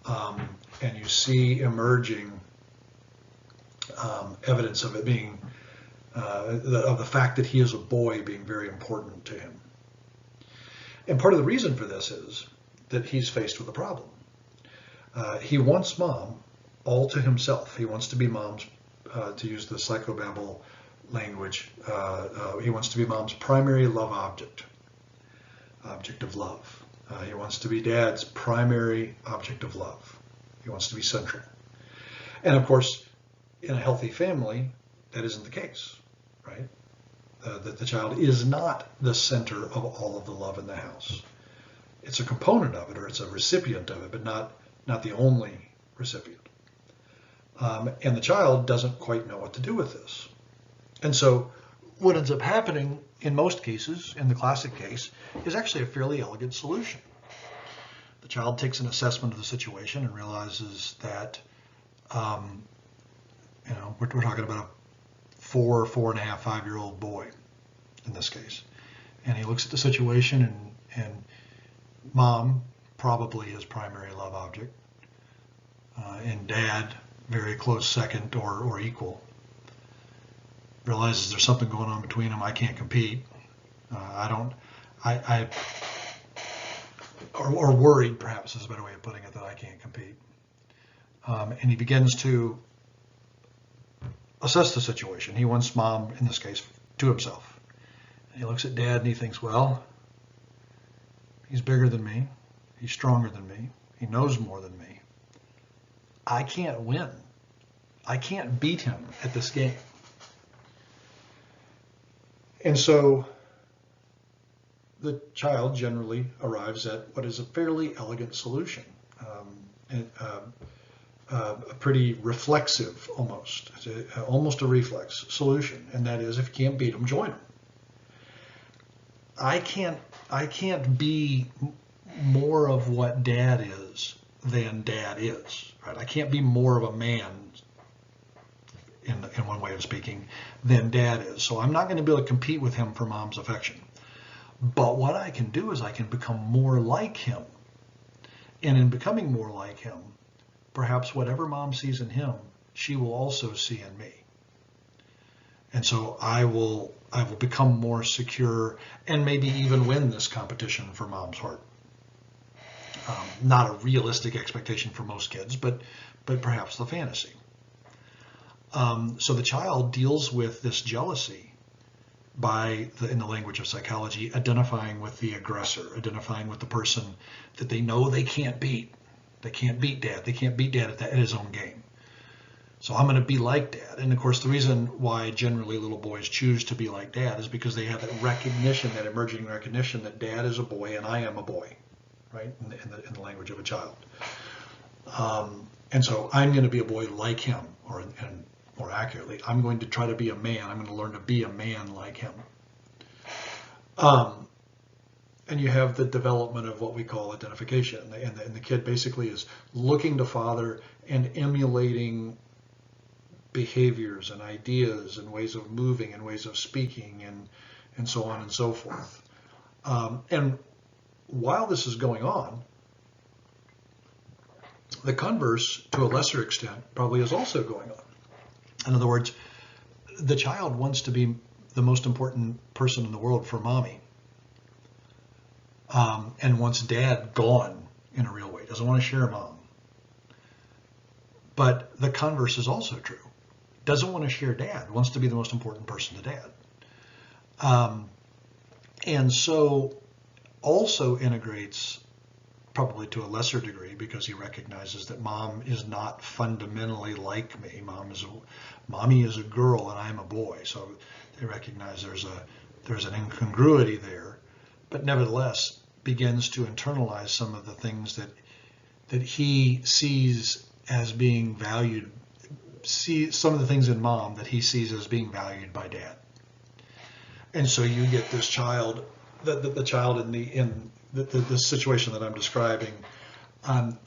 And you see emerging evidence of it being, of the fact that he is a boy being very important to him. And part of the reason for this is that he's faced with a problem. He wants mom all to himself. He wants to be mom's, to use the psychobabble language, he wants to be mom's primary love object of love. He wants to be dad's primary object of love. He wants to be central. And of course, in a healthy family, that isn't the case, right? That the child is not the center of all of the love in the house. It's a component of it, or it's a recipient of it, but not the only recipient. And the child doesn't quite know what to do with this. And so what ends up happening in most cases, in the classic case, is actually a fairly elegant solution. The child takes an assessment of the situation and realizes that, we're talking about a 4.5, 5-year-old boy in this case. And he looks at the situation and mom, probably his primary love object, and dad, very close second or equal. Realizes there's something going on between them. I can't compete. Or worried, perhaps is a better way of putting it, that I can't compete. And he begins to assess the situation. He wants mom, in this case, to himself. And he looks at dad and he thinks, well, he's bigger than me. He's stronger than me. He knows more than me. I can't win. I can't beat him at this game. And so the child generally arrives at what is a fairly elegant solution, a pretty reflexive almost, almost a reflex solution, and that is, if you can't beat him, join him. I can't be more of what dad is than dad is, right? I can't be more of a man, in one way of speaking, than dad is. So I'm not going to be able to compete with him for mom's affection. But what I can do is I can become more like him. And in becoming more like him, perhaps whatever mom sees in him, she will also see in me. And so I will become more secure and maybe even win this competition for mom's heart. Not a realistic expectation for most kids, but perhaps the fantasy. So the child deals with this jealousy by, in the language of psychology, identifying with the aggressor, identifying with the person that they know they can't beat. They can't beat dad. They can't beat dad at his own game. So I'm going to be like dad. And of course, the reason why generally little boys choose to be like dad is because they have that recognition, that emerging recognition that dad is a boy and I am a boy, right? In the language of a child. And so I'm going to be a boy like him, and more accurately, I'm going to try to be a man. I'm going to learn to be a man like him. And you have the development of what we call identification. And the kid basically is looking to father and emulating behaviors and ideas and ways of moving and ways of speaking and so on and so forth. And while this is going on, the converse, to a lesser extent, probably is also going on. In other words, the child wants to be the most important person in the world for mommy, and wants dad gone in a real way, doesn't want to share mom. But the converse is also true. Doesn't want to share dad, wants to be the most important person to dad. And so also integrates, probably to a lesser degree, because he recognizes that mom is not fundamentally like me. Mommy is a girl and I'm a boy. So they recognize there's an incongruity there, but nevertheless begins to internalize some of the things that he sees as being valued, some of the things in mom that he sees as being valued by dad. And so you get this child, the child in the situation that I'm describing. I'm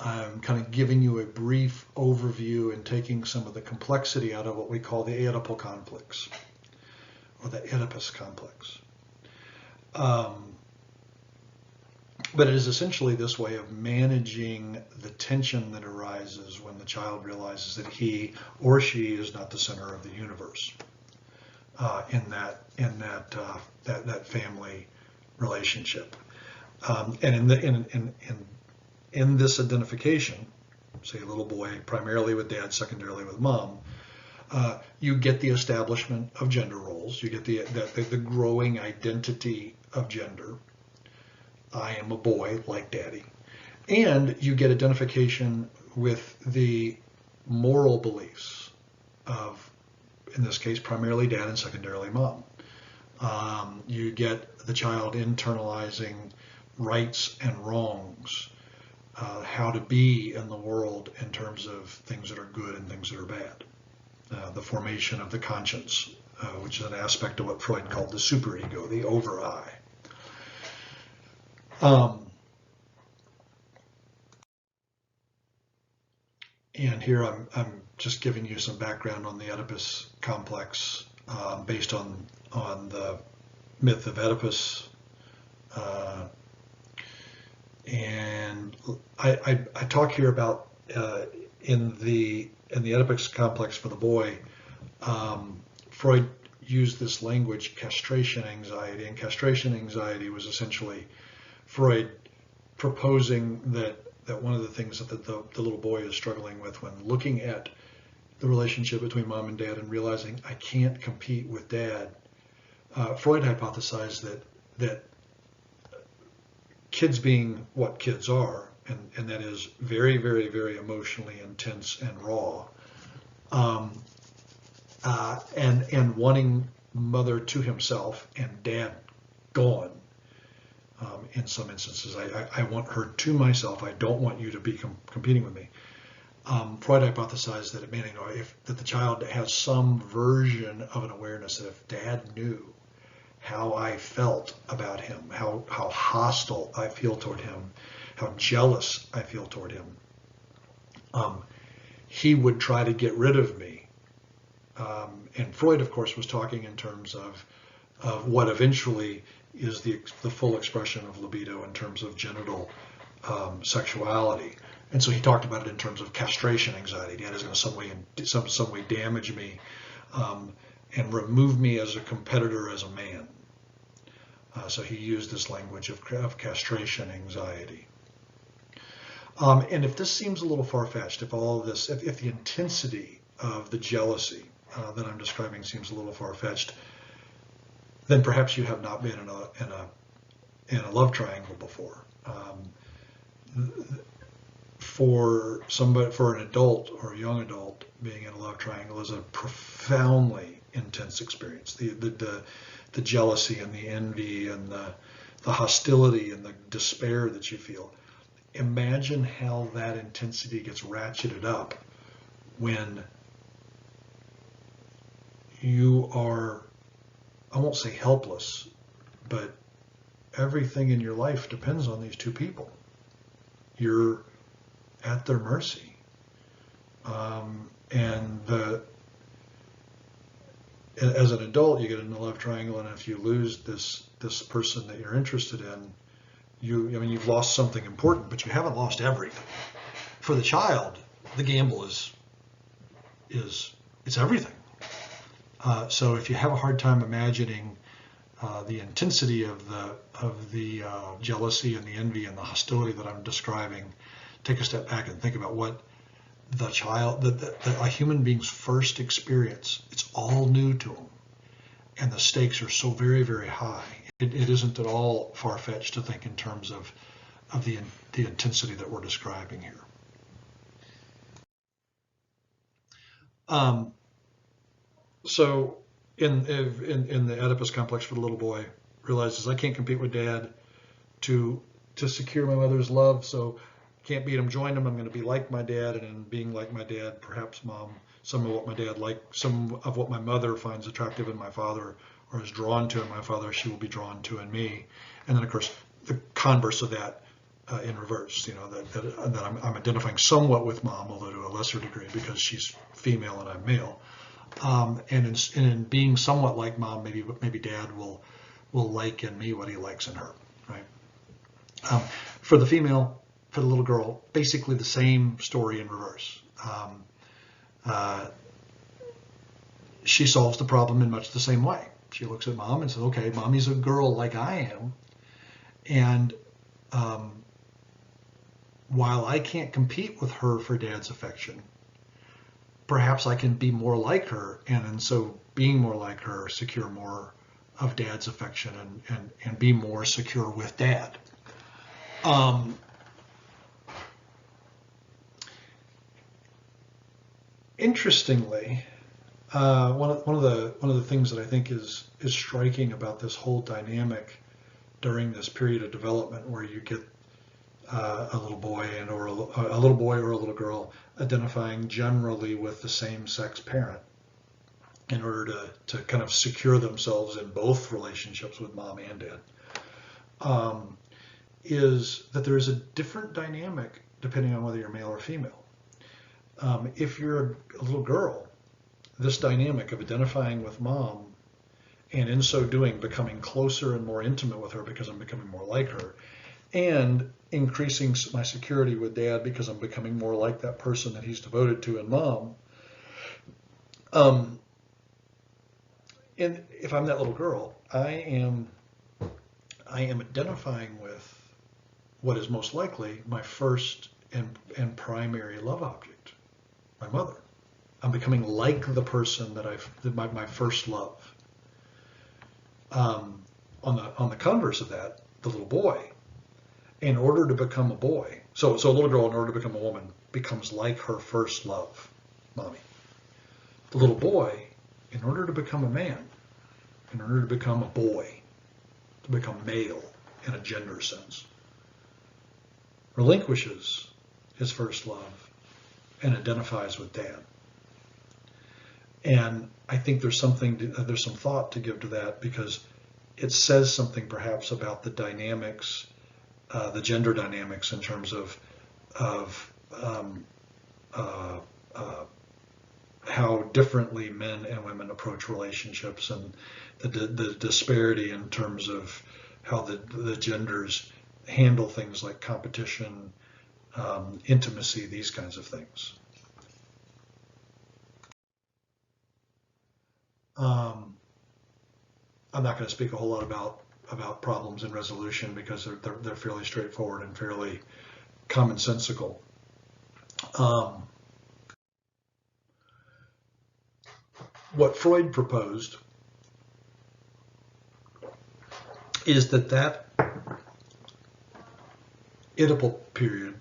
kind of giving you a brief overview and taking some of the complexity out of what we call the Oedipal conflicts, or the Oedipus complex. But it is essentially this way of managing the tension that arises when the child realizes that he or she is not the center of the universe in that family relationship. And in this identification, say a little boy primarily with dad, secondarily with mom, you get the establishment of gender roles. You get the growing identity of gender. I am a boy like daddy. And you get identification with the moral beliefs of, in this case, primarily dad and secondarily mom. You get the child internalizing rights and wrongs, how to be in the world in terms of things that are good and things that are bad. The formation of the conscience, which is an aspect of what Freud called the superego, the over-I. And here I'm just giving you some background on the Oedipus complex based on the myth of Oedipus. And I talk here about in the Oedipus complex for the boy, Freud used this language, castration anxiety, and castration anxiety was essentially Freud proposing that that one of the things that the little boy is struggling with when looking at the relationship between mom and dad and realizing I can't compete with dad, Freud hypothesized that kids being what kids are, and that is very, very, very emotionally intense and raw, and wanting mother to himself and dad gone. In some instances, I want her to myself. I don't want you to be competing with me. Freud hypothesized that that the child has some version of an awareness that if dad knew how I felt about him, how hostile I feel toward him, how jealous I feel toward him, he would try to get rid of me. And Freud, of course, was talking in terms of what eventually is the full expression of libido in terms of genital sexuality. And so he talked about it in terms of castration anxiety. Dad is going to some way damage me and remove me as a competitor, as a man. So he used this language of castration anxiety. And if this seems a little far-fetched, if all of this, if the intensity of the jealousy that I'm describing seems a little far-fetched, then perhaps you have not been in a love triangle before. For an adult or a young adult, being in a love triangle is a profoundly intense experience. The jealousy and the envy and the hostility and the despair that you feel. Imagine how that intensity gets ratcheted up when you are, I won't say helpless, but everything in your life depends on these two people. You're at their mercy. As an adult, you get in a love triangle, and if you lose this person that you're interested in, you've lost something important, but you haven't lost everything. For the child, the gamble is it's everything. So if you have a hard time imagining the intensity of the jealousy and the envy and the hostility that I'm describing, take a step back and think about what the child, a human being's first experience. It's all new to them, and the stakes are so very, very high. It isn't at all far-fetched to think in terms of the intensity that we're describing here. So in the Oedipus complex for the little boy, realizes I can't compete with dad to secure my mother's love, so can't beat him, join him. I'm going to be like my dad, and in being like my dad, perhaps mom, some of what my mother finds attractive in my father or is drawn to in my father, she will be drawn to in me. And then of course the converse of that in reverse, that I'm identifying somewhat with mom, although to a lesser degree because she's female and I'm male. And in being somewhat like mom, maybe dad will like in me what he likes in her, right? For the female, for the little girl, basically the same story in reverse. She solves the problem in much the same way. She looks at mom and says, okay, mommy's a girl like I am, and while I can't compete with her for dad's affection, perhaps I can be more like her, and in so being more like her, secure more of dad's affection and be more secure with dad. Interestingly, one of the things that I think is striking about this whole dynamic during this period of development, where you get a little boy or a little girl identifying generally with the same-sex parent in order to kind of secure themselves in both relationships with mom and dad, is that there is a different dynamic depending on whether you're male or female. If you're a little girl, this dynamic of identifying with mom and in so doing becoming closer and more intimate with her because I'm becoming more like her, and increasing my security with dad because I'm becoming more like that person that he's devoted to in mom. And if I'm that little girl, I am identifying with what is most likely my first and primary love object, my mother. I'm becoming like the person that my first love. On the converse of that, the little boy, in order to become a boy, so a little girl, in order to become a woman, becomes like her first love, mommy. The little boy, in order to become a man, in order to become a boy, to become male in a gender sense, relinquishes his first love and identifies with dad. And I think there's some thought to give to that, because it says something perhaps about the dynamics, the gender dynamics in terms of how differently men and women approach relationships, and the disparity in terms of how the genders handle things like competition, intimacy, these kinds of things. I'm not going to speak a whole lot about problems and resolution, because they're fairly straightforward and fairly commonsensical. What Freud proposed is that Oedipal period.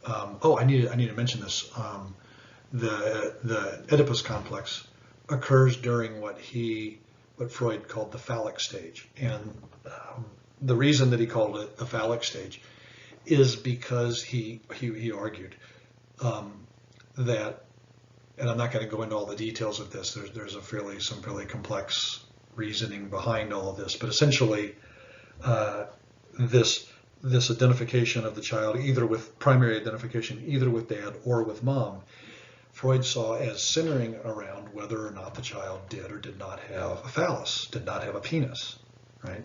I need to mention this. The Oedipus complex occurs during what Freud called the phallic stage, and the reason that he called it the phallic stage is because he argued that, and I'm not going to go into all the details of this. There's some fairly complex reasoning behind all of this, but essentially, this identification of the child, either with primary identification, either with dad or with mom, Freud saw as centering around whether or not the child did or did not have a phallus, did not have a penis, right?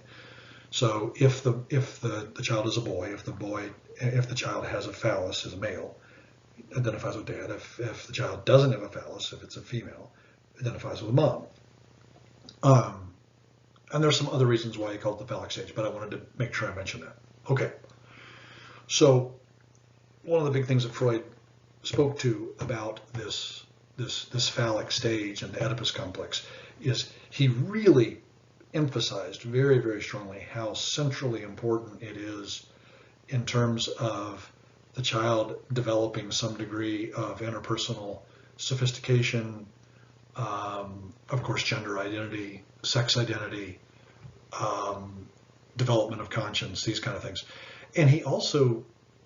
So if the child is a boy, if the child has a phallus, is a male, identifies with dad. If the child doesn't have a phallus, if it's a female, identifies with mom. And there's some other reasons why he called it the phallic stage, but I wanted to make sure I mentioned that. Okay. So one of the big things that Freud spoke to about this phallic stage and the Oedipus complex is he really emphasized very, very strongly how centrally important it is in terms of the child developing some degree of interpersonal sophistication, of course, gender identity, sex identity, development of conscience, these kind of things. And he also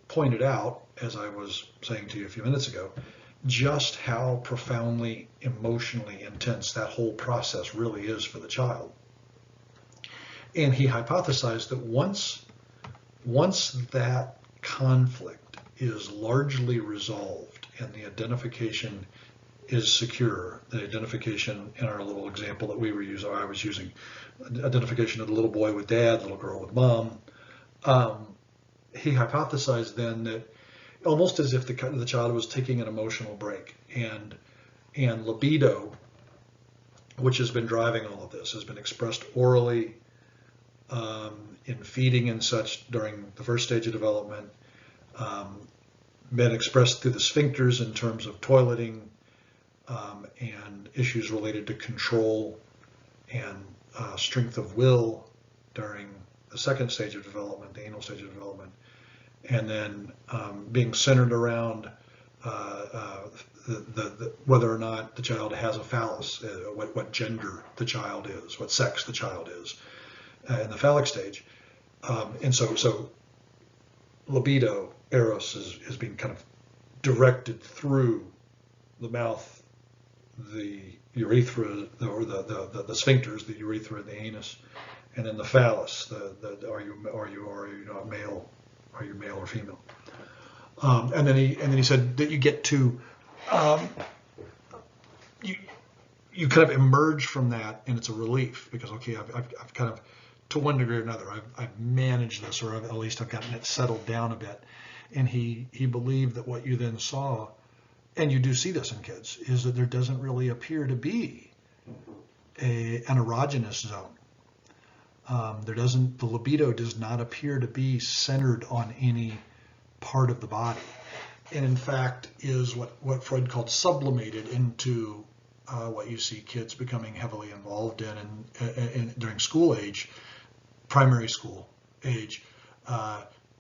pointed out, as I was saying to you a few minutes ago, just how profoundly emotionally intense that whole process really is for the child. And he hypothesized that once that conflict is largely resolved and the identification is secure, the identification in our little example that I was using, identification of the little boy with dad, little girl with mom, he hypothesized then that almost as if the child was taking an emotional break, and libido, which has been driving all of this, has been expressed orally, in feeding and such during the first stage of development, been expressed through the sphincters in terms of toileting, and issues related to control and strength of will during the second stage of development, the anal stage of development, and then being centered around whether or not the child has a phallus, what gender the child is, what sex the child is, in the phallic stage. And so libido, eros, is being kind of directed through the mouth, the urethra, or the sphincters, the urethra and the anus, and then the phallus, are you not male? Are you male or female? And then he said that you get to you kind of emerge from that, and it's a relief, because okay, I've kind of, to one degree or another, I've managed this, or at least I've gotten it settled down a bit. And he believed that what you then saw, and you do see this in kids, is that there doesn't really appear to be an erogenous zone. The libido does not appear to be centered on any part of the body, and in fact is what Freud called sublimated into what you see kids becoming heavily involved in during school age, primary school age,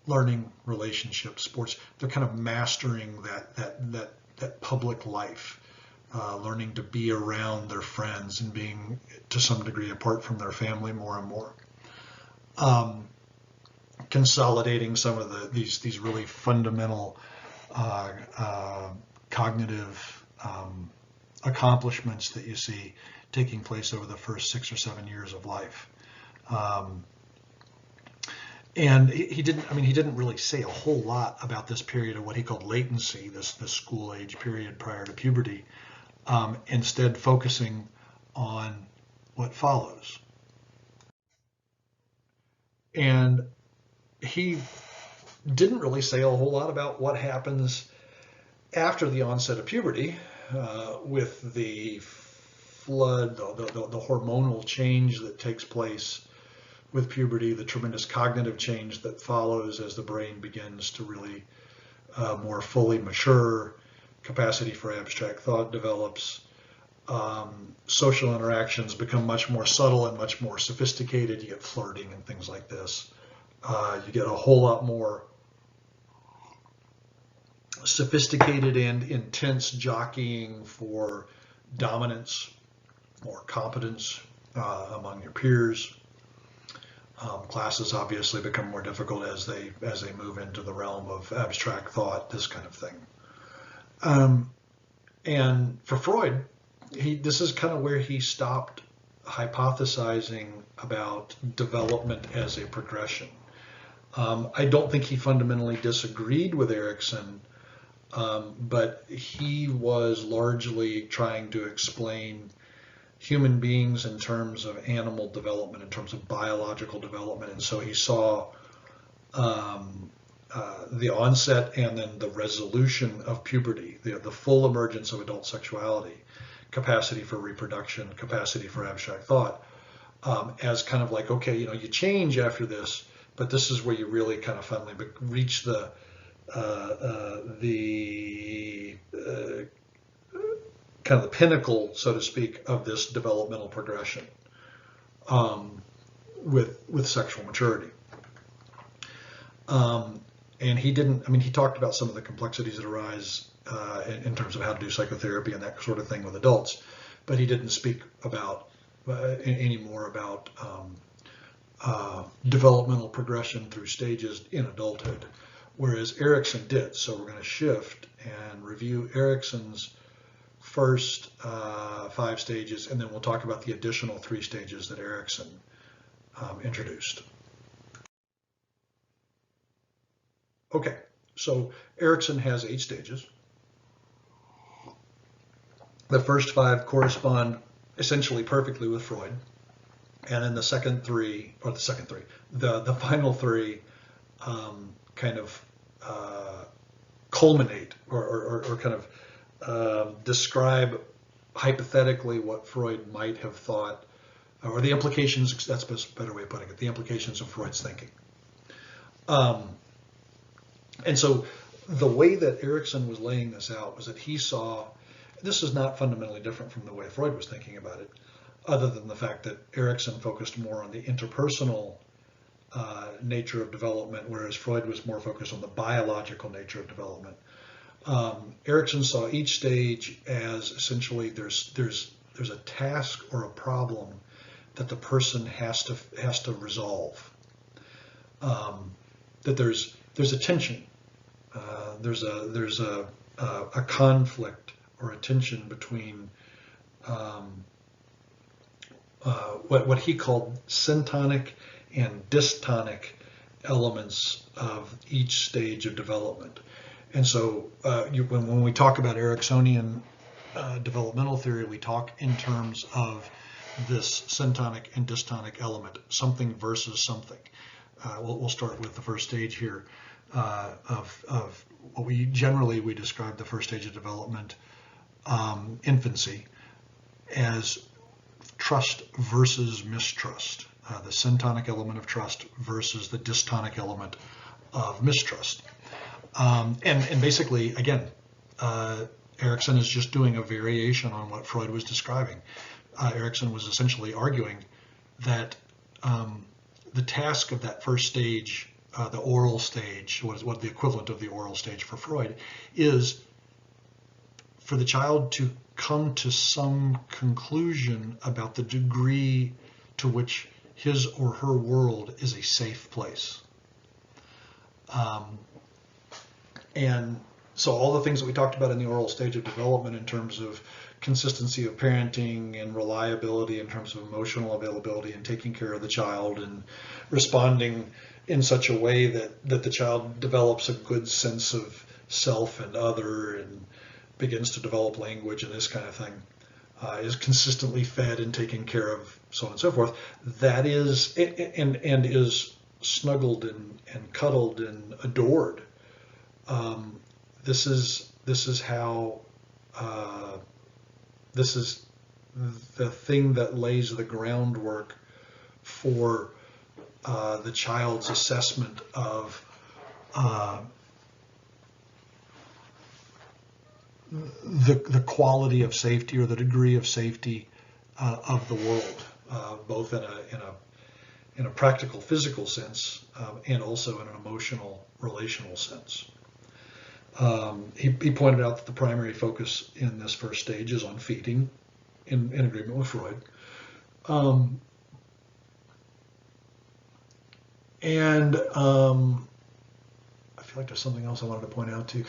learning relationships, sports. They're kind of mastering that public life, learning to be around their friends and being to some degree apart from their family more and more. Consolidating some of these really fundamental cognitive accomplishments that you see taking place over the first 6 or 7 years of life. And he didn't really say a whole lot about this period of what he called latency, this school age period prior to puberty, instead focusing on what follows. And he didn't really say a whole lot about what happens after the onset of puberty, with the flood, the hormonal change that takes place with puberty, the tremendous cognitive change that follows as the brain begins to really more fully mature, capacity for abstract thought develops, social interactions become much more subtle and much more sophisticated. You get flirting and things like this. You get a whole lot more sophisticated and intense jockeying for dominance or competence among your peers. Classes obviously become more difficult as they move into the realm of abstract thought, this kind of thing. And for Freud, this is kind of where he stopped hypothesizing about development as a progression. I don't think he fundamentally disagreed with Erikson, but he was largely trying to explain human beings in terms of animal development, in terms of biological development. And so he saw the onset and then the resolution of puberty, the full emergence of adult sexuality, capacity for reproduction, capacity for abstract thought, as kind of like, okay, you change after this, but this is where you really kind of finally reach the kind of the pinnacle, so to speak, of this developmental progression with sexual maturity. And he talked about some of the complexities that arise in terms of how to do psychotherapy and that sort of thing with adults, but he didn't speak about any more about developmental progression through stages in adulthood, whereas Erikson did. So we're going to shift and review Erikson's first 5 stages, and then we'll talk about the additional 3 stages that Erikson introduced. Okay, so Erikson has 8 stages. The first 5 correspond essentially perfectly with Freud, and then the final 3 kind of culminate or kind of describe hypothetically what Freud might have thought, or the implications, that's a better way of putting it, the implications of Freud's thinking. And so the way that Erikson was laying this out was that he saw, this is not fundamentally different from the way Freud was thinking about it, other than the fact that Erikson focused more on the interpersonal nature of development, whereas Freud was more focused on the biological nature of development. Erikson saw each stage as essentially there's a task or a problem that the person has to resolve. That there's a tension, there's a conflict or a tension between what he called syntonic and dystonic elements of each stage of development. And so when we talk about Ericksonian developmental theory, we talk in terms of this syntonic and dystonic element, something versus something. We'll start with the first stage here of what we describe the first stage of development, infancy, as trust versus mistrust. the syntonic element of trust versus the dystonic element of mistrust. And basically, again, Erikson is just doing a variation on what Freud was describing. Erikson was essentially arguing that the task of that first stage, the oral stage, what the equivalent of the oral stage for Freud, is for the child to come to some conclusion about the degree to which his or her world is a safe place. And so all the things that we talked about in the oral stage of development in terms of consistency of parenting and reliability in terms of emotional availability and taking care of the child and responding in such a way that the child develops a good sense of self and other and begins to develop language and this kind of thing, is consistently fed and taken care of, so on and so forth. That is, and is snuggled and cuddled and adored. This is how, this is the thing that lays the groundwork for the child's assessment of the quality of safety or the degree of safety of the world, both in a practical physical sense and also in an emotional relational sense. He pointed out that the primary focus in this first stage is on feeding, in agreement with Freud. I feel like there's something else I wanted to point out too.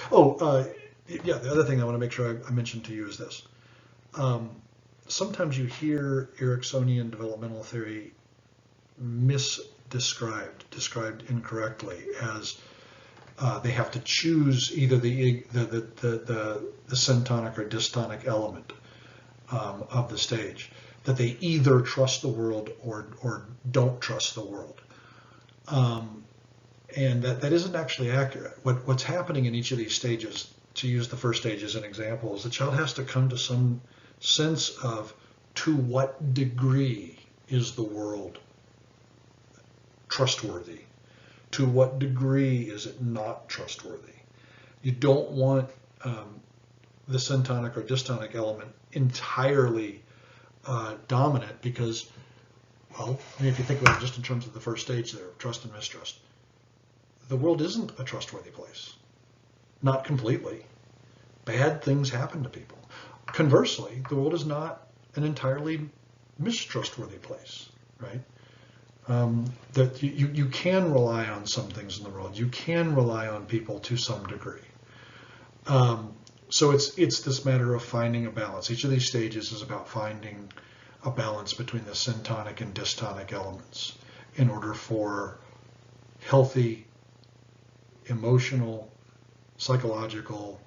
Yeah, the other thing I want to make sure I mention to you is this. Sometimes you hear Ericksonian developmental theory described incorrectly as they have to choose either the syntonic or dystonic element of the stage, that they either trust the world or don't trust the world. And that isn't actually accurate. What's happening in each of these stages, to use the first stage as an example, is the child has to come to some sense of to what degree is the world trustworthy? To what degree is it not trustworthy? You don't want the syntonic or dystonic element entirely dominant because, well, I mean, if you think about it just in terms of the first stage there, trust and mistrust, the world isn't a trustworthy place. Not completely. Bad things happen to people. Conversely, the world is not an entirely mistrustworthy place, right? That you can rely on some things in the world. You can rely on people to some degree. So it's this matter of finding a balance. Each of these stages is about finding a balance between the syntonic and dystonic elements in order for healthy, emotional, psychological,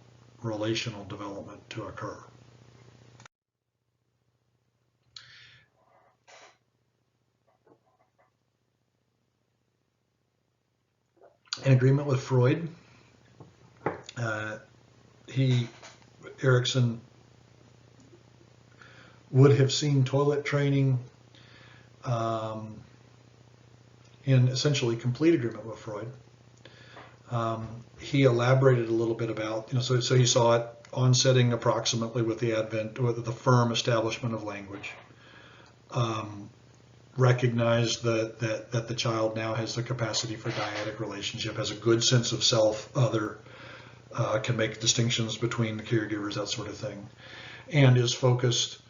relational development to occur. In agreement with Freud, Erikson would have seen toilet training in essentially complete agreement with Freud. He elaborated a little bit about, so he saw it onsetting approximately with the advent, or the firm establishment of language. Recognized that the child now has the capacity for dyadic relationship, has a good sense of self, other, can make distinctions between the caregivers, that sort of thing, and is focused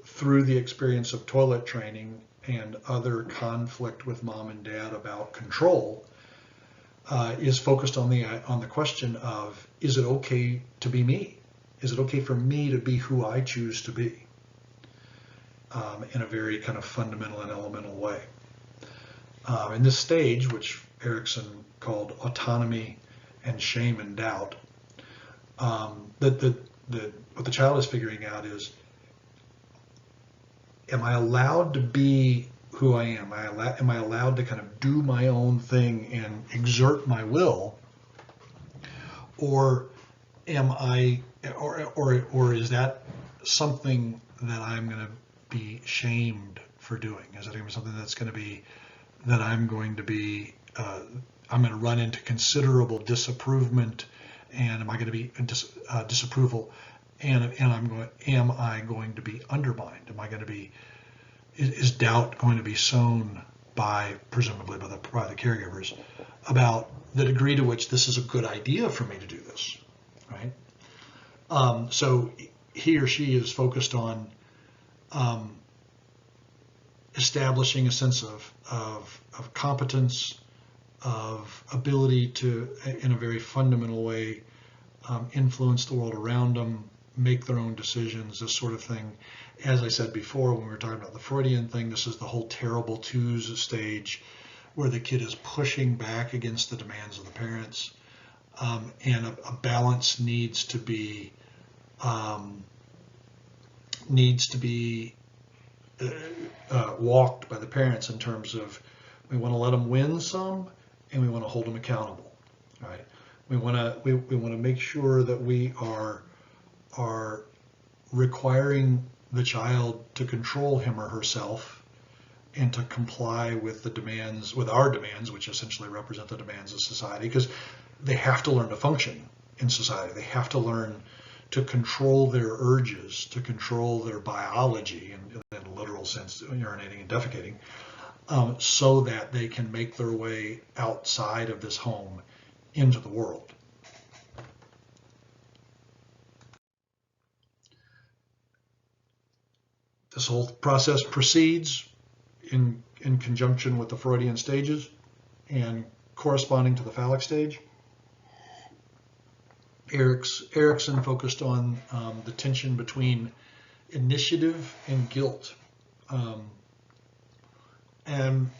through the experience of toilet training and other conflict with mom and dad about control, is focused on the question of, is it okay to be me? Is it okay for me to be who I choose to be? In a very kind of fundamental and elemental way. In this stage, which Erikson called autonomy and shame and doubt, what the child is figuring out is, am I allowed to be who I am? Am I allowed to kind of do my own thing and exert my will, or am I, or is that something that I'm going to be shamed for doing? Is it going to be something that's going to be that I'm going to run into considerable disapproval, and am I going to be disapproval, and am I going to be undermined? Am I going to be is doubt going to be sown presumably by the caregivers about the degree to which this is a good idea for me to do this, right? So he or she is focused on establishing a sense of competence, of ability to, in a very fundamental way, influence the world around them, make their own decisions, this sort of thing. As I said before, when we were talking about the Freudian thing, this is the whole terrible twos stage where the kid is pushing back against the demands of the parents, and a balance needs to be walked by the parents in terms of we want to let them win some and we want to hold them accountable, right? We want to make sure that we are requiring the child to control him or herself and to comply with our demands, which essentially represent the demands of society, because they have to learn to function in society. They have to learn to control their urges, to control their biology in a literal sense, urinating and defecating, so that they can make their way outside of this home into the world. This whole process proceeds in conjunction with the Freudian stages and corresponding to the phallic stage. Erikson focused on the tension between initiative and guilt. And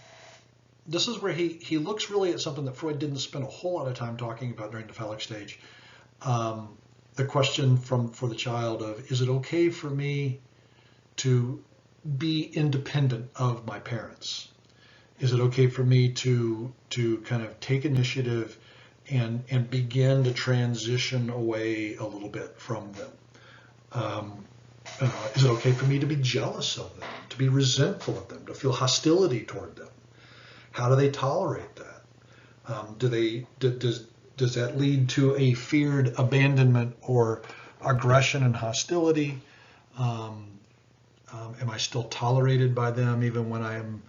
this is where he looks really at something that Freud didn't spend a whole lot of time talking about during the phallic stage. The question for the child of, is it okay for me to be independent of my parents? Is it okay for me to kind of take initiative and begin to transition away a little bit from them? Is it okay for me to be jealous of them, to be resentful of them, to feel hostility toward them? How do they tolerate that? Does that lead to a feared abandonment or aggression and hostility? Am I still tolerated by them even when I'm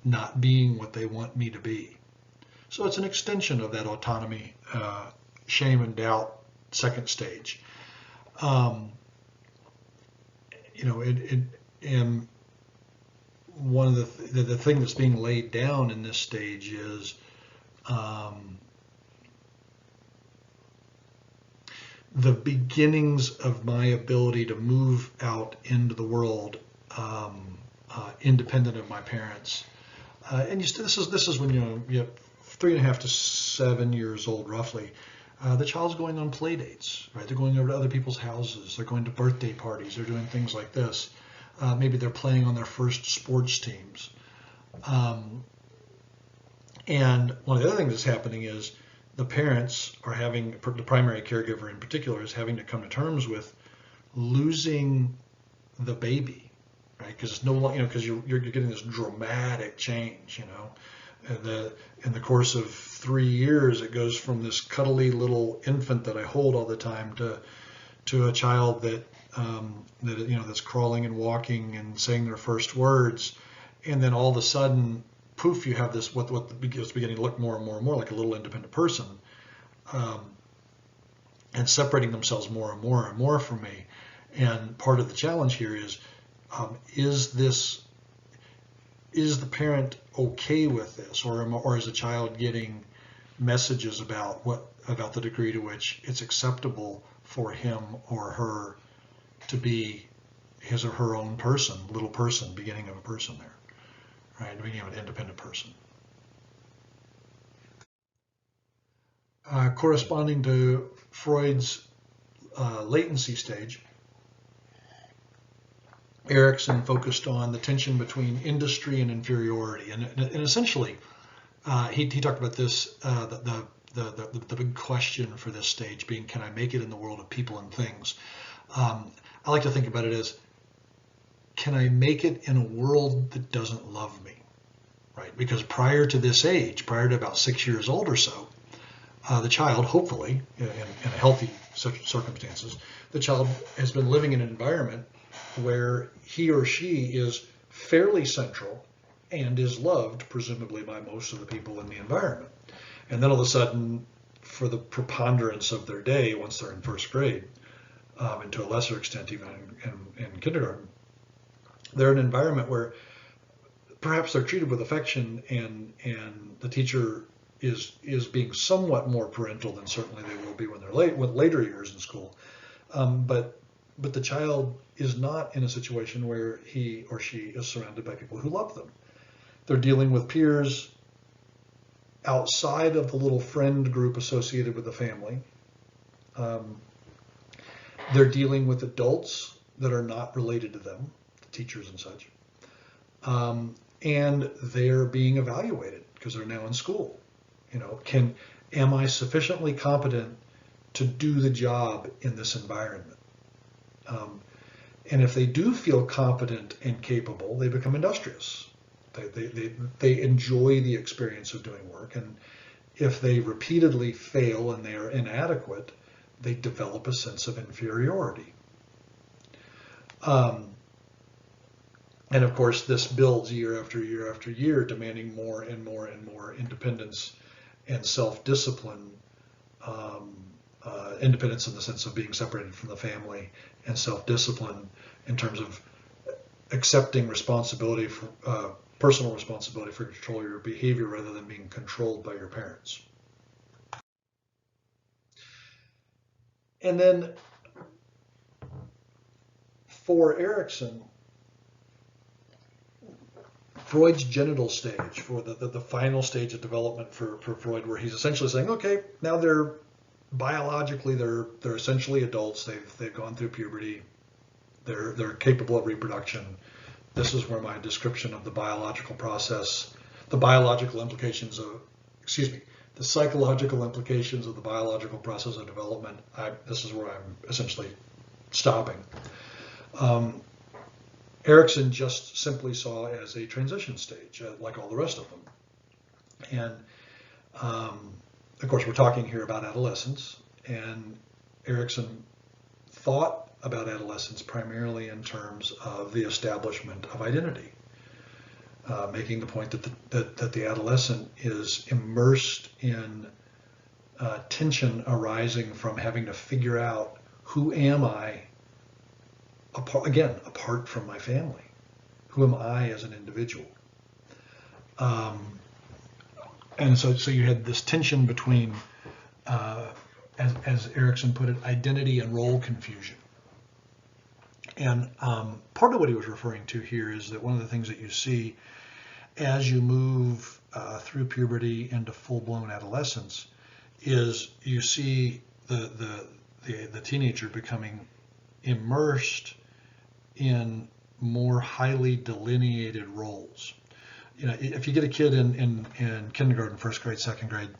not being what they want me to be? So it's an extension of that autonomy, shame and doubt second stage. And one of the thing that's being laid down in this stage is the beginnings of my ability to move out into the world independent of my parents. And this is when you're 3.5 to 7 years old, roughly. The child's going on play dates, right? They're going over to other people's houses. They're going to birthday parties. They're doing things like this. Maybe they're playing on their first sports teams. And one of the other things that's happening is the parents are the primary caregiver in particular is having to come to terms with losing the baby, right? Because it's no longer, because you're getting this dramatic change, in the course of 3 years, it goes from this cuddly little infant that I hold all the time to a child that's crawling and walking and saying their first words, and then all of a sudden, poof, you have this what is beginning to look more and more and more like a little independent person, and separating themselves more and more and more from me. And part of the challenge here is the parent okay with this, or is the child getting messages about the degree to which it's acceptable for him or her to be his or her own person, little person, beginning of a person there, right? Beginning of an independent person. Corresponding to Freud's latency stage, Erikson focused on the tension between industry and inferiority, and essentially he talked about this. The big question for this stage being, can I make it in the world of people and things? I like to think about it as, can I make it in a world that doesn't love me, right? Because prior to this age, prior to about 6 years old or so, the child, hopefully, in healthy circumstances, the child has been living in an environment where he or she is fairly central and is loved, presumably, by most of the people in the environment. And then all of a sudden, for the preponderance of their day, once they're in first grade, and to a lesser extent even in kindergarten, they're in an environment where perhaps they're treated with affection, and the teacher is being somewhat more parental than certainly they will be when they're with later years in school. But the child is not in a situation where he or she is surrounded by people who love them. They're dealing with peers outside of the little friend group associated with the family. They're dealing with adults that are not related to them, the teachers and such. And they're being evaluated because they're now in school. Am I sufficiently competent to do the job in this environment? And if they do feel competent and capable, they become industrious. They enjoy the experience of doing work. And if they repeatedly fail and they are inadequate, they develop a sense of inferiority. And of course, this builds year after year after year, demanding more and more and more independence and self-discipline, independence in the sense of being separated from the family, and self-discipline in terms of accepting responsibility for personal responsibility for control of your behavior rather than being controlled by your parents. And then for Erikson, Freud's genital stage, for the final stage of development for Freud, where he's essentially saying, okay, now they're biologically they're essentially adults. They've gone through puberty. They're capable of reproduction. This is where my description of the biological process, the biological implications of, the psychological implications of the biological process of development. This is where I'm essentially stopping. Erikson just simply saw as a transition stage, like all the rest of them. And of course, we're talking here about adolescence, and Erikson thought about adolescence primarily in terms of the establishment of identity, making the point that the adolescent is immersed in tension arising from having to figure out, who am I, apart from my family? Who am I as an individual? And so you had this tension between, as Erikson put it, identity and role confusion. And part of what he was referring to here is that one of the things that you see as you move through puberty into full-blown adolescence is you see the teenager becoming immersed in more highly delineated roles. If you get a kid in kindergarten, first grade, second grade,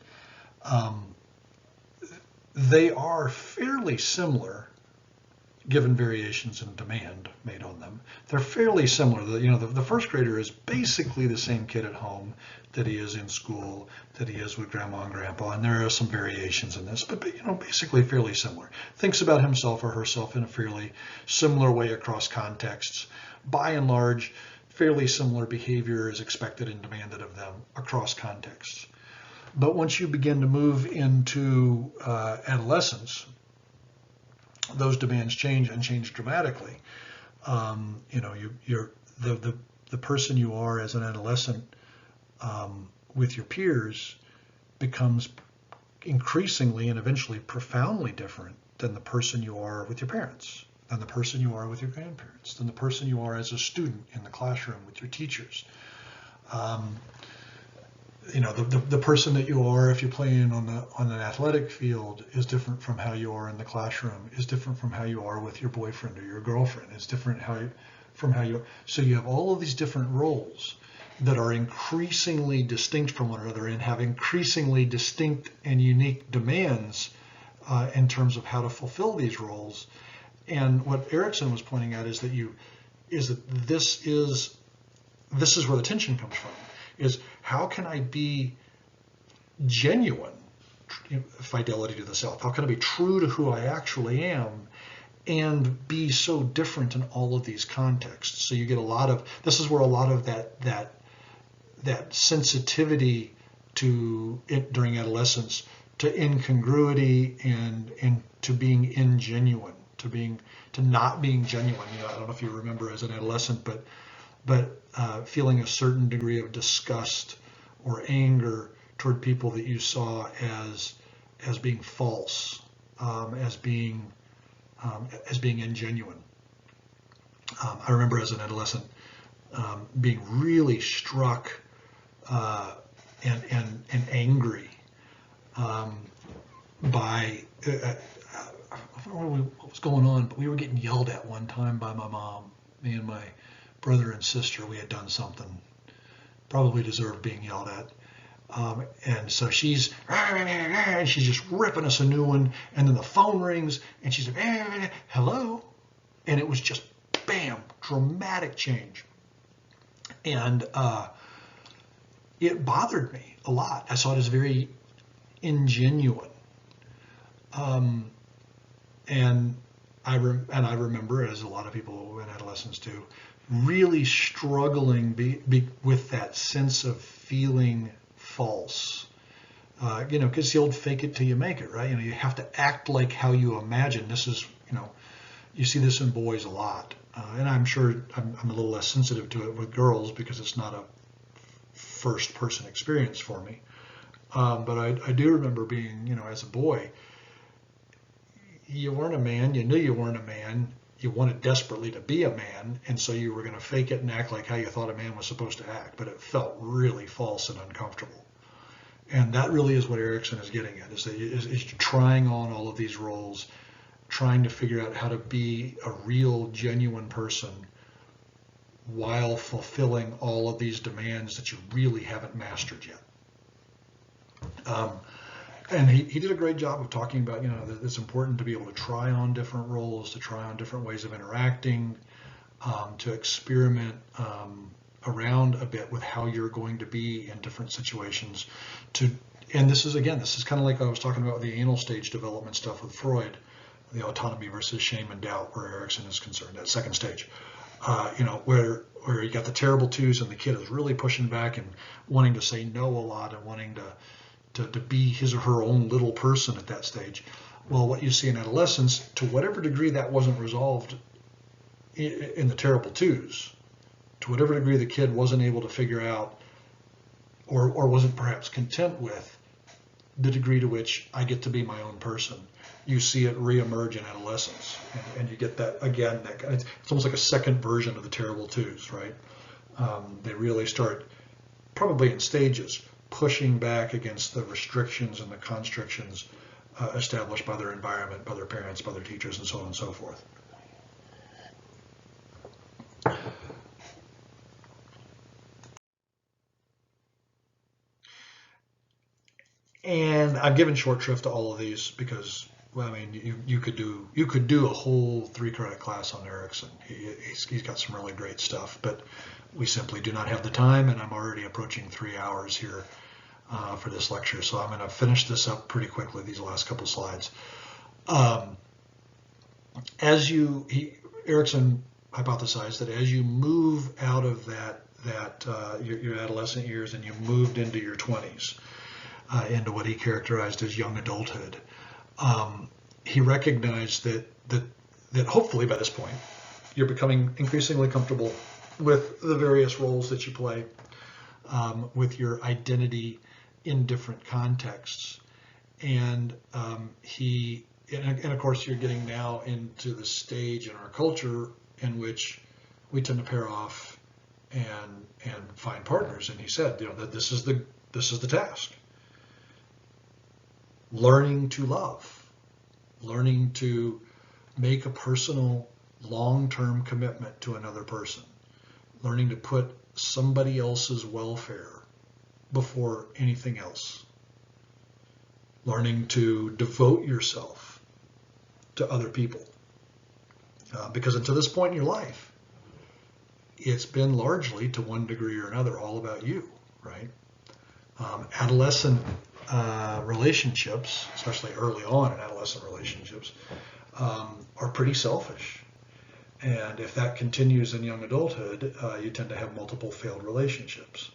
they are fairly similar, given variations in demand made on them. They're fairly similar. The first grader is basically the same kid at home that he is in school, that he is with grandma and grandpa, and there are some variations in this, but basically fairly similar. Thinks about himself or herself in a fairly similar way across contexts. By and large, fairly similar behavior is expected and demanded of them across contexts. But once you begin to move into adolescence, those demands change and change dramatically. You're the person you are as an adolescent with your peers becomes increasingly and eventually profoundly different than the person you are with your parents, than the person you are with your grandparents, than the person you are as a student in the classroom with your teachers. The person that you are if you're playing on an athletic field is different from how you are in the classroom, is different from how you are with your boyfriend or your girlfriend, is different from how you. So you have all of these different roles that are increasingly distinct from one another and have increasingly distinct and unique demands in terms of how to fulfill these roles. And what Erikson was pointing out is that is that this is where the tension comes from, is how can I be genuine fidelity to the self? How can I be true to who I actually am and be so different in all of these contexts? So you get a lot of, this is where a lot of that sensitivity to it during adolescence, to incongruity and to being ingenuine, to not being genuine. I don't know if you remember as an adolescent, but feeling a certain degree of disgust or anger toward people that you saw as being false, as being ingenuine. I remember as an adolescent being really struck and angry by I don't know what was going on, but we were getting yelled at one time by my mom. Me and my brother and sister, we had done something probably deserved being yelled at. And so she's just ripping us a new one, and then the phone rings, and she's like, hello, and it was just bam, dramatic change, and it bothered me a lot. I saw it as very ingenuine, and I remember, as a lot of people in adolescence do, really struggling with that sense of feeling false. Because the old fake it till you make it, right? You have to act like how you imagine. This is, you see this in boys a lot. And I'm sure I'm a little less sensitive to it with girls because it's not a first person experience for me. But I do remember being, as a boy, you weren't a man, you knew you weren't a man, you wanted desperately to be a man, and so you were going to fake it and act like how you thought a man was supposed to act, but it felt really false and uncomfortable. And that really is what Erickson is getting at, is trying on all of these roles, trying to figure out how to be a real, genuine person while fulfilling all of these demands that you really haven't mastered yet. And he did a great job of talking about, that it's important to be able to try on different roles, to try on different ways of interacting, to experiment around a bit with how you're going to be in different situations. And this is kind of like I was talking about the anal stage development stuff with Freud, the autonomy versus shame and doubt, where Erickson is concerned, that second stage. Where you got the terrible twos and the kid is really pushing back and wanting to say no a lot and wanting to be his or her own little person at that stage. Well, what you see in adolescence, to whatever degree that wasn't resolved in the terrible twos, to whatever degree the kid wasn't able to figure out or wasn't perhaps content with the degree to which I get to be my own person, you see it reemerge in adolescence. And you get that again, it's almost like a second version of the terrible twos, right? They really start, probably in stages, pushing back against the restrictions and the constrictions established by their environment, by their parents, by their teachers, and so on and so forth. And I'm giving short shrift to all of these because, well, I mean, you could do a whole 3-credit class on Erickson. He's got some really great stuff, but we simply do not have the time, and I'm already approaching 3 hours here for this lecture, so I'm going to finish this up pretty quickly, these last couple slides. Erickson hypothesized that as you move out of your adolescent years and you moved into your 20s, into what he characterized as young adulthood, he recognized that hopefully by this point you're becoming increasingly comfortable with the various roles that you play, with your identity in different contexts, and of course you're getting now into the stage in our culture in which we tend to pair off and find partners. And he said, that this is the task: learning to love, learning to make a personal, long-term commitment to another person, learning to put somebody else's welfare before anything else, learning to devote yourself to other people. Because until this point in your life, it's been largely, to one degree or another, all about you, right? Adolescent relationships, especially early on in adolescent relationships, are pretty selfish. And if that continues in young adulthood, you tend to have multiple failed relationships.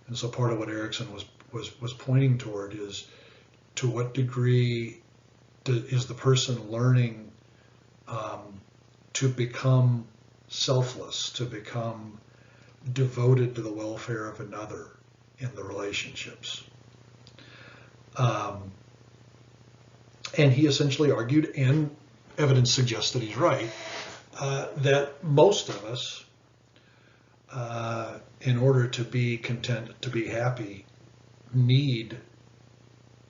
And so part of what Erickson was pointing toward is, to what degree is the person learning to become selfless, to become devoted to the welfare of another in the relationships. And he essentially argued, and evidence suggests that he's right, that most of us, in order to be content, to be happy, need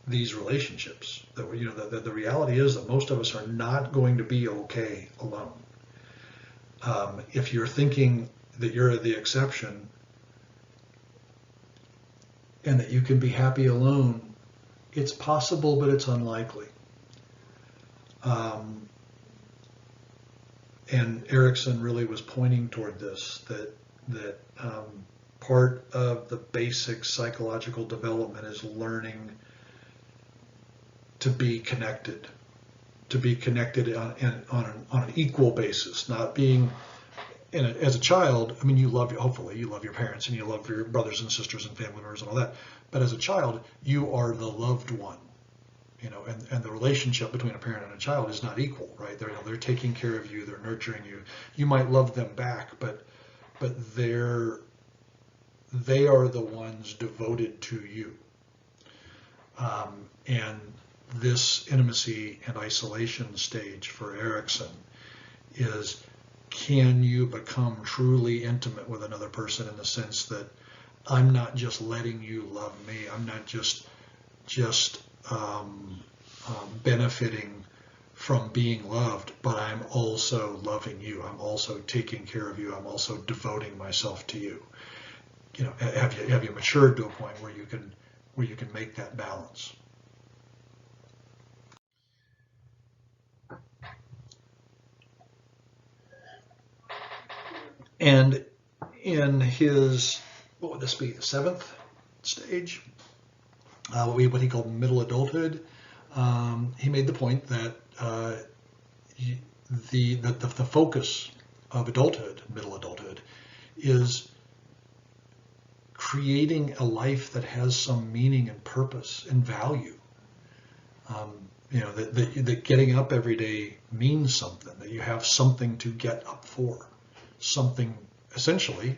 these relationships. That the reality is that most of us are not going to be okay alone. If you're thinking that you're the exception and that you can be happy alone, it's possible, but it's unlikely. And Erickson really was pointing toward this, that part of the basic psychological development is learning to be connected on an equal basis, not being, as a child, I mean, hopefully you love your parents and you love your brothers and sisters and family members and all that, but as a child, you are the loved one, and the relationship between a parent and a child is not equal, right? They're taking care of you, they're nurturing you. You might love them back, but they are the ones devoted to you. And this intimacy and isolation stage for Erickson is, can you become truly intimate with another person in the sense that I'm not just letting you love me, I'm not just benefiting from being loved, but I'm also loving you, I'm also taking care of you, I'm also devoting myself to you. Have you matured to a point where you can make that balance? And in his, what would this be, the seventh stage, what he called middle adulthood, he made the point that the focus of adulthood, middle adulthood, is creating a life that has some meaning and purpose and value. That getting up every day means something, that you have something to get up for. Something, essentially,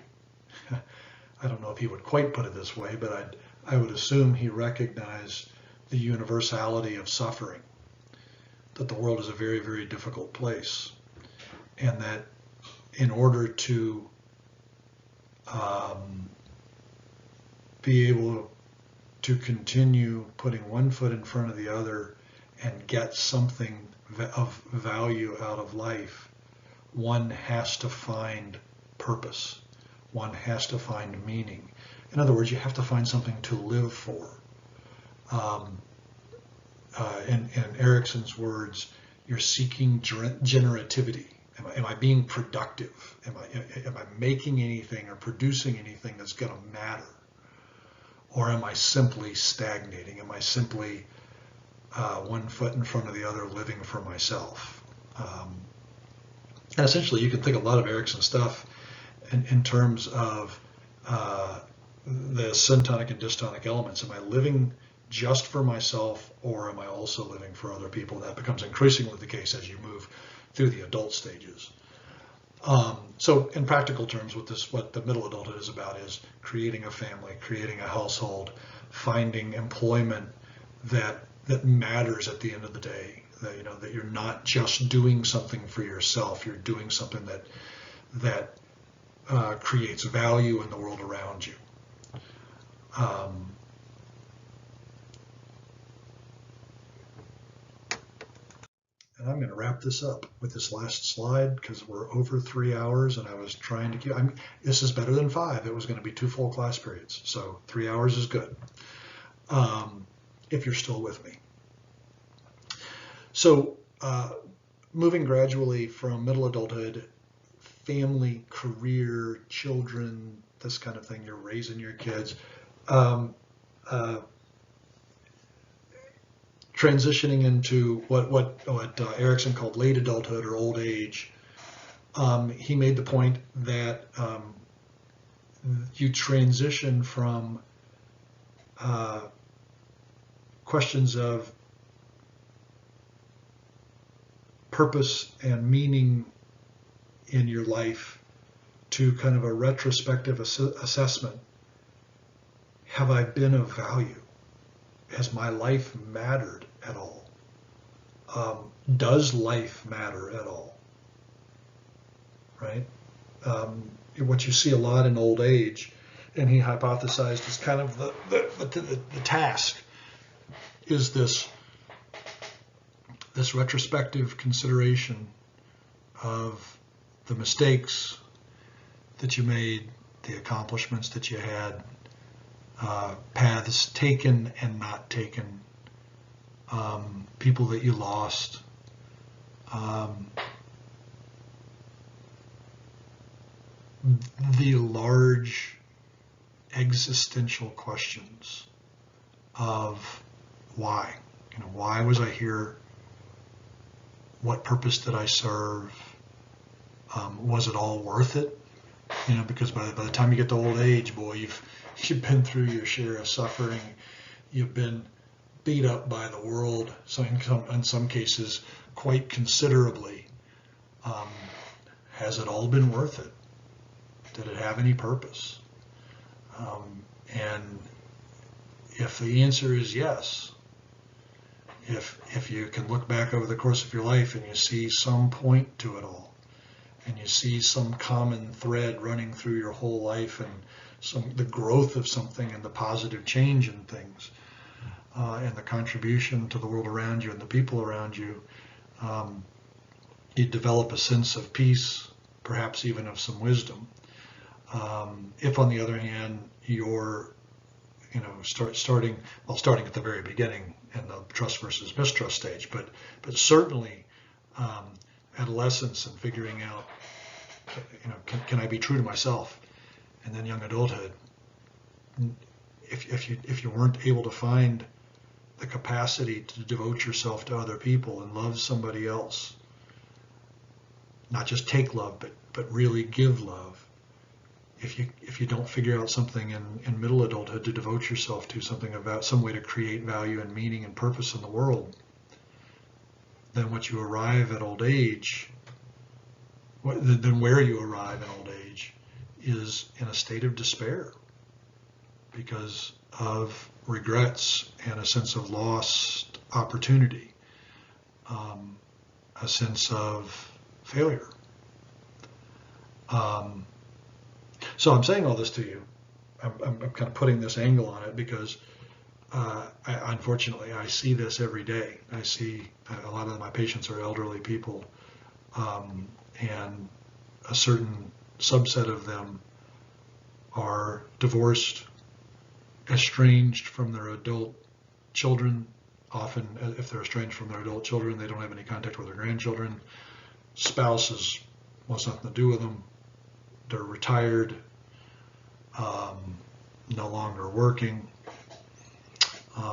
I don't know if he would quite put it this way, but I would assume he recognized the universality of suffering, that the world is a very, very difficult place, and that in order to be able to continue putting one foot in front of the other and get something of value out of life, one has to find purpose. One has to find meaning. In other words, you have to find something to live for. In Erickson's words, you're seeking generativity. Am I being productive? Am I making anything or producing anything that's going to matter? Or am I simply stagnating? Am I simply one foot in front of the other, living for myself? And essentially, you can think a lot of Erickson's stuff in terms of the syntonic and dystonic elements. Am I living just for myself, or am I also living for other people? That becomes increasingly the case as you move through the adult stages. So in practical terms, what the middle adulthood is about is creating a family, creating a household, finding employment that matters at the end of the day. That you're not just doing something for yourself, you're doing something that creates value in the world around you. And I'm going to wrap this up with this last slide because we're over 3 hours, and I was trying to keep. This is better than 5. It was going to be 2 full class periods, so 3 hours is good. If you're still with me. So moving gradually from middle adulthood family, career, children, this kind of thing. You're raising your kids. Um, Transitioning into what Erickson called late adulthood or old age. He made the point that you transition from questions of purpose and meaning in your life to kind of a retrospective assessment. Have I been of value? Has my life mattered at all? Does life matter at all? Right? What you see a lot in old age, and he hypothesized is kind of the task, is this retrospective consideration of the mistakes that you made, the accomplishments that you had, paths taken and not taken, people that you lost, the large existential questions of why. Why was I here? What purpose did I serve? Was it all worth it? Because by the time you get to old age, boy, you've been through your share of suffering. You've been beat up by the world, so in some cases quite considerably. Has it all been worth it? Did it have any purpose? And if the answer is yes, if you can look back over the course of your life and you see some point to it all, and you see some common thread running through your whole life, and the growth of something, and the positive change in things, and the contribution to the world around you and the people around you, you develop a sense of peace, perhaps even of some wisdom. If, on the other hand, you're starting at the very beginning in the trust versus mistrust stage, but certainly adolescence and figuring out, can I be true to myself? And then young adulthood, if you weren't able to find the capacity to devote yourself to other people and love somebody else, not just take love, but really give love. If you don't figure out something in middle adulthood to devote yourself to, something about some way to create value and meaning and purpose in the world, then what you arrive at old age, then where you arrive in old age is in a state of despair because of regrets and a sense of lost opportunity, a sense of failure. So I'm saying all this to you. I'm kind of putting this angle on it because unfortunately I see this every day. I see a lot of my patients are elderly people, and a certain subset of them are divorced, estranged from their adult children. Often, if they're estranged from their adult children, they don't have any contact with their grandchildren. Spouses wants nothing to do with them. They're retired, no longer working.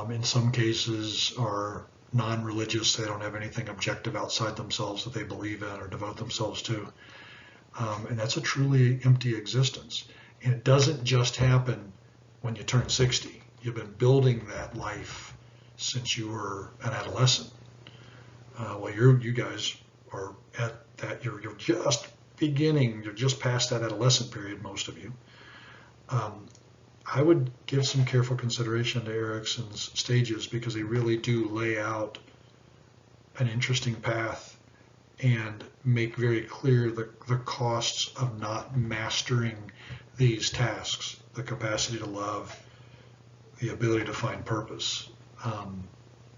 In some cases are non-religious. They don't have anything objective outside themselves that they believe in or devote themselves to. And that's a truly empty existence. And it doesn't just happen when you turn 60. You've been building that life since you were an adolescent. Well, you guys are at that. You're just beginning. You're just past that adolescent period, most of you. I would give some careful consideration to Erickson's stages because they really do lay out an interesting path and make very clear the costs of not mastering these tasks, the capacity to love, the ability to find purpose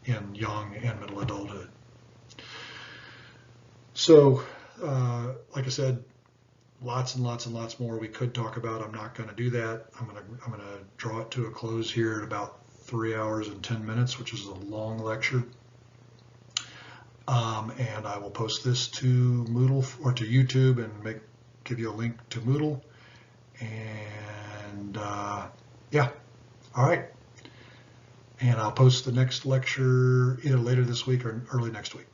in young and middle adulthood. So, like I said, lots and lots and lots more we could talk about. I'm not going to do that. I'm going to draw it to a close here at about 3 hours and 10 minutes, which is a long lecture. And I will post this to Moodle or to YouTube and make give you a link to Moodle. And yeah, all right. And I'll post the next lecture either later this week or early next week.